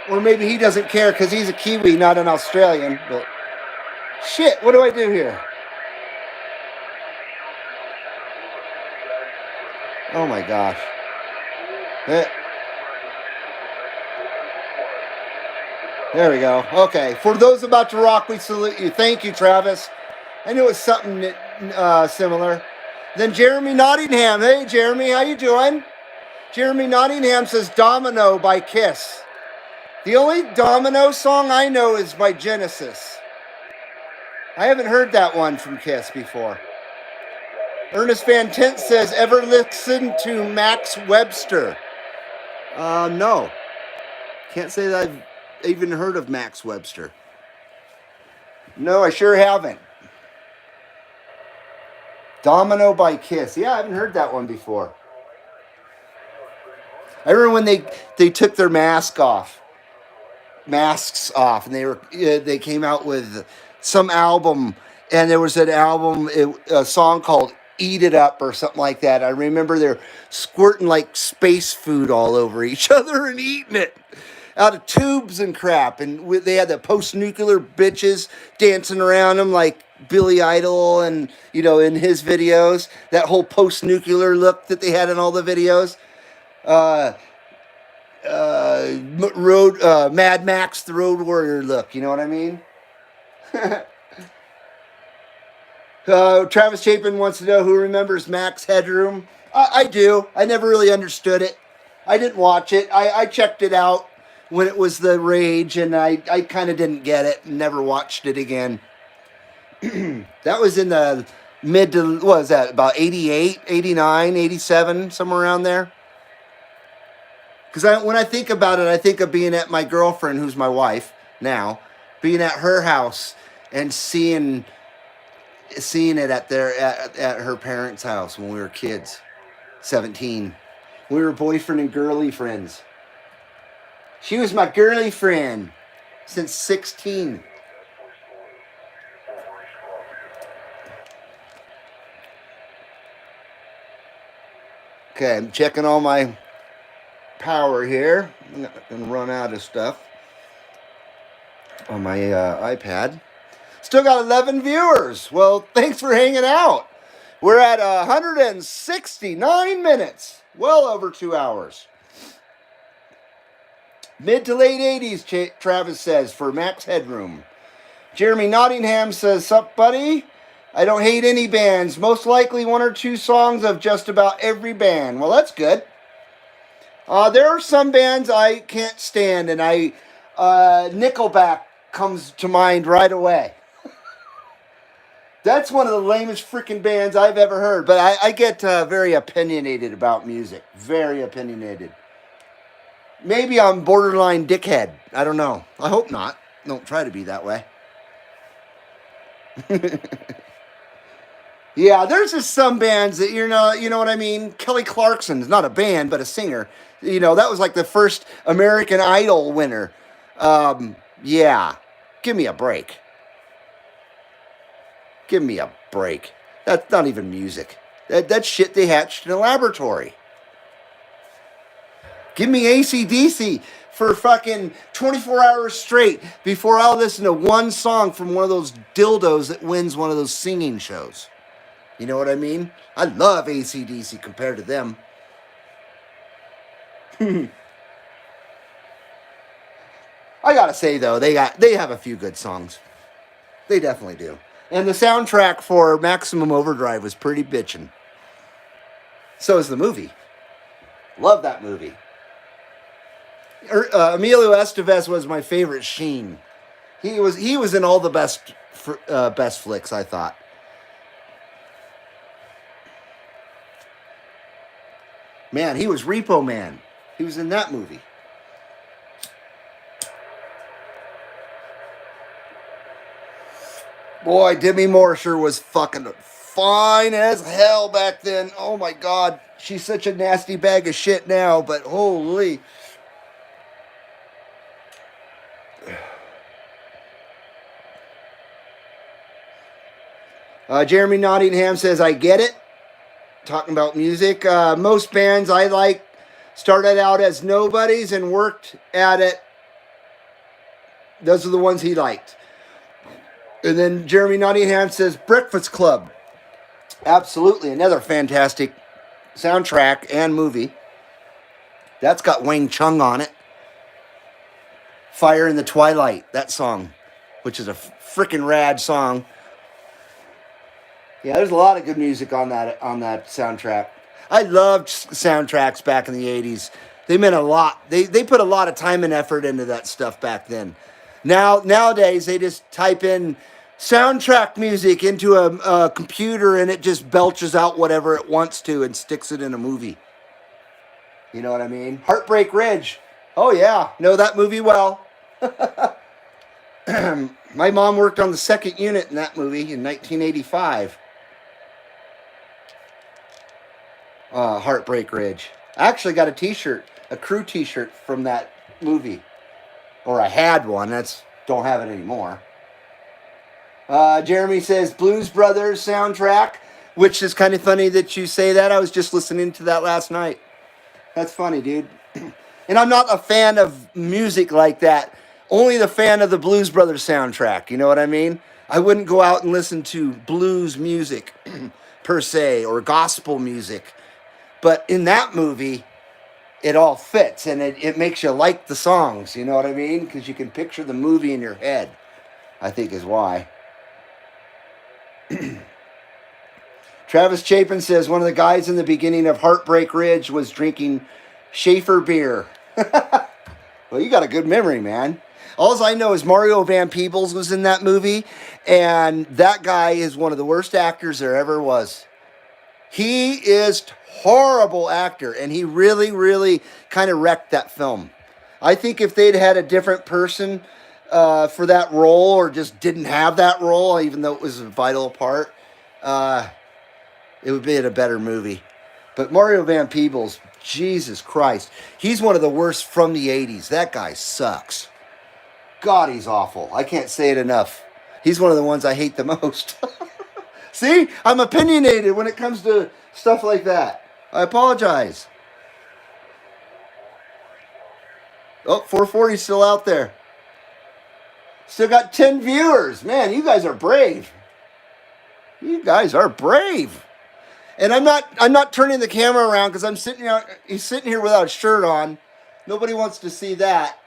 Or maybe he doesn't care because he's a Kiwi, not an Australian. But shit, what do I do here? Oh my gosh. There we go. Okay. For those about to rock, we salute you. Thank you, Travis. I knew it was something similar. Then Jeremy Nottingham. Hey, Jeremy, how you doing? Jeremy Nottingham says Domino by Kiss. The only Domino song I know is by Genesis. I haven't heard that one from Kiss before. Ernest Van Tent says, ever listen to Max Webster? No. Can't say that I've even heard of Max Webster. No, I sure haven't. Domino by Kiss. Yeah, I haven't heard that one before. I remember when they took their masks off, and they came out with some album, and there was a song called Eat It Up or something like that. I remember they're squirting like space food all over each other and eating it out of tubes and crap. And they had the post-nuclear bitches dancing around them like Billy Idol and, in his videos. That whole post-nuclear look that they had in all the videos. Mad Max, the Road Warrior look. You know what I mean? Travis Chapin wants to know who remembers Max Headroom. I do. I never really understood it. I didn't watch it. I checked it out when it was the rage, and I kind of didn't get it and never watched it again. That was in the mid to, what was that, about 88, 89, 87, somewhere around there. Because when I think about it, I think of being at my girlfriend, who's my wife now, being at her house and seeing it at her parents' house when we were kids, 17. We were boyfriend and girly friends. She was my girly friend since 16. Okay, I'm checking all my power here. I'm going to run out of stuff on my iPad. Still got 11 viewers. Well, thanks for hanging out. We're at 169 minutes. Well over 2 hours. Mid to late 80s, Travis says, for Max Headroom. Jeremy Nottingham says, sup, buddy? I don't hate any bands. Most likely one or two songs of just about every band. Well, that's good. There are some bands I can't stand, and Nickelback comes to mind right away. That's one of the lamest freaking bands I've ever heard. But I get very opinionated about music. Very opinionated. Maybe I'm borderline dickhead. I don't know. I hope not. Don't try to be that way. Yeah, there's just some bands that, you know what I mean? Kelly Clarkson's not a band, but a singer. That was like the first American Idol winner. Yeah, give me a break. Give me a break. That's not even music. That's shit they hatched in a laboratory. Give me AC/DC for fucking 24 hours straight before I'll listen to one song from one of those dildos that wins one of those singing shows. You know what I mean? I love AC/DC compared to them. I gotta say though, they have a few good songs. They definitely do. And the soundtrack for Maximum Overdrive was pretty bitchin'. So is the movie. Love that movie. Emilio Estevez was my favorite Sheen. He was in all the best flicks, I thought. Man, he was Repo Man. He was in that movie. Boy, Demi Moore sure was fucking fine as hell back then. Oh my God. She's such a nasty bag of shit now, but holy. Jeremy Nottingham says, I get it. Talking about music. Most bands I like started out as nobodies and worked at it. Those are the ones he liked. And then Jeremy Nottingham says, Breakfast Club. Absolutely. Another fantastic soundtrack and movie. That's got Wang Chung on it. Fire in the Twilight, that song, which is a freaking rad song. Yeah, there's a lot of good music on that soundtrack. I loved soundtracks back in the 80s. They meant a lot. They put a lot of time and effort into that stuff back then. Nowadays, they just type in soundtrack music into a computer and it just belches out whatever it wants to and sticks it in a movie. You know what I mean? Heartbreak Ridge. Oh, yeah. Know that movie well. My mom worked on the second unit in that movie in 1985. Heartbreak Ridge. I actually got a t-shirt, a crew t-shirt from that movie. Or I had one. Don't have it anymore. Jeremy says Blues Brothers soundtrack, which is kind of funny that you say that. I was just listening to that last night. That's funny, dude. And I'm not a fan of music like that. Only the fan of the Blues Brothers soundtrack. You know what I mean? I wouldn't go out and listen to blues music per se or gospel music. But in that movie, it all fits and it makes you like the songs. You know what I mean? Because you can picture the movie in your head, I think is why. Travis Chapin says one of the guys in the beginning of Heartbreak Ridge was drinking Schaefer beer. Well, you got a good memory, man. All I know is Mario Van Peebles was in that movie, and that guy is one of the worst actors there ever was. He is horrible actor, and he really, really kind of wrecked that film. I think if they'd had a different person for that role, or just didn't have that role, even though it was a vital part, it would be a better movie. But Mario Van Peebles, Jesus Christ, he's one of the worst from the 80s. That guy sucks. God, he's awful. I can't say it enough. He's one of the ones I hate the most. See, I'm opinionated when it comes to stuff like that. I apologize. Oh, 440's still out there. Still got 10 viewers. Man, you guys are brave. You guys are brave. And I'm not turning the camera around because he's sitting here without a shirt on. Nobody wants to see that.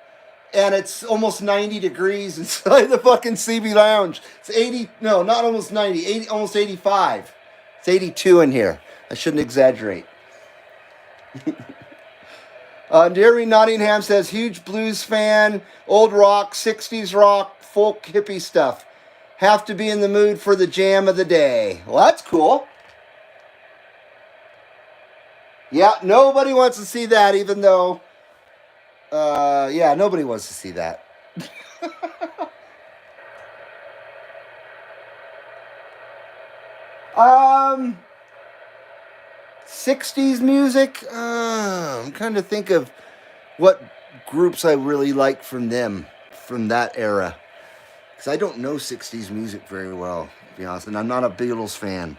And it's almost 90 degrees inside the fucking CB Lounge. It's 80, no, not almost 90, 80, almost 85. It's 82 in here. I shouldn't exaggerate. Jeremy Nottingham says, huge blues fan, old rock, 60s rock, folk, hippie stuff. Have to be in the mood for the jam of the day. Well, that's cool. Yeah, nobody wants to see that, even though, yeah, nobody wants to see that. 60s music, I'm trying to think of what groups I really like from them, from that era. Because I don't know 60s music very well, to be honest, and I'm not a Beatles fan.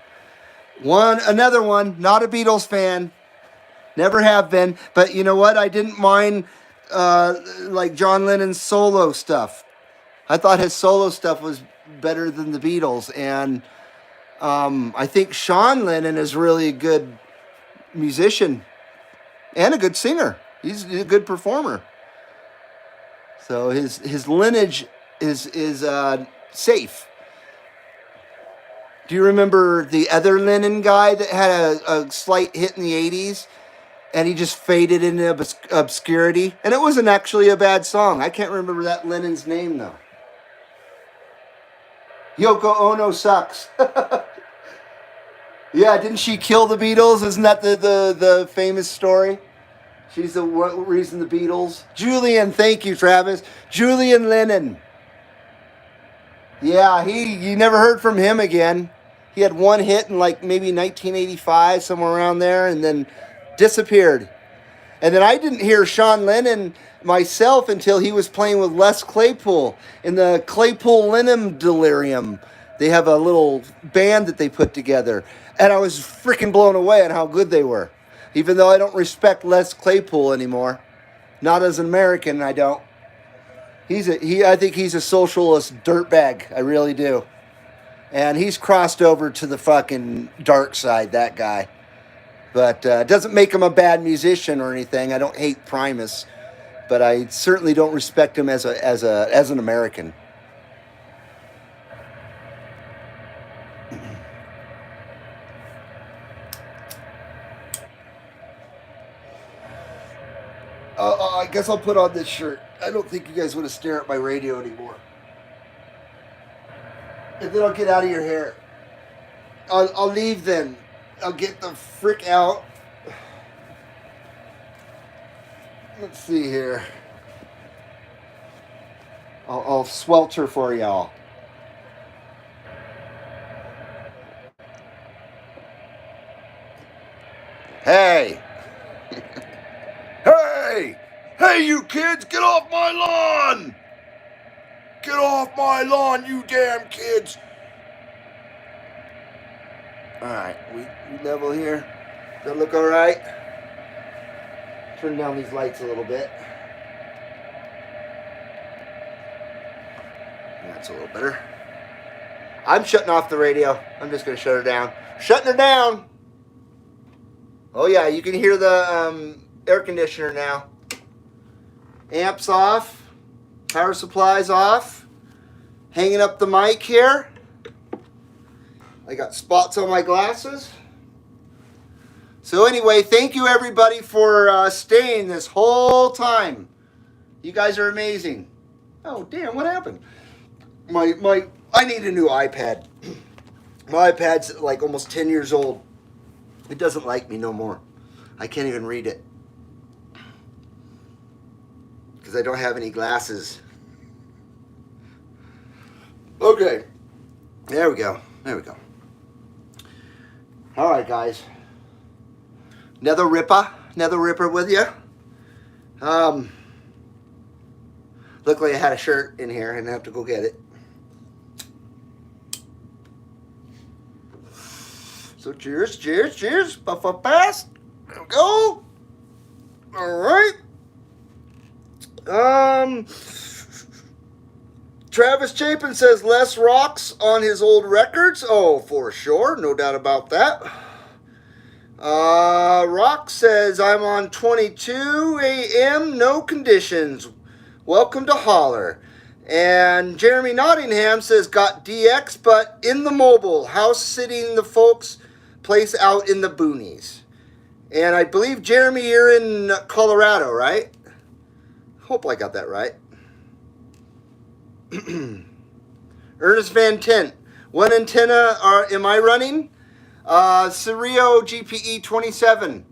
Another one, not a Beatles fan. Never have been, but you know what? I didn't mind like John Lennon's solo stuff. I thought his solo stuff was better than the Beatles, and I think Sean Lennon is really a good musician and a good singer. He's a good performer. So his lineage is safe. Do you remember the other Lennon guy that had a slight hit in the 80s? And he just faded into obscurity. And it wasn't actually a bad song. I can't remember that Lennon's name, though. Yoko Ono sucks. Yeah, didn't she kill the Beatles? Isn't that the famous story? She's the reason the Beatles... Julian, thank you, Travis. Julian Lennon. Yeah, you never heard from him again. He had one hit in like maybe 1985, somewhere around there, and then disappeared. And then I didn't hear Sean Lennon myself until he was playing with Les Claypool in the Claypool-Lennon Delirium. They have a little band that they put together. And I was freaking blown away at how good they were. Even though I don't respect Les Claypool anymore. Not as an American, I don't. I think he's a socialist dirtbag. I really do. And he's crossed over to the fucking dark side, that guy. But it doesn't make him a bad musician or anything. I don't hate Primus, but I certainly don't respect him as an American. I guess I'll put on this shirt. I don't think you guys want to stare at my radio anymore. And then I'll get out of your hair. I'll leave then. I'll get the frick out. Let's see here. I'll swelter for y'all. Hey! Hey! Hey, you kids, get off my lawn! Get off my lawn, you damn kids! Alright, we level here. Does that look alright? Turn down these lights a little bit. That's a little better. I'm shutting off the radio. I'm just going to shut her down. Shutting her down! Oh yeah, you can hear the air conditioner now. Amps off. Power supply's off. Hanging up the mic here. I got spots on my glasses. So anyway, thank you everybody for staying this whole time. You guys are amazing. Oh, damn, what happened? I need a new iPad. My iPad's like almost 10 years old. It doesn't like me no more. I can't even read it. Because I don't have any glasses. Okay. There we go. There we go. All right, guys. Another ripper with you. Luckily I had a shirt in here and I have to go get it. So cheers, cheers, cheers. Puff up fast. There we go. All right. Travis Chapin says less rocks on his old records. Oh, for sure. No doubt about that. Rock says I'm on 22 a.m. No conditions. Welcome to Holler. And Jeremy Nottingham says got DX but in the mobile. House sitting the folks place out in the boonies. And I believe, Jeremy, you're in Colorado, right? Hope I got that right. Ernest Van Tent. What antenna am I running? Serio GPE 27.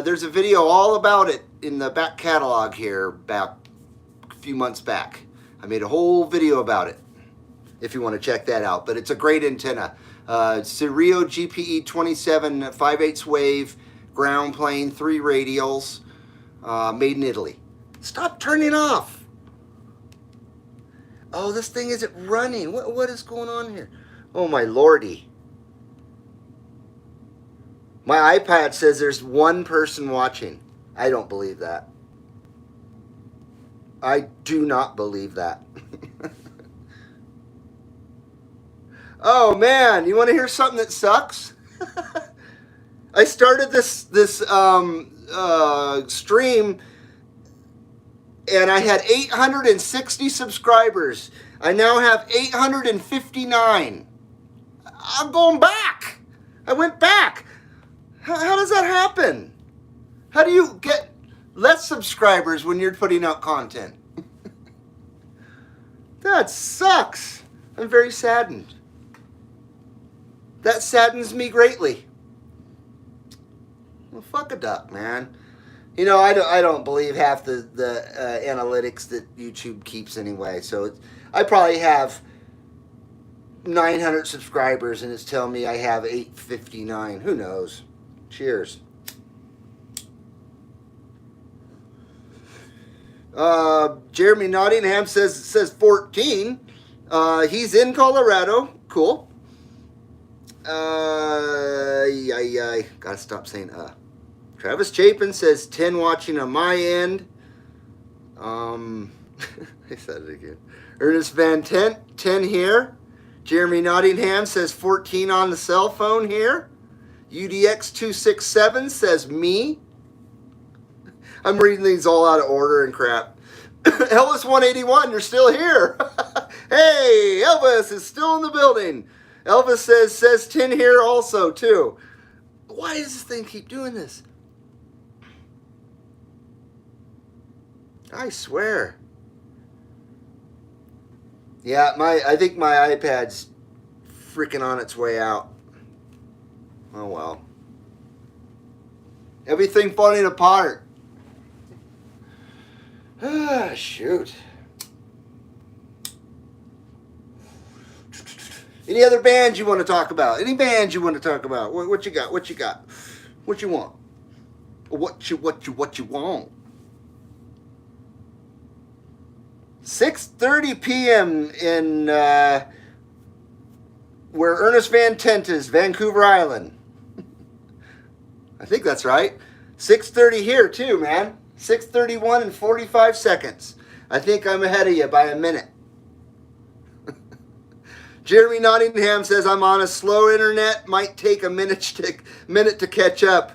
There's a video all about it in the back catalog here back a few months back. I made a whole video about it if you want to check that out. But it's a great antenna. Serio GPE 27 5/8 wave, ground plane, 3 radials, made in Italy. Stop turning off. Oh, this thing isn't running. What is going on here? Oh, my lordy. My iPad says there's one person watching. I don't believe that. I do not believe that. Oh, man. You want to hear something that sucks? I started this stream and I had 860 subscribers. I now have 859. I'm going back. I went back. How does that happen? How do you get less subscribers when you're putting out content? That sucks. I'm very saddened. That saddens me greatly. Well, fuck a duck, man. You know, I don't believe half the analytics that YouTube keeps anyway. So I probably have 900 subscribers and it's telling me I have 859. Who knows? Cheers. Jeremy Nottingham says 14. He's in Colorado. Cool. Gotta stop saying Travis Chapin says 10 watching on my end. I said it again. Ernest Van Tent, 10 here. Jeremy Nottingham says 14 on the cell phone here. UDX267 says me. I'm reading these all out of order and crap. Elvis 181, you're still here. Hey, Elvis is still in the building. Elvis says 10 here also too. Why does this thing keep doing this? I swear. Yeah, I think my iPad's freaking on its way out. Oh well. Everything falling apart. Ah, shoot. Any other bands you want to talk about? Any bands you want to talk about? What you got? What you got? What you want? What you want? 6:30 p.m. in where Ernest Van Tent is, Vancouver Island. I think that's right. 6:30 here too, man. 6:31 and 45 seconds. I think I'm ahead of you by a minute. Jeremy Nottingham says I'm on a slow internet. Might take a minute to catch up.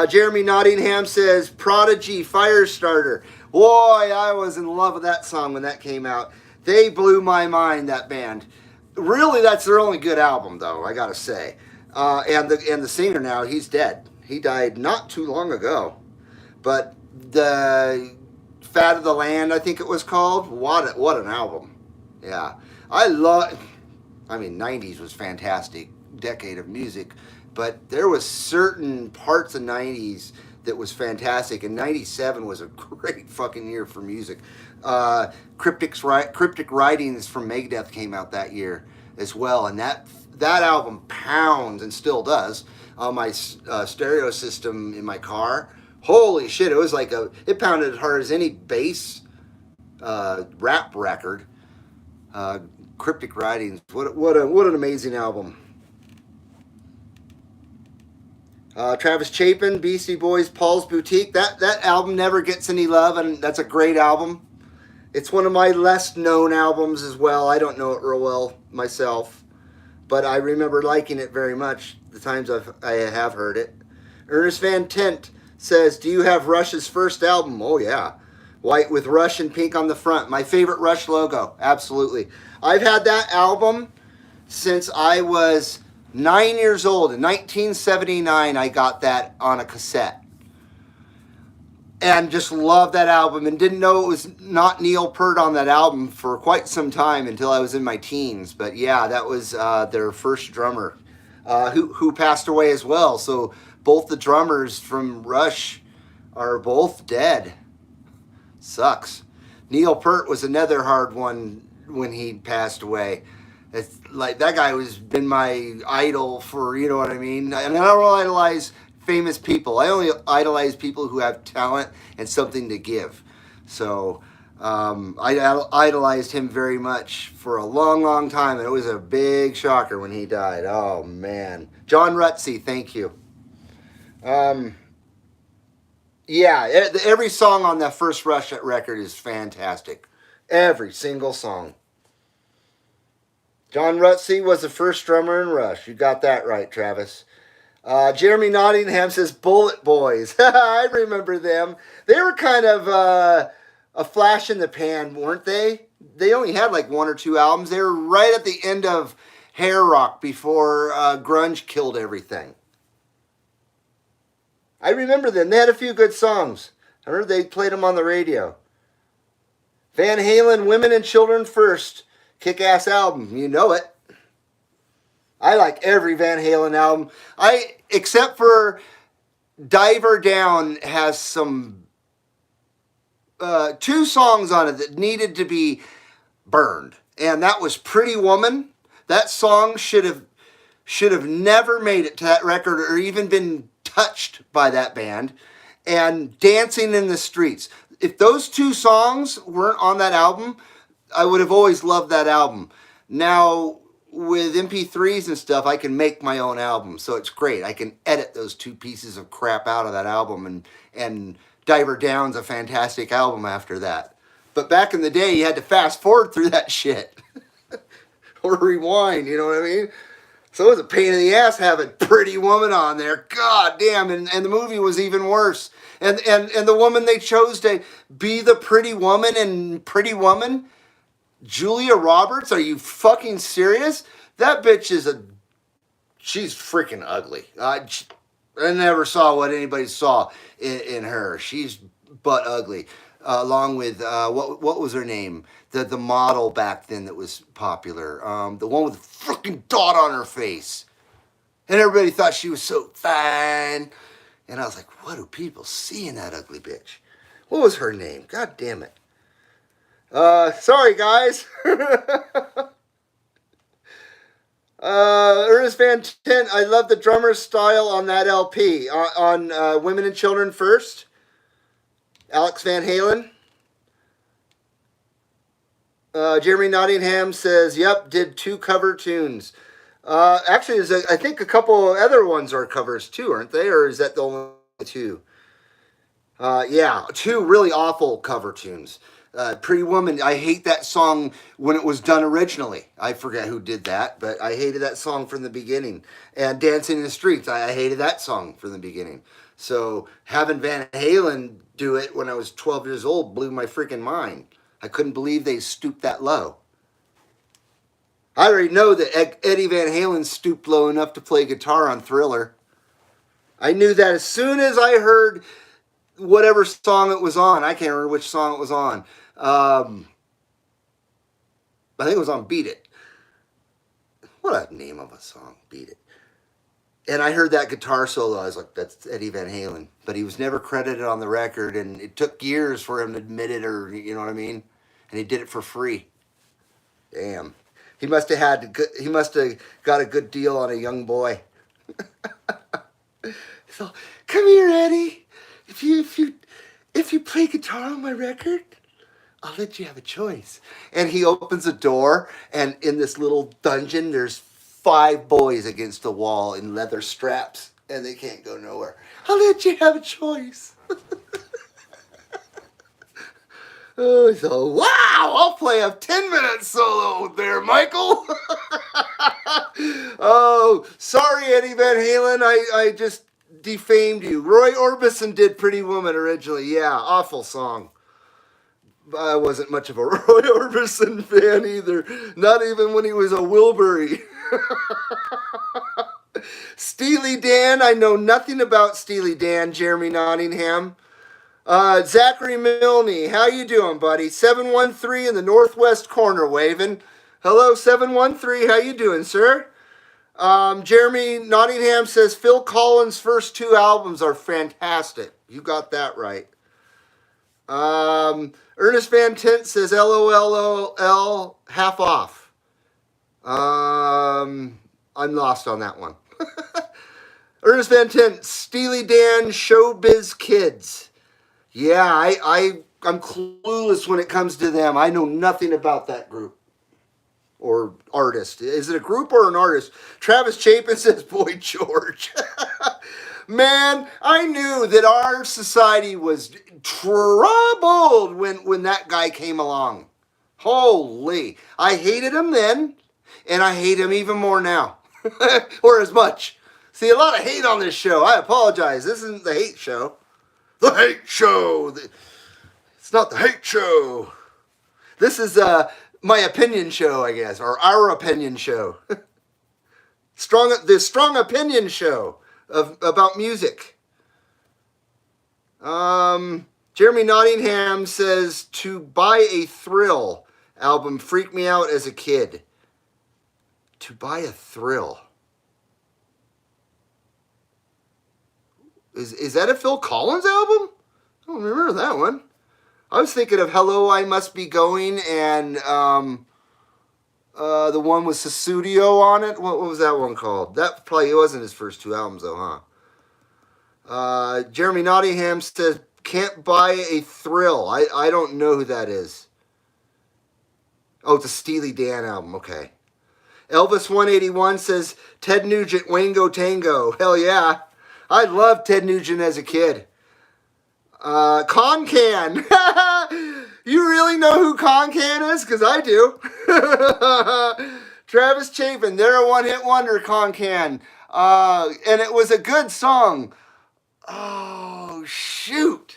Jeremy Nottingham says Prodigy Firestarter. Boy, I was in love with that song when that came out. They blew my mind, that band. Really, that's their only good album, though, I gotta say. And the singer now, he's dead. He died not too long ago. But the Fat of the Land, I think it was called. What an album. Yeah. I mean, 90s was fantastic decade of music, but there was certain parts of 90s that was fantastic, and 97 was a great fucking year for music. Cryptic Writings from Megadeth came out that year as well, and that album pounds and still does on my stereo system in my car. Holy shit, it pounded as hard as any bass rap record. Cryptic Writings, what an amazing album. Travis Chapin, Beastie Boys, Paul's Boutique. That album never gets any love, and that's a great album. It's one of my less known albums as well. I don't know it real well myself, but I remember liking it very much the times I have heard it. Ernest Van Tent says, do you have Rush's first album? Oh yeah. White with Rush and pink on the front. My favorite Rush logo. Absolutely. I've had that album since I was 9 years old. In 1979, I got that on a cassette. And just loved that album and didn't know it was not Neil Peart on that album for quite some time until I was in my teens. But yeah, that was their first drummer who passed away as well. So both the drummers from Rush are both dead. Sucks. Neil Peart was another hard one when he passed away. It's like that guy was been my idol for, you know what I mean? And I don't idolize famous people. I only idolize people who have talent and something to give. So I idolized him very much for a long, long time, and it was a big shocker when he died. Oh, man. John Rutsey, thank you. Yeah, every song on that first Rush record is fantastic. Every single song. John Rutsey was the first drummer in Rush. You got that right, Travis. Jeremy Nottingham says Bullet Boys. I remember them. They were kind of a flash in the pan, weren't they? They only had like one or two albums. They were right at the end of hair rock before grunge killed everything. I remember them. They had a few good songs. I heard they played them on the radio. Van Halen, Women and Children First. Kick-ass album. You know it. I like every Van Halen album. Except for Diver Down has some two songs on it that needed to be burned. And that was Pretty Woman. That song should have never made it to that record or even been touched by that band. And Dancing in the Streets. If those two songs weren't on that album, I would have always loved that album. Now, with MP3s and stuff, I can make my own album, so it's great. I can edit those two pieces of crap out of that album, and Diver Down's a fantastic album after that. But back in the day, you had to fast forward through that shit. Or rewind, you know what I mean? So it was a pain in the ass having Pretty Woman on there. God damn, and the movie was even worse. And the woman they chose to be the Pretty Woman in Pretty Woman, Julia Roberts, are you fucking serious? That bitch she's freaking ugly. I never saw what anybody saw in her. She's butt ugly. Along with, what was her name? The model back then that was popular. The one with the freaking dot on her face. And everybody thought she was so fine. And I was like, what do people see in that ugly bitch? What was her name? God damn it. Sorry, guys. Ernest Van Tent, I love the drummer style on that LP. On Women and Children First. Alex Van Halen. Jeremy Nottingham says, yep, did 2 cover tunes. Actually, I think a couple other ones are covers too, aren't they? Or is that the only 2? Yeah, 2 really awful cover tunes. Pretty Woman, I hate that song when it was done originally. I forget who did that, but I hated that song from the beginning. And Dancing in the Streets, I hated that song from the beginning. So having Van Halen do it when I was 12 years old blew my freaking mind. I couldn't believe they stooped that low. I already know that Eddie Van Halen stooped low enough to play guitar on Thriller. I knew that as soon as I heard whatever song it was on. I can't remember which song it was on. I think it was on Beat It. What a name of a song, Beat It. And I heard that guitar solo. I was like, that's Eddie Van Halen. But he was never credited on the record, and it took years for him to admit it, or you know what I mean? And he did it for free. Damn. He must have got a good deal on a young boy. So, come here, Eddie. If you play guitar on my record, I'll let you have a choice. And he opens a door, and in this little dungeon, there's 5 boys against the wall in leather straps, and they can't go nowhere. I'll let you have a choice. Oh, so wow! I'll play a 10-minute solo there, Michael. Oh, sorry, Eddie Van Halen. I just defamed you. Roy Orbison did Pretty Woman originally. Yeah, awful song. I wasn't much of a Roy Orbison fan either. Not even when he was a Wilbury. Steely Dan. I know nothing about Steely Dan. Jeremy Nottingham. Zachary Milne. How you doing, buddy? 713 in the northwest corner waving. Hello, 713. How you doing, sir? Jeremy Nottingham says Phil Collins' first 2 albums are fantastic. You got that right. Ernest Van Tent says LOL half off. I'm lost on that one. Ernest Van Tent, Steely Dan Showbiz Kids. Yeah, I'm clueless when it comes to them. I know nothing about that group or artist. Is it a group or an artist? Travis Chapin says Boy George. Man, I knew that our society was troubled when that guy came along. Holy. I hated him then, and I hate him even more now. Or as much. See, a lot of hate on this show. I apologize. This isn't the hate show. The hate show. It's not the hate show. This is my opinion show, I guess, or our opinion show. The strong opinion show about music. Jeremy Nottingham says To Buy a Thrill album freaked me out as a kid. To Buy a Thrill. Is that a Phil Collins album? I don't remember that one. I was thinking of Hello, I Must Be Going and the one with Sussudio on it. What was that one called? That probably wasn't his first 2 albums though, huh? Jeremy Nottingham says Can't Buy a Thrill. I don't know who that is. Oh, it's a Steely Dan album. Okay. Elvis 181 says Ted Nugent, Wango Tango. Hell yeah. I loved Ted Nugent as a kid. Concan. You really know who Concan is? Because I do. Travis Chapin. They're a one-hit wonder, Concan. And it was a good song. Oh, shoot.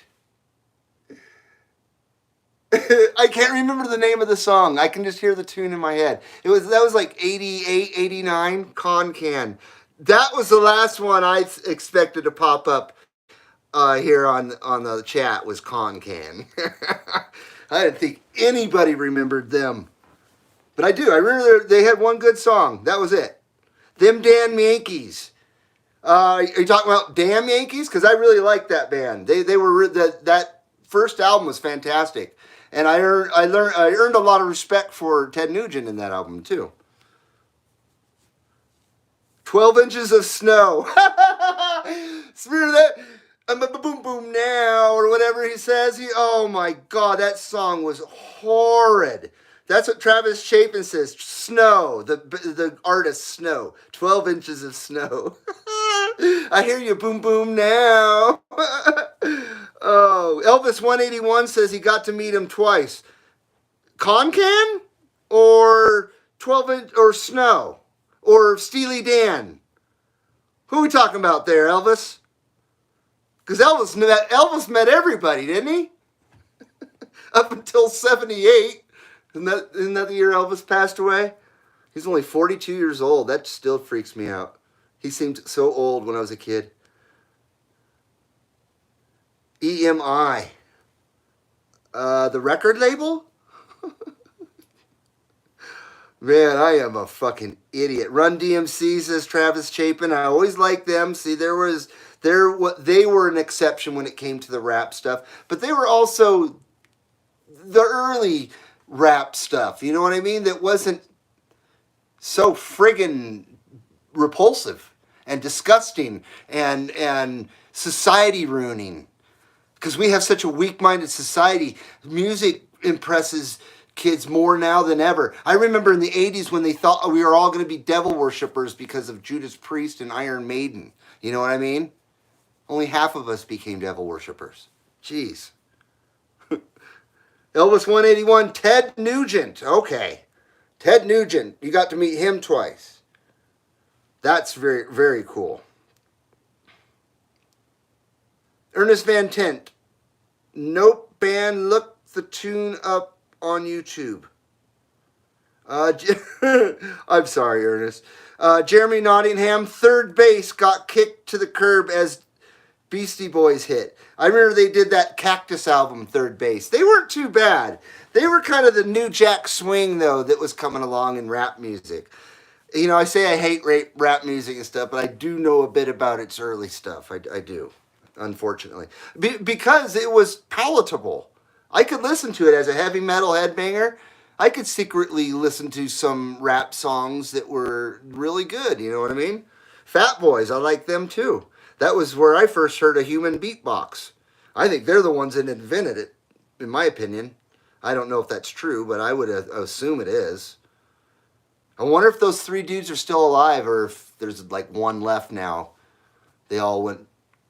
I can't remember the name of the song. I can just hear the tune in my head. That was like 88, 89, Concan. That was the last one I expected to pop up here on the chat was Concan. I didn't think anybody remembered them. But I do. I remember they had one good song. That was it. Them Damn Yankees. Are you talking about Damn Yankees? Because I really liked that band. They were that first album was fantastic. And I earned a lot of respect for Ted Nugent in that album too. 12 Inches of Snow. Remember that? I'm a boom boom now, or whatever he says. Oh my God, that song was horrid. That's what Travis Chapin says. Snow, the artist Snow. 12 Inches of Snow. I hear you boom boom now. Oh, Elvis 181 says he got to meet him twice. Concan or 12 inch or Snow or Steely Dan? Who are we talking about there, Elvis? Because Elvis met everybody, didn't he? Up until 78. Isn't that the year Elvis passed away? He's only 42 years old. That still freaks me out. He seemed so old when I was a kid. EMI. The record label? Man, I am a fucking idiot. Run DMC, says Travis Chapin. I always liked them. See, they were an exception when it came to the rap stuff, but they were also the early rap stuff. You know what I mean? That wasn't so friggin' repulsive and disgusting and society ruining. Because we have such a weak-minded society. Music impresses kids more now than ever. I remember in the 80s when they thought we were all going to be devil worshippers because of Judas Priest and Iron Maiden. You know what I mean? Only half of us became devil worshippers. Jeez. Elvis 181, Ted Nugent. Okay. Ted Nugent. You got to meet him twice. That's very, very cool. Ernest Van Tent. Nope, band. Look the tune up on YouTube. I'm sorry, Ernest. Jeremy Nottingham, third base, got kicked to the curb as Beastie Boys hit. I remember they did that Cactus album, Third Base. They weren't too bad. They were kind of the new Jack Swing, though, that was coming along in rap music. You know, I say I hate rap music and stuff, but I do know a bit about its early stuff. I do, unfortunately. Because it was palatable. I could listen to it as a heavy metal headbanger. I could secretly listen to some rap songs that were really good, you know what I mean? Fat Boys, I like them too. That was where I first heard a human beatbox. I think they're the ones that invented it, in my opinion. I don't know if that's true, but I would assume it is. I wonder if those three dudes are still alive or if there's like one left now. They all went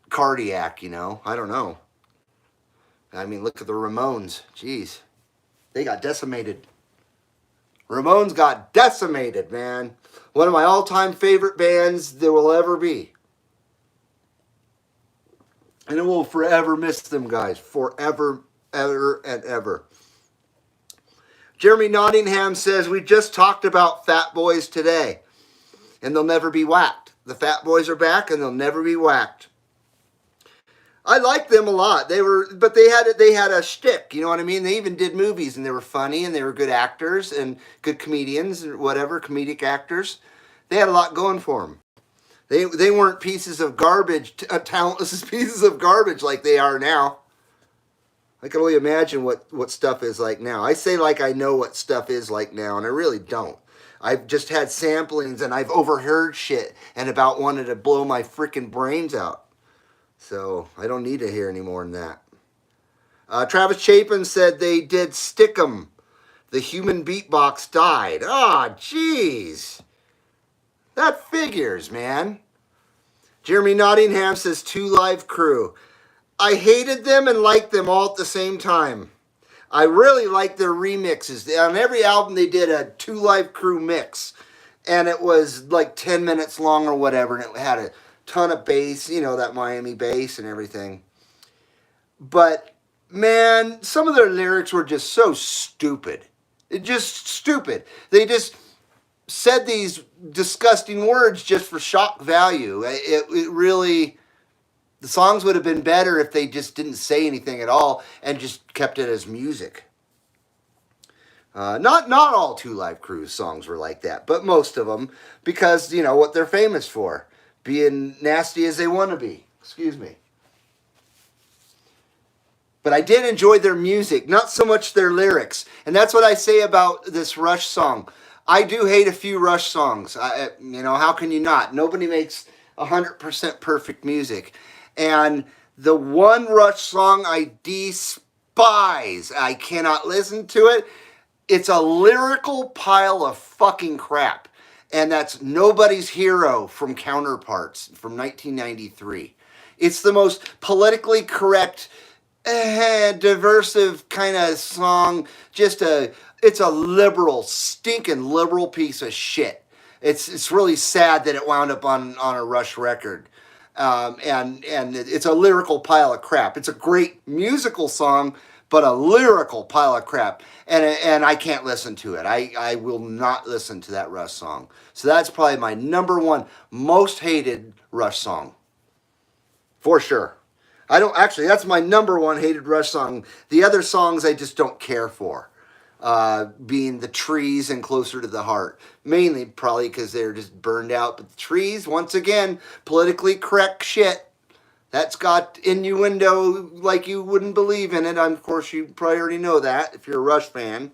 cardiac, you know? I don't know. I mean, look at the Ramones. Jeez. They got decimated. Ramones got decimated, man. One of my all-time favorite bands there will ever be. And I will forever miss them, guys. Forever, ever, and ever. Jeremy Nottingham says, we just talked about Fat Boys today. And they'll never be whacked. The Fat Boys are back and they'll never be whacked. I liked them a lot. But they had a shtick, you know what I mean? They even did movies and they were funny and they were good actors and good comedians and whatever, comedic actors. They had a lot going for them. They weren't pieces of garbage, talentless pieces of garbage like they are now. I can only imagine what stuff is like now. I say like I know what stuff is like now, and I really don't. I've just had samplings, and I've overheard shit and about wanted to blow my freaking brains out. So I don't need to hear any more than that. Travis Chapin said they did Stick'em. The human beatbox died. Ah, jeez. That figures, man. Jeremy Nottingham says, Two Live Crew. I hated them and liked them all at the same time. I really liked their remixes. On every album they did a Two Live Crew mix. And it was like 10 minutes long or whatever. And it had a ton of bass, you know, that Miami bass and everything. But, man, some of their lyrics were just so stupid. Just stupid. They just said these disgusting words just for shock value. It really, the songs would have been better if they just didn't say anything at all and just kept it as music. Not all Two Live Crew songs were like that, but most of them, because, you know, what they're famous for, being nasty as they want to be. Excuse me. But I did enjoy their music, not so much their lyrics. And that's what I say about this Rush song. I do hate a few Rush songs. You know, how can you not? Nobody makes 100% perfect music. And the one Rush song I despise, I cannot listen to it. It's a lyrical pile of fucking crap. And that's Nobody's Hero from Counterparts from 1993. It's the most politically correct, diversive kind of song. It's a liberal, stinking liberal piece of shit. It's really sad that it wound up on a Rush record. And it's a lyrical pile of crap. It's a great musical song, but a lyrical pile of crap. And I can't listen to it. I will not listen to that Rush song. So that's probably my number one most hated Rush song. For sure. I don't actually. That's my number one hated Rush song. The other songs I just don't care for, being the Trees and Closer to the Heart. Mainly probably because they're just burned out. But the Trees, once again, politically correct shit. That's got innuendo like you wouldn't believe in it. Of course, you probably already know that if you're a Rush fan.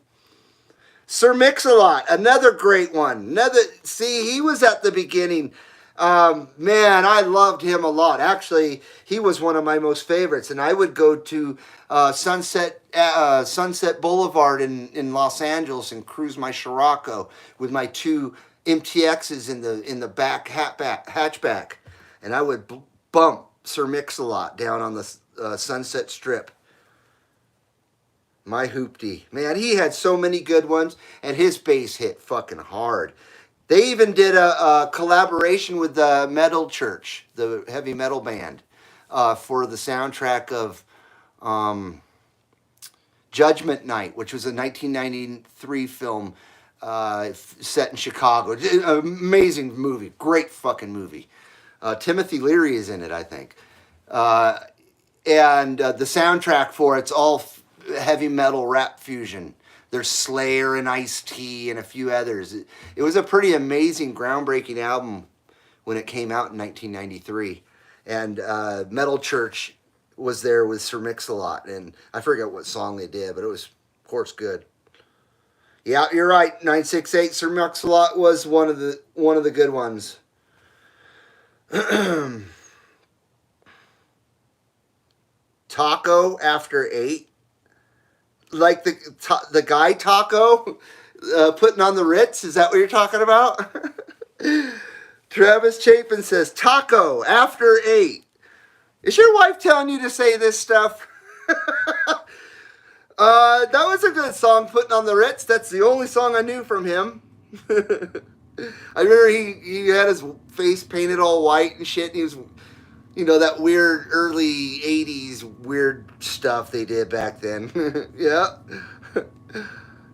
Sir Mix-a-Lot, another great one. See, he was at the beginning. Man, I loved him a lot. Actually, he was one of my most favorites, and I would go to Sunset Boulevard in Los Angeles and cruise my Scirocco with my two MTXs in the back hatchback, and I would bump Sir Mix-a-Lot down on the Sunset Strip. My hoopty. Man, he had so many good ones, and his bass hit fucking hard. They even did a collaboration with the Metal Church, the heavy metal band, for the soundtrack of Judgment Night, which was a 1993 film set in Chicago. Amazing movie. Great fucking movie. Timothy Leary is in it, I think. And the soundtrack for it's all heavy metal rap fusion. There's Slayer and Ice-T and a few others. It was a pretty amazing, groundbreaking album when it came out in 1993. And Metal Church was there with Sir Mix-a-Lot. And I forget what song they did, but it was, of course, good. Yeah, you're right. 968 Sir Mix-a-Lot was one of the good ones. Taco After 8. Like the guy Taco putting on the Ritz. Is that what you're talking about? Travis Chapin says, Taco After 8. Is your wife telling you to say this stuff? That was a good song, Putting on the Ritz. That's the only song I knew from him. I remember he had his face painted all white and shit, and he was, you know, that weird early 80s weird stuff they did back then. Yeah.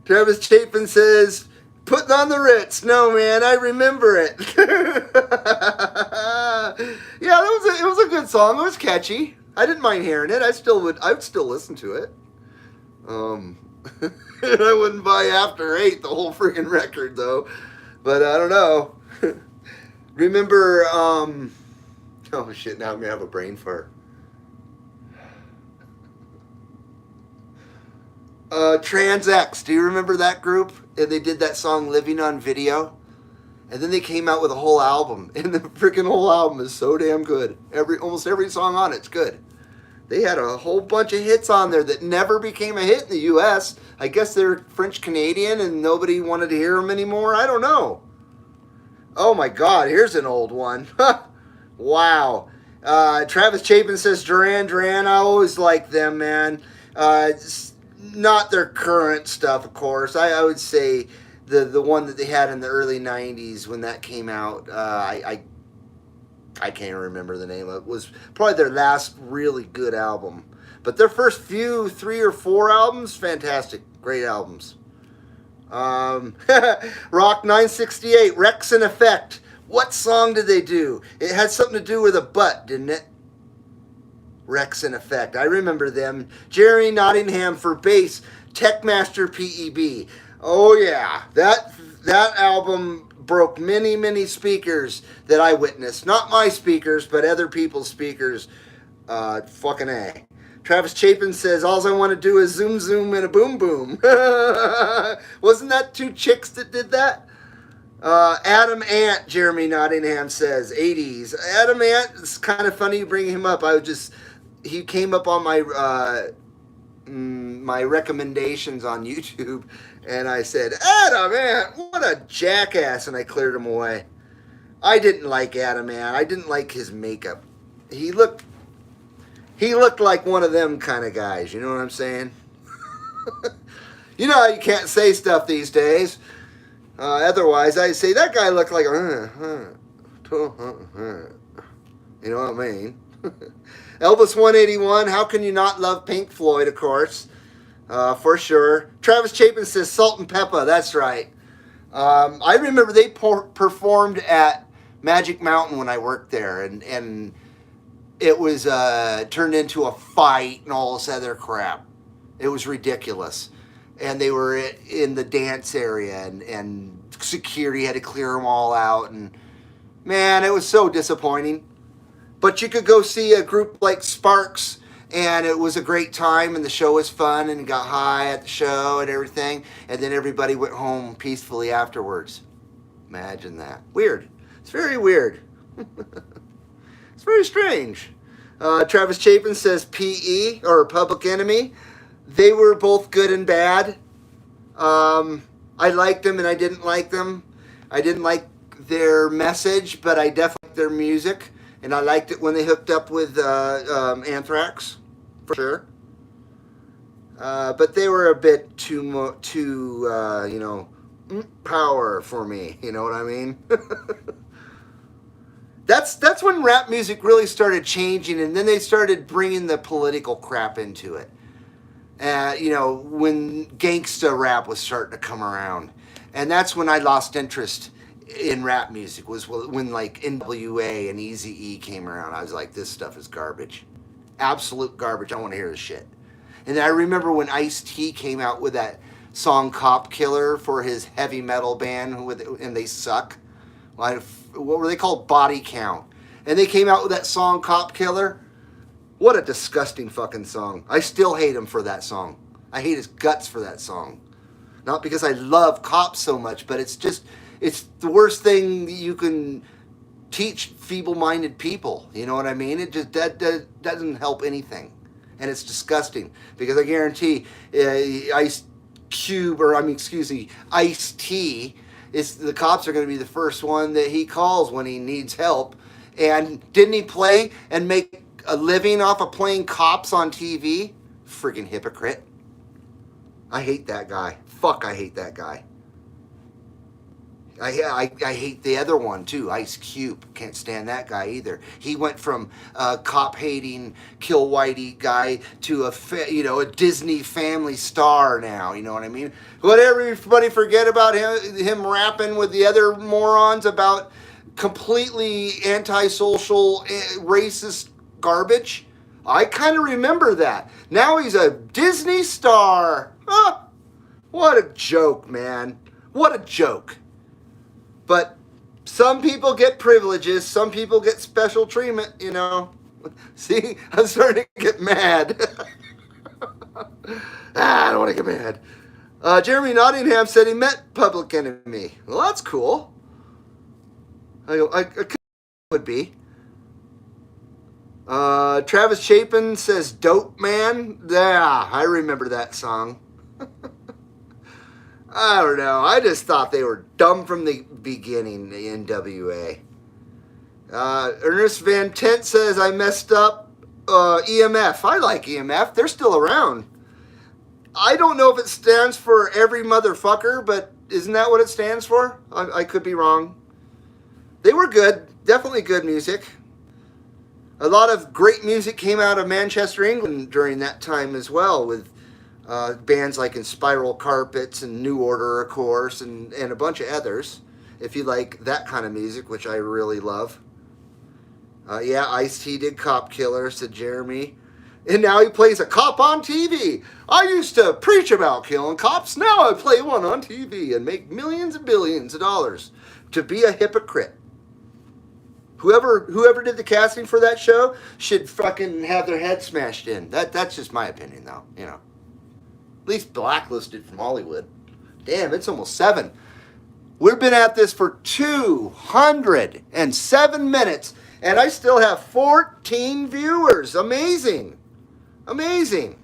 Travis Chapin says, Putting on the Ritz. No, man, I remember it. Yeah, it was a good song. It was catchy. I didn't mind hearing it. I would still listen to it. I wouldn't buy After 8, the whole freaking record, though. But I don't know. Remember, oh shit, now I'm gonna have a brain fart. Trans X, do you remember that group? And they did that song Living on Video. And then they came out with a whole album. And the freaking whole album is so damn good. Almost every song on it's good. They had a whole bunch of hits on there that never became a hit in the U.S. I guess they're French-Canadian and nobody wanted to hear them anymore. I don't know. Oh my God, here's an old one. Wow. Travis Chapin says Duran Duran. I always liked them, man. It's not their current stuff, of course. I would say the one that they had in the early 90s when that came out. I can't remember the name of it. It was probably their last really good album. But their first 3 or 4 albums, fantastic. Great albums. Rock 968, Rex in Effect. What song did they do? It had something to do with a butt, didn't it? Rex in Effect. I remember them. Jerry Nottingham for bass. Techmaster PEB. Oh yeah, that album broke many, many speakers that I witnessed. Not my speakers, but other people's speakers. Fucking A. Travis Chapin says, all I want to do is zoom, zoom, and a boom, boom. Wasn't that 2 chicks that did that? Adam Ant, Jeremy Nottingham says, 80s. Adam Ant, it's kind of funny you bring him up. He came up on my my recommendations on YouTube, and I said, Adam Ant, what a jackass, and I cleared him away. I didn't like Adam Ant. I didn't like his makeup. He looked like one of them kind of guys, you know what I'm saying? You know how you can't say stuff these days. Otherwise, I'd say, that guy looked like you know what I mean? Elvis 181, how can you not love Pink Floyd, of course. For sure. Travis Chapin says Salt and Pepper, that's right. I remember they performed at Magic Mountain when I worked there, and it was turned into a fight and all this other crap. It was ridiculous. And they were in the dance area, and security had to clear them all out. And man, it was so disappointing. But you could go see a group like Sparks, and it was a great time, and the show was fun, and got high at the show and everything. And then everybody went home peacefully afterwards. Imagine that. Weird. It's very weird. It's very strange. Travis Chapin says PE, or Public Enemy. They were both good and bad. I liked them and I didn't like them. I didn't like their message, but I definitely liked their music. And I liked it when they hooked up with Anthrax, for sure. But they were a bit too power for me. You know what I mean? That's when rap music really started changing, and then they started bringing the political crap into it. When gangsta rap was starting to come around. And that's when I lost interest in rap music, was when like NWA and Eazy-E came around. I was like, this stuff is garbage. Absolute garbage. I want to hear this shit. And then I remember when Ice-T came out with that song Cop Killer for his heavy metal band, and they suck. What were they called? Body Count. And they came out with that song Cop Killer. What a disgusting fucking song. I still hate him for that song. I hate his guts for that song. Not because I love cops so much, but it's the worst thing that you can teach feeble-minded people. You know what I mean? It just that doesn't help anything. And it's disgusting. Because I guarantee Ice-T, the cops are going to be the first one that he calls when he needs help. And didn't he play and make a living off of playing cops on TV? Freaking hypocrite. I hate that guy. Fuck, I hate that guy. I hate the other one too, Ice Cube. Can't stand that guy either. He went from a cop-hating, kill whitey guy to a Disney family star now. You know what I mean? What everybody forget about him rapping with the other morons about completely antisocial, racist garbage? I kind of remember that. Now he's a Disney star. Huh. What a joke, man. What a joke. But some people get privileges. Some people get special treatment, See, I'm starting to get mad. I don't want to get mad. Jeremy Nottingham said he met Public Enemy. Well, that's cool. I could be. Travis Chapin says Dope Man. Yeah, I remember that song. I don't know. I just thought they were dumb from the beginning, the NWA. Ernest Van Tent says, I messed up EMF. I like EMF. They're still around. I don't know if it stands for every motherfucker, but isn't that what it stands for? I could be wrong. They were good. Definitely good music. A lot of great music came out of Manchester, England during that time as well, with bands like In Spiral Carpets and New Order, of course, and a bunch of others, if you like that kind of music, which I really love. Ice-T did Cop Killer, said Jeremy. And now he plays a cop on TV. I used to preach about killing cops. Now I play one on TV and make millions and billions of dollars. To be a hypocrite. Whoever did the casting for that show should fucking have their head smashed in. That's just my opinion, though. At least blacklisted from Hollywood. Damn, it's almost 7. We've been at this for 207 minutes, and I still have 14 viewers. Amazing. Amazing.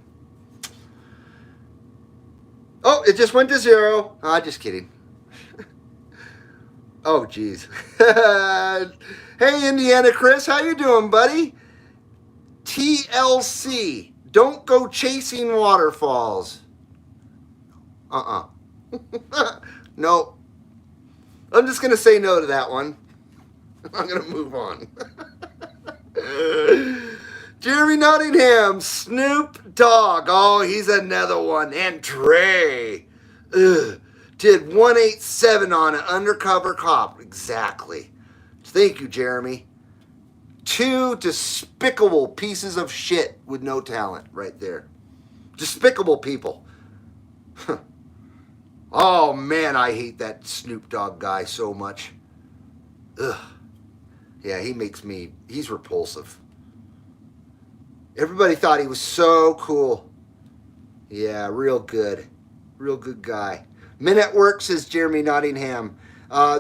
Oh, it just went to 0. Just kidding. Oh, geez. Hey, Indiana Chris, how you doing, buddy? TLC, don't go chasing waterfalls. No. I'm just going to say no to that one. I'm going to move on. Jeremy Nottingham, Snoop Dogg. Oh, he's another one. And Trey. Did 187 on an undercover cop. Exactly. Thank you, Jeremy. Two despicable pieces of shit with no talent right there. Despicable people. Oh, man, I hate that Snoop Dogg guy so much. Ugh. Yeah, he's repulsive. Everybody thought he was so cool. Yeah, real good. Real good guy. Men at Work, says Jeremy Nottingham.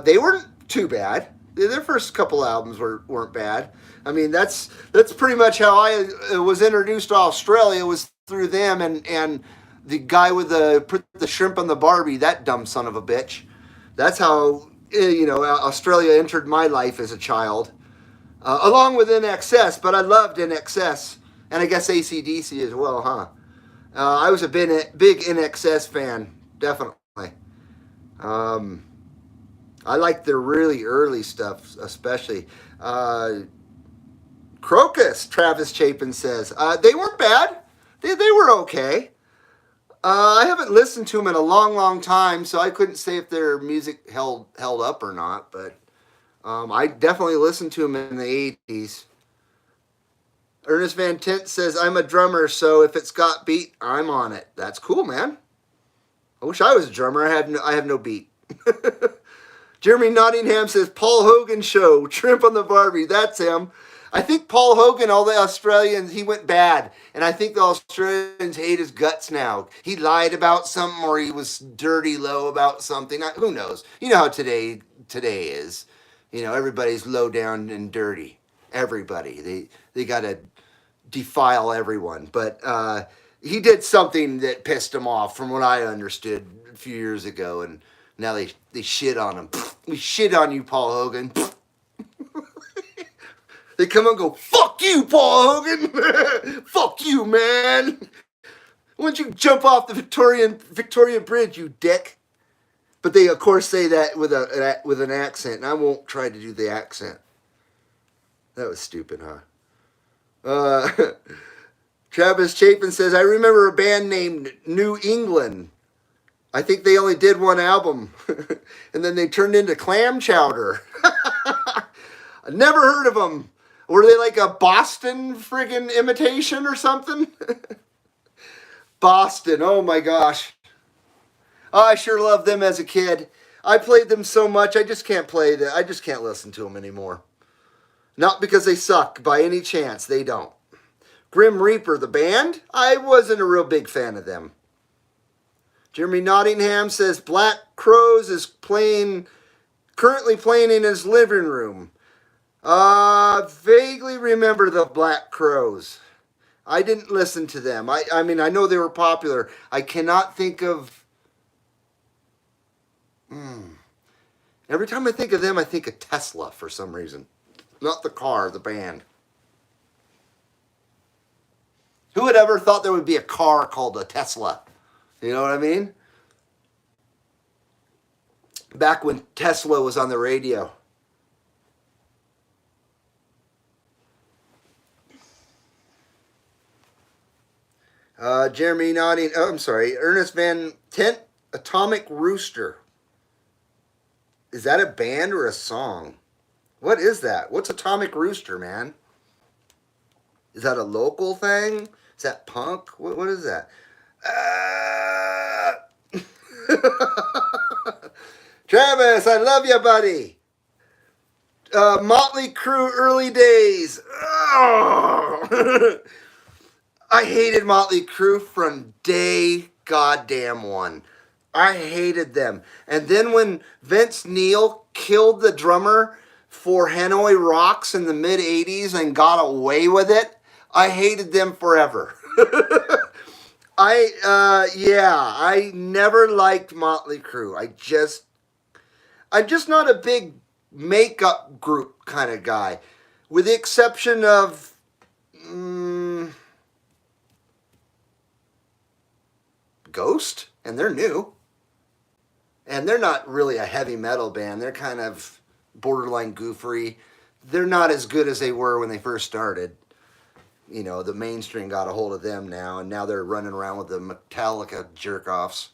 They weren't too bad. Their first couple albums weren't bad. I mean, that's pretty much how I was introduced to Australia, was through them and the guy with the shrimp on the Barbie, that dumb son of a bitch. That's how, Australia entered my life as a child, along with NXS, but I loved NXS, and I guess AC/DC as well, huh? I was a big NXS fan, definitely. I liked their really early stuff, especially. Crocus, Travis Chapin says. They weren't bad. They were okay. I haven't listened to them in a long, long time, so I couldn't say if their music held up or not, but I definitely listened to them in the 80s. Ernest Van Tent says, I'm a drummer, so if it's got beat, I'm on it. That's cool, man. I wish I was a drummer. I have no beat. Jeremy Nottingham says, Paul Hogan show, Shrimp on the Barbie. That's him. I think Paul Hogan, all the Australians, he went bad. And I think the Australians hate his guts now. He lied about something, or he was dirty low about something. Who knows? You know how today is. Everybody's low down and dirty. Everybody. They got to defile everyone. But he did something that pissed him off, from what I understood a few years ago. And now they shit on him. We shit on you, Paul Hogan. They come and go, fuck you, Paul Hogan. Fuck you, man. Why don't you jump off the Victoria Bridge, you dick? But they, of course, say that with an accent, and I won't try to do the accent. That was stupid, huh? Travis Chapin says, I remember a band named New England. I think they only did one album, and then they turned into Clam Chowder. I never heard of them. Were they like a Boston friggin' imitation or something? Boston, oh my gosh. Oh, I sure loved them as a kid. I played them so much, I just can't play that. I just can't listen to them anymore. Not because they suck, by any chance, they don't. Grim Reaper, the band, I wasn't a real big fan of them. Jeremy Nottingham says Black Crowes is currently playing in his living room. Vaguely remember the Black Crowes. I didn't listen to them. I mean, I know they were popular. I cannot think of... Every time I think of them, I think of Tesla for some reason. Not the car, the band. Who would ever thought there would be a car called a Tesla? You know what I mean? Back when Tesla was on the radio. Ernest Van Tent, Atomic Rooster. Is that a band or a song? What is that? What's Atomic Rooster, man? Is that a local thing? Is that punk? What is that? Travis, I love you, buddy. Motley Crue early days. Oh. I hated Motley Crue from day goddamn one. I hated them. And then when Vince Neil killed the drummer for Hanoi Rocks in the mid-'80s and got away with it, I hated them forever. I never liked Motley Crue. I'm just not a big makeup group kind of guy. With the exception of... Ghost, and they're new. And they're not really a heavy metal band. They're kind of borderline goofery. They're not as good as they were when they first started. The mainstream got a hold of them now, and now they're running around with the Metallica jerk-offs.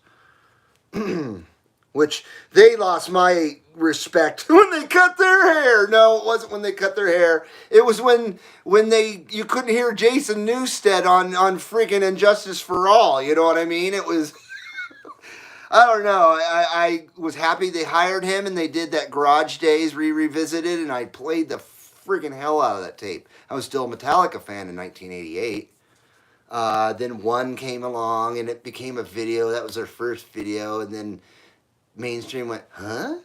which they lost my respect when they cut their hair. No, it wasn't when they cut their hair. It was when you couldn't hear Jason Newsted on freaking Injustice for All. You know what I mean? It was. I don't know. I was happy they hired him and they did that Garage Days revisited, and I played the freaking hell out of that tape. I was still a Metallica fan in 1988. Then One came along and it became a video. That was their first video, and then mainstream went, huh?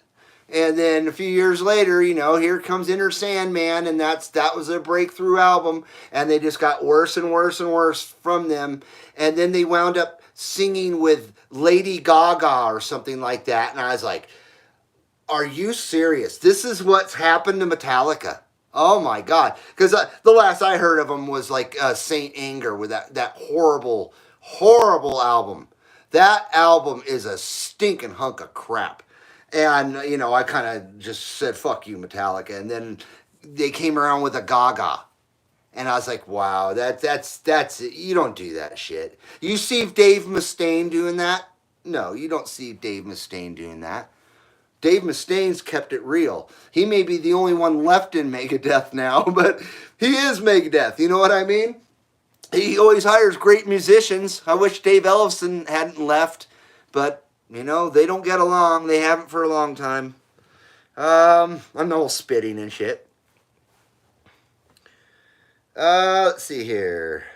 And then a few years later, here comes Inner Sandman, and that was their breakthrough album, and they just got worse and worse and worse from them. And then they wound up singing with Lady Gaga or something like that, and I was like, are you serious? This is what's happened to Metallica. Oh my God. Because the last I heard of them was like Saint Anger with that horrible, horrible album. That album is a stinking hunk of crap. And, I kind of just said, fuck you, Metallica. And then they came around with a Gaga. And I was like, wow, that's you don't do that shit. You see Dave Mustaine doing that? No, you don't see Dave Mustaine doing that. Dave Mustaine's kept it real. He may be the only one left in Megadeth now, but he is Megadeth. You know what I mean? He always hires great musicians. I wish Dave Ellefson hadn't left, but, they don't get along. They haven't for a long time. I'm all spitting and shit. Let's see here.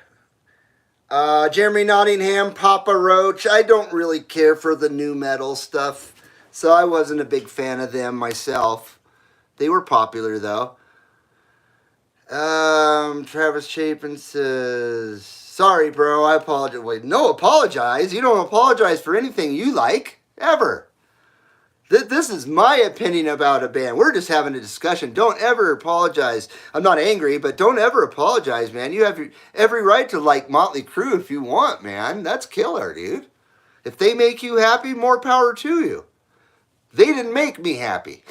Jeremy Nottingham, Papa Roach. I don't really care for the new metal stuff, so I wasn't a big fan of them myself. They were popular, though. Travis Chapin says, sorry, bro, I apologize. Wait, no, apologize. You don't apologize for anything you like, ever. This is my opinion about a band. We're just having a discussion. Don't ever apologize. I'm not angry, but don't ever apologize, man. You have every right to like Motley Crue if you want, man. That's killer, dude. If they make you happy, more power to you. They didn't make me happy.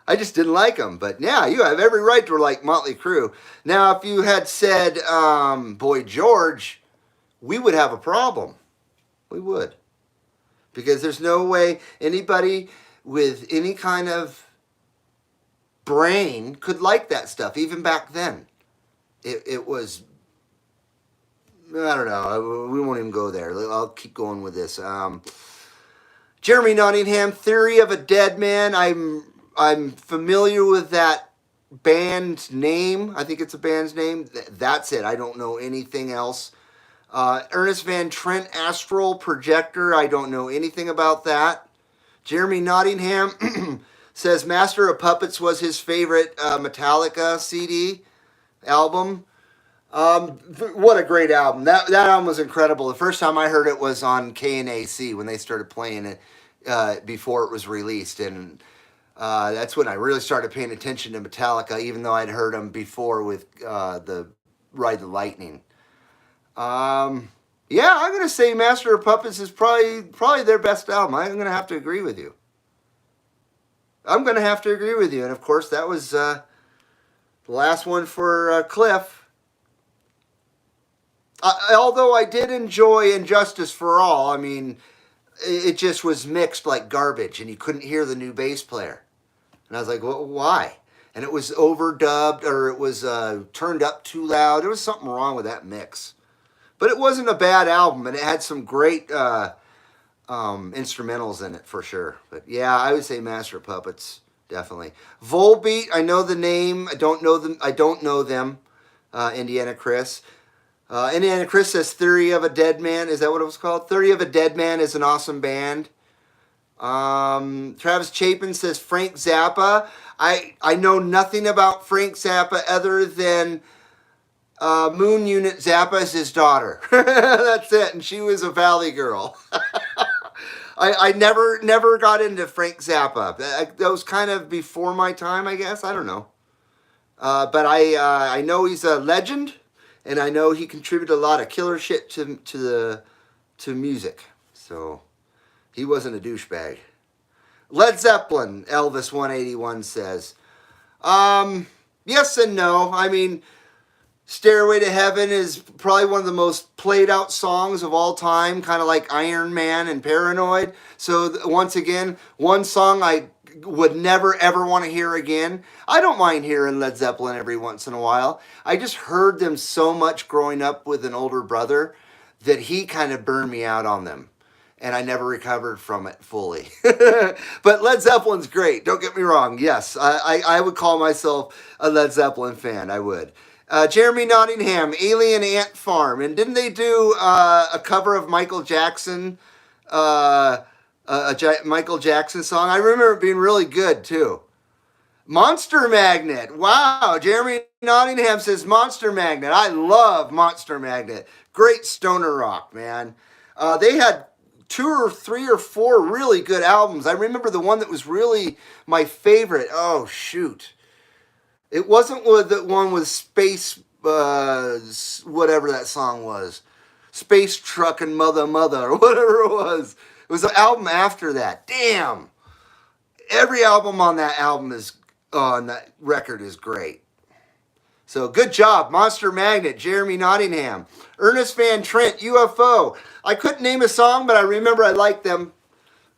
I just didn't like them. But yeah, you have every right to like Motley Crue. Now, if you had said Boy George, we would have a problem. We would. Because there's no way anybody with any kind of brain could like that stuff, even back then. It was, I don't know, we won't even go there. I'll keep going with this. Jeremy Nottingham, Theory of a Dead Man. I'm familiar with that band's name. I think it's a band's name. That's it. I don't know anything else. Ernest Van Trent, Astral Projector. I don't know anything about that. Jeremy Nottingham says Master of Puppets was his favorite Metallica CD album. What a great album. That album was incredible. The first time I heard it was on KNAC when they started playing it before it was released. And that's when I really started paying attention to Metallica, even though I'd heard them before with the Ride the Lightning. Yeah, I'm going to say Master of Puppets is probably their best album. I'm going to have to agree with you. And of course, that was the last one for Cliff. Although I did enjoy Injustice for All, I mean, it just was mixed like garbage, and you couldn't hear the new bass player. And I was like, well, why? And it was overdubbed, or it was turned up too loud. There was something wrong with that mix. But it wasn't a bad album, and it had some great instrumentals in it for sure. But yeah, I would say Master of Puppets, definitely. Volbeat, I know the name. I don't know them. Indiana Chris. Indiana Chris says Theory of a Dead Man. Is that what it was called? Theory of a Dead Man is an awesome band. Travis Chapin says Frank Zappa. I know nothing about Frank Zappa other than Moon Unit Zappa is his daughter. That's it. And she was a Valley girl. I never got into Frank Zappa. That was kind of before my time, I guess. I don't know. But I know he's a legend, and I know he contributed a lot of killer shit to music. So he wasn't a douchebag. Led Zeppelin, Elvis 181 says. Yes and no. I mean, Stairway to Heaven is probably one of the most played out songs of all time, kind of like Iron Man and Paranoid. So once again, one song I would never ever want to hear again. I don't mind hearing Led Zeppelin every once in a while. I just heard them so much growing up with an older brother that he kind of burned me out on them. And I never recovered from it fully. But Led Zeppelin's great. Don't get me wrong. Yes, I would call myself a Led Zeppelin fan. I would. Jeremy Nottingham, Alien Ant Farm. And didn't they do a cover of Michael Jackson? Michael Jackson song? I remember it being really good, too. Monster Magnet. Wow. Jeremy Nottingham says Monster Magnet. I love Monster Magnet. Great stoner rock, man. They had 2 or 3 or 4 really good albums. I remember the one that was really my favorite. Oh, shoot. It wasn't the one with Space, whatever that song was. Space Truck and Mother or whatever it was. It was an album after that. Damn. Every album on that record is great. So good job, Monster Magnet, Jeremy Nottingham. Ernest Van Trent, UFO. I couldn't name a song, but I remember I liked them.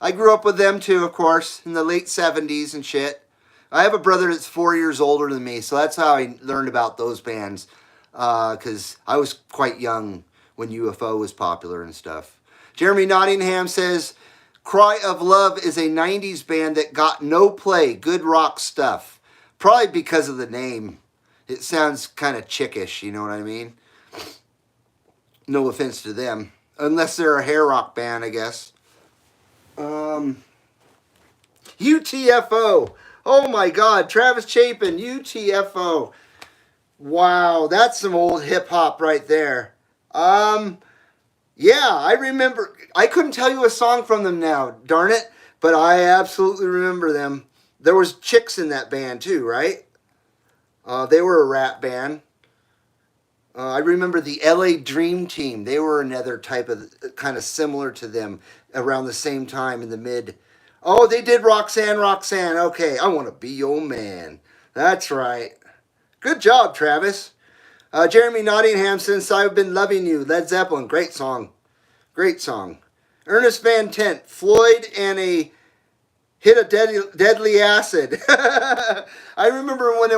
I grew up with them too, of course, in the late 70s and shit. I have a brother that's 4 years older than me, so that's how I learned about those bands. Because I was quite young when UFO was popular and stuff. Jeremy Nottingham says, Cry of Love is a 90s band that got no play. Good rock stuff. Probably because of the name. It sounds kind of chickish, you know what I mean? No offense to them. Unless they're a hair rock band, I guess. UTFO. Oh my God. Travis Chapin, UTFO. Wow, that's some old hip hop right there. Yeah, I remember. I couldn't tell you a song from them now, darn it. But I absolutely remember them. There was chicks in that band too, right? They were a rap band. I remember the LA Dream Team. They were another type of, kind of similar to them around the same time in the mid. Oh, they did Roxanne. Okay, I want to be your man. That's right. Good job, Travis. Jeremy Nottingham, Since I've Been Loving You. Led Zeppelin. Great song. Great song. Ernest Van Tent. Floyd and a Hit a deadly acid. I remember when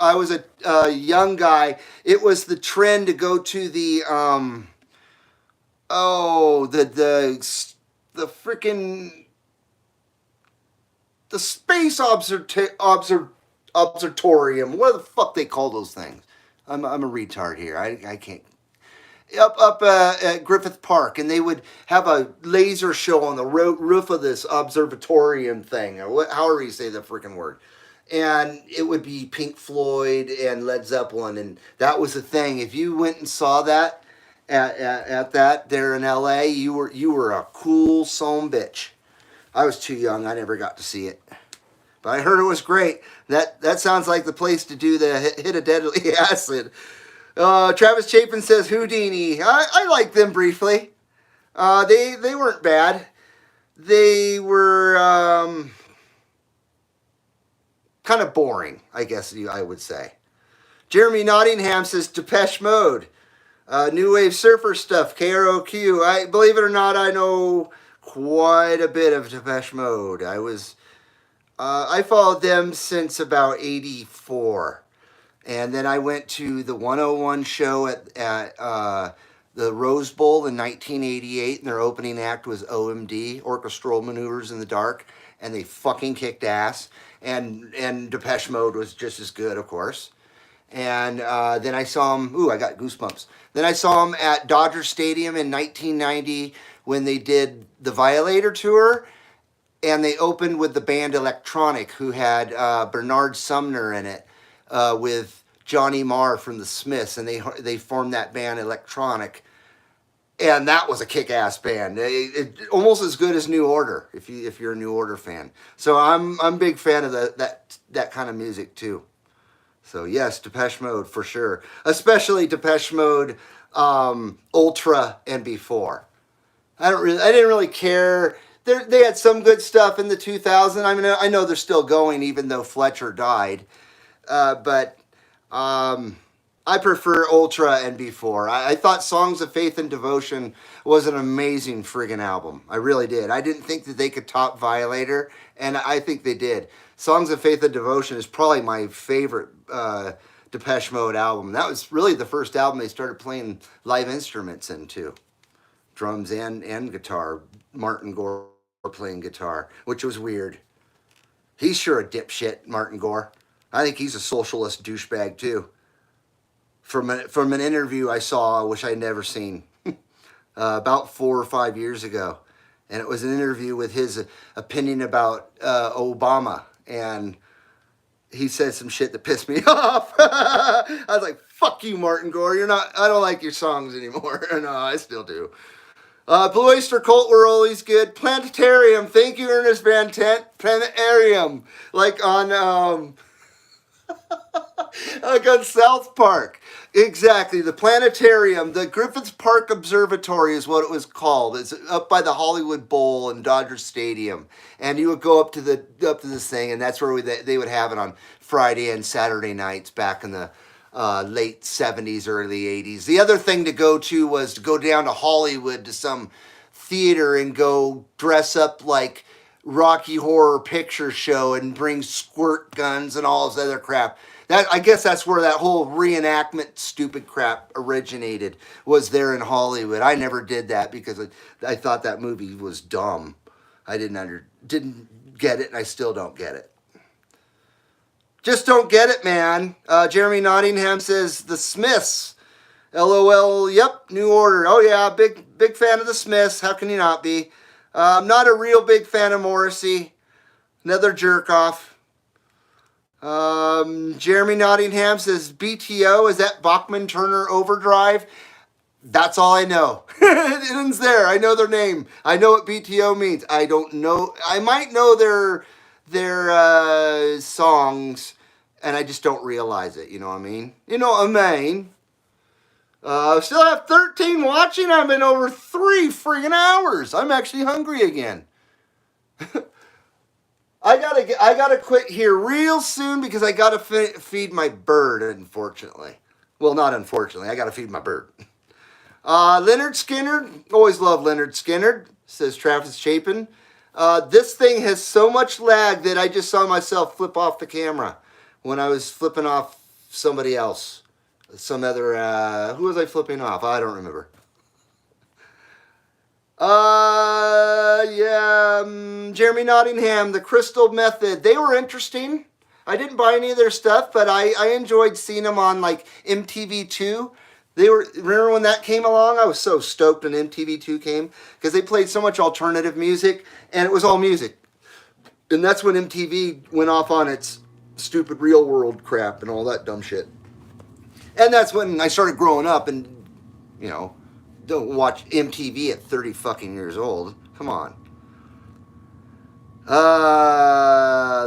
I was a young guy, it was the trend to go to the freaking the space observatorium. What the fuck they call those things? I'm a retard here. I can't. Up at Griffith Park, and they would have a laser show on the roof of this observatorium thing, or however you say the freaking word. And it would be Pink Floyd and Led Zeppelin, and that was the thing. If you went and saw that at that there in LA, you were a cool son bitch. I was too young. I never got to see it. But I heard it was great. That sounds like the place to do the hit a deadly acid. Travis Chapin says Houdini. I liked them briefly. They weren't bad. They were kind of boring, I guess I would say. Jeremy Nottingham says Depeche Mode. New Wave Surfer stuff, KROQ. I believe it or not, I know quite a bit of Depeche Mode. I followed them since about 84. And then I went to the 101 show at the Rose Bowl in 1988, and their opening act was OMD, Orchestral Maneuvers in the Dark, and they fucking kicked ass. And Depeche Mode was just as good, of course. And then I saw them, I got goosebumps. Then I saw them at Dodger Stadium in 1990 when they did the Violator tour, and they opened with the band Electronic, who had Bernard Sumner in it. With Johnny Marr from the Smiths, and they formed that band Electronic, and that was a kick-ass band. It almost as good as New Order, if you're a New Order fan. So I'm a big fan of that kind of music too. So yes, Depeche Mode for sure, especially Depeche Mode Ultra and before. I didn't really care. They had some good stuff in the 2000s. I mean, I know they're still going, even though Fletcher died. But I prefer Ultra and Before. I thought Songs of Faith and Devotion was an amazing friggin' album. I really did. I didn't think that they could top Violator, and I think they did. Songs of Faith and Devotion is probably my favorite Depeche Mode album. That was really the first album they started playing live instruments into. Drums and guitar. Martin Gore playing guitar, which was weird. He's sure a dipshit, Martin Gore. I think he's a socialist douchebag, too. From an interview I saw, which I'd never seen, about 4 or 5 years ago. And it was an interview with his opinion about Obama. And he said some shit that pissed me off. I was like, fuck you, Martin Gore. I don't like your songs anymore. No, I still do. Blue Oyster Cult were always good. Planetarium. Thank you, Ernest Van Tent. Planetarium. Like on South Park. Exactly, the planetarium, the Griffith Park Observatory is what it was called. It's up by the Hollywood Bowl and Dodger Stadium, and you would go up to this thing, and that's where they would have it on Friday and Saturday nights back in the late 70s, early 80s. The other thing to go to was to go down to Hollywood to some theater and go dress up like Rocky Horror Picture Show and bring squirt guns and all this other crap. I guess that's where that whole reenactment stupid crap originated, was there in Hollywood. I never did that because I thought that movie was dumb. I didn't get it, and I still don't get it. Just don't get it, man. Jeremy Nottingham says The Smiths. LOL. Yep, New Order. Oh yeah, big fan of The Smiths. How can you not be? I'm not a real big fan of Morrissey. Another jerk off. Jeremy Nottingham says BTO, is that Bachman Turner Overdrive? That's all I know. It ends there. I know their name. I know what BTO means. I don't know. I might know their songs, and I just don't realize it. You know what I mean? You know what I mean? Still have 13 watching. I'm in over 3 freaking hours. I'm actually hungry again. I gotta quit here real soon because I gotta feed my bird, unfortunately. Well, not unfortunately. I gotta feed my bird. Leonard Skinner. Always love Leonard Skinner, says Travis Chapin. This thing has so much lag that I just saw myself flip off the camera when I was flipping off somebody else. Some other, who was I flipping off? I don't remember. Jeremy Nottingham, The Crystal Method. They were interesting. I didn't buy any of their stuff, but I enjoyed seeing them on like MTV2. Remember when that came along? I was so stoked when MTV2 came because they played so much alternative music and it was all music. And that's when MTV went off on its stupid real world crap and all that dumb shit. And that's when I started growing up and, don't watch MTV at 30 fucking years old. Come on.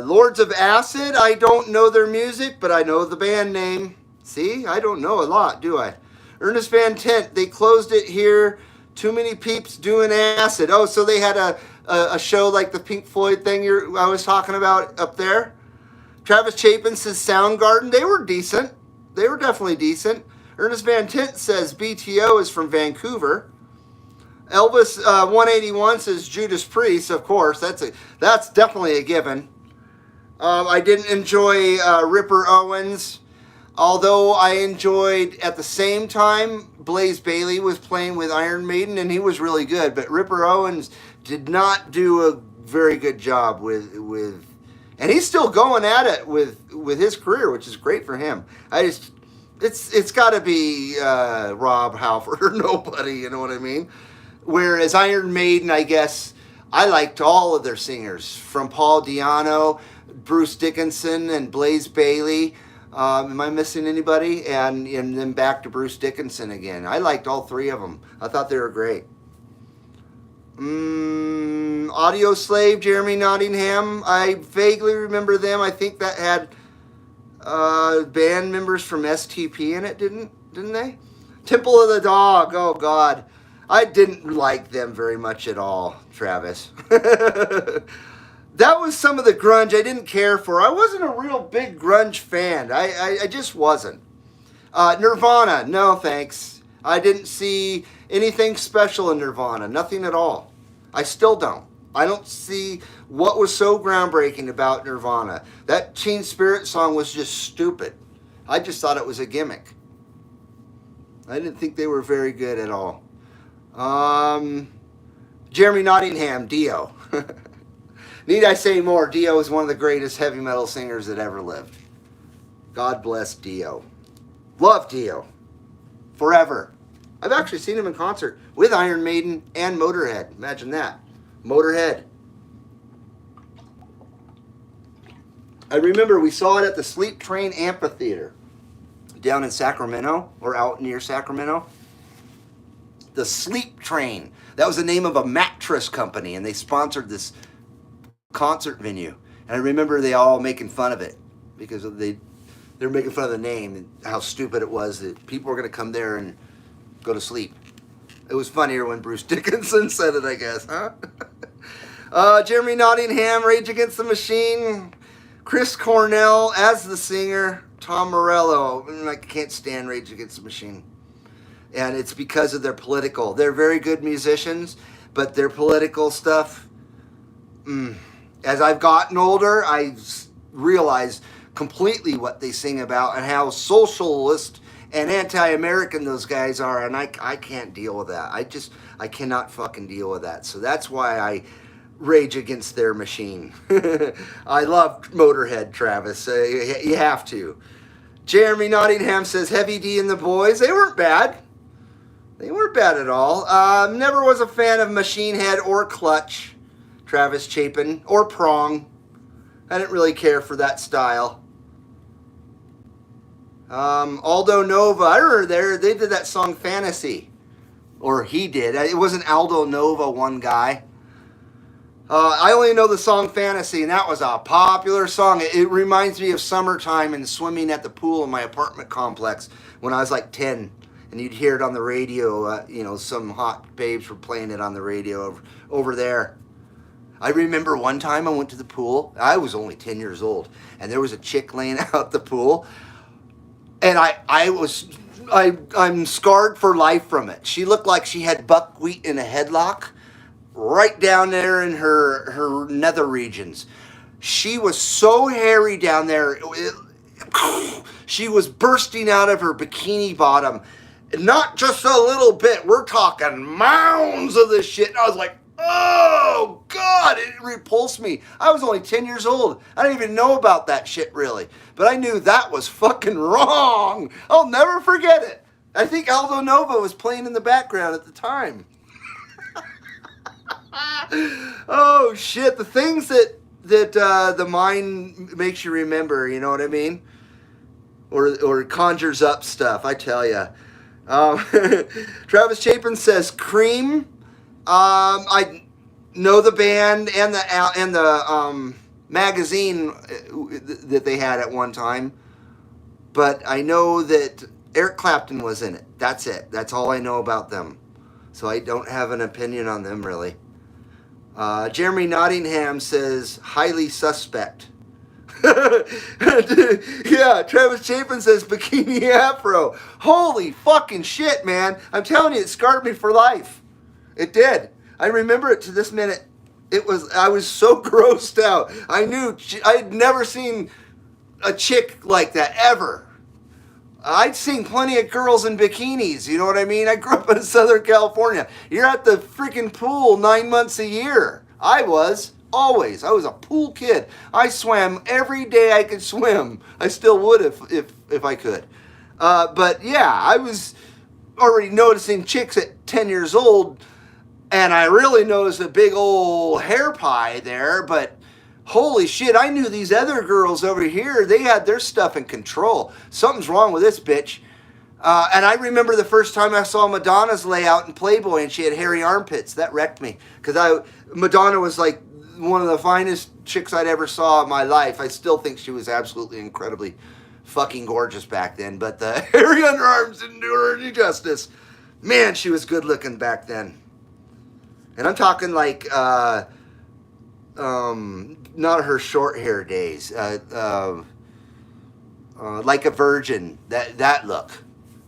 Lords of Acid. I don't know their music, but I know the band name. See? I don't know a lot, do I? Ernest Van Tent. They closed it here. Too many peeps doing acid. Oh, so they had a show like the Pink Floyd thing I was talking about up there? Travis Chapin says Soundgarden. They were decent. They were definitely decent. Ernest Van Tent says BTO is from Vancouver. Elvis 181 says Judas Priest. Of course, that's definitely a given. I didn't enjoy Ripper Owens, although I enjoyed at the same time Blaze Bayley was playing with Iron Maiden and he was really good. But Ripper Owens did not do a very good job with and he's still going at it with his career, which is great for him. It's got to be Rob Halford or nobody, you know what I mean? Whereas Iron Maiden, I guess, I liked all of their singers, from Paul Di'Anno, Bruce Dickinson, and Blaze Bayley. Am I missing anybody? And then back to Bruce Dickinson again. I liked all 3 of them. I thought they were great. Audio Slave, Jeremy Nottingham. I vaguely remember them. I think that had band members from STP in it, didn't they? Temple of the Dog. Oh God, I didn't like them very much at all, Travis. That was some of the grunge I didn't care for. I wasn't a real big grunge fan. I just wasn't. Nirvana, no thanks. I didn't see anything special in Nirvana, nothing at all. I still don't. I don't see what was so groundbreaking about Nirvana. That Teen Spirit song was just stupid. I just thought it was a gimmick. I didn't think they were very good at all. Jeremy Nottingham, Dio. Need I say more? Dio is one of the greatest heavy metal singers that ever lived. God bless Dio. Love Dio. Forever. I've actually seen him in concert with Iron Maiden and Motorhead. Imagine that. Motorhead. I remember we saw it at the Sleep Train Amphitheater down in Sacramento, or out near Sacramento. The Sleep Train. That was the name of a mattress company, and they sponsored this concert venue. And I remember they all making fun of it because they were making fun of the name and how stupid it was that people were going to come there and go to sleep. It was funnier when Bruce Dickinson said it, I guess, huh? Jeremy Nottingham, Rage Against the Machine. Chris Cornell as the singer. Tom Morello. I can't stand Rage Against the Machine. And it's because of their political. They're very good musicians, but their political stuff, as I've gotten older, I realized completely what they sing about and how socialist and anti-American those guys are, and I can't deal with that. I cannot fucking deal with that. So that's why I rage against their machine. I love Motorhead, Travis. You have to. Jeremy Nottingham says, Heavy D and the Boys. They weren't bad. They weren't bad at all. Never was a fan of Machine Head or Clutch. Travis Chapin. Or Prong. I didn't really care for that style. Aldo Nova. I remember they did that song Fantasy. Or he did. It wasn't Aldo Nova, one guy. I only know the song Fantasy, and that was a popular song. It reminds me of summertime and swimming at the pool in my apartment complex when I was like 10. And you'd hear it on the radio. Some hot babes were playing it on the radio over there. I remember one time I went to the pool. I was only 10 years old. And there was a chick laying out the pool. And I'm scarred for life from it. She looked like she had buckwheat in a headlock. Right down there in her nether regions. She was so hairy down there. She was bursting out of her bikini bottom. Not just a little bit. We're talking mounds of this shit. And I was like, oh, God, it repulsed me. I was only 10 years old. I didn't even know about that shit, really. But I knew that was fucking wrong. I'll never forget it. I think Aldo Nova was playing in the background at the time. Oh, shit. The things that the mind makes you remember, you know what I mean? Or conjures up stuff, I tell you. Travis Chapin says Cream. I know the band and the magazine that they had at one time, but I know that Eric Clapton was in it. That's it. That's all I know about them. So I don't have an opinion on them, really. Jeremy Nottingham says highly suspect. Yeah, Travis Chapin says bikini afro. Holy fucking shit, man. I'm telling you, it scarred me for life. It did. I remember it to this minute. I was so grossed out. I knew I'd never seen a chick like that ever. I'd seen plenty of girls in bikinis, you know what I mean? I grew up in Southern California. You're at the freaking pool 9 months a year. I was, always. I was a pool kid. I swam every day I could swim. I still would if I could. But yeah, I was already noticing chicks at 10 years old, and I really noticed a big old hair pie there, but holy shit, I knew these other girls over here, they had their stuff in control. Something's wrong with this bitch. And I remember the first time I saw Madonna's layout in Playboy and she had hairy armpits. That wrecked me. Because Madonna was like one of the finest chicks I'd ever saw in my life. I still think she was absolutely incredibly fucking gorgeous back then. But the hairy underarms didn't do her any justice. Man, she was good looking back then. And I'm talking like... not her short hair days. Like a Virgin, that look,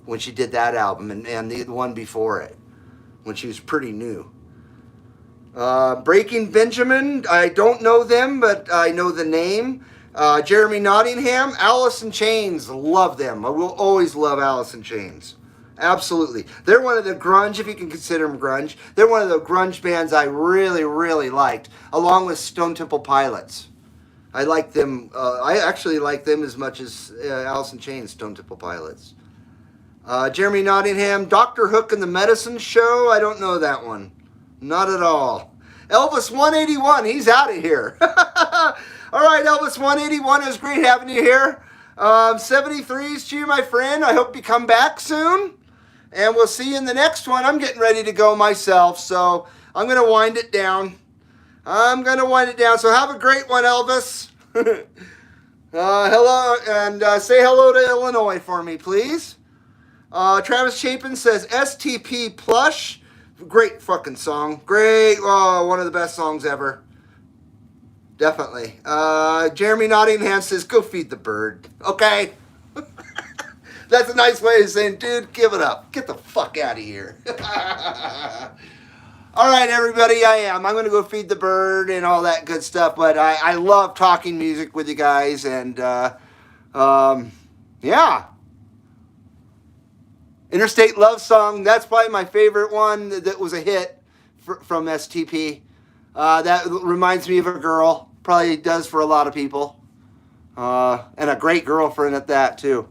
when she did that album, and the one before it, when she was pretty new. Breaking Benjamin, I don't know them, but I know the name. Jeremy Nottingham, Alice in Chains, love them. I will always love Alice in Chains. Absolutely. They're one of the grunge, if you can consider them grunge, they're one of the grunge bands I really, really liked, along with Stone Temple Pilots. I like them. I actually like them as much as Alice in Chains, Stone Temple Pilots. Jeremy Nottingham, Dr. Hook and the Medicine Show. I don't know that one. Not at all. Elvis 181, he's out of here. All right, Elvis 181, it was great having you here. 73s to you, my friend. I hope you come back soon. And we'll see you in the next one. I'm getting ready to go myself, so I'm going to wind it down. So have a great one, Elvis. Hello, and say hello to Illinois for me, please. Travis Chapin says STP Plush. Great fucking song. Great. Oh, one of the best songs ever. Definitely. Jeremy Nottingham says, go feed the bird. Okay. That's a nice way of saying, dude, give it up. Get the fuck out of here. All right, everybody, I'm going to go feed the bird and all that good stuff, but I love talking music with you guys, and yeah. Interstate Love Song, that's probably my favorite one that was a hit from STP. That reminds me of a girl, probably does for a lot of people, and a great girlfriend at that, too.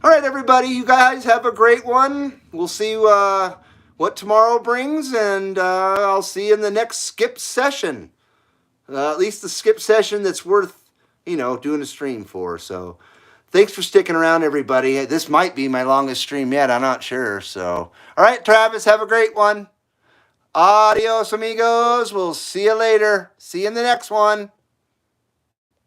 All right, everybody, you guys have a great one. We'll see what tomorrow brings, and I'll see you in the next skip session. At least the skip session that's worth, doing a stream for. So thanks for sticking around, everybody. This might be my longest stream yet. I'm not sure. So, all right, Travis, have a great one. Adios, amigos. We'll see you later. See you in the next one.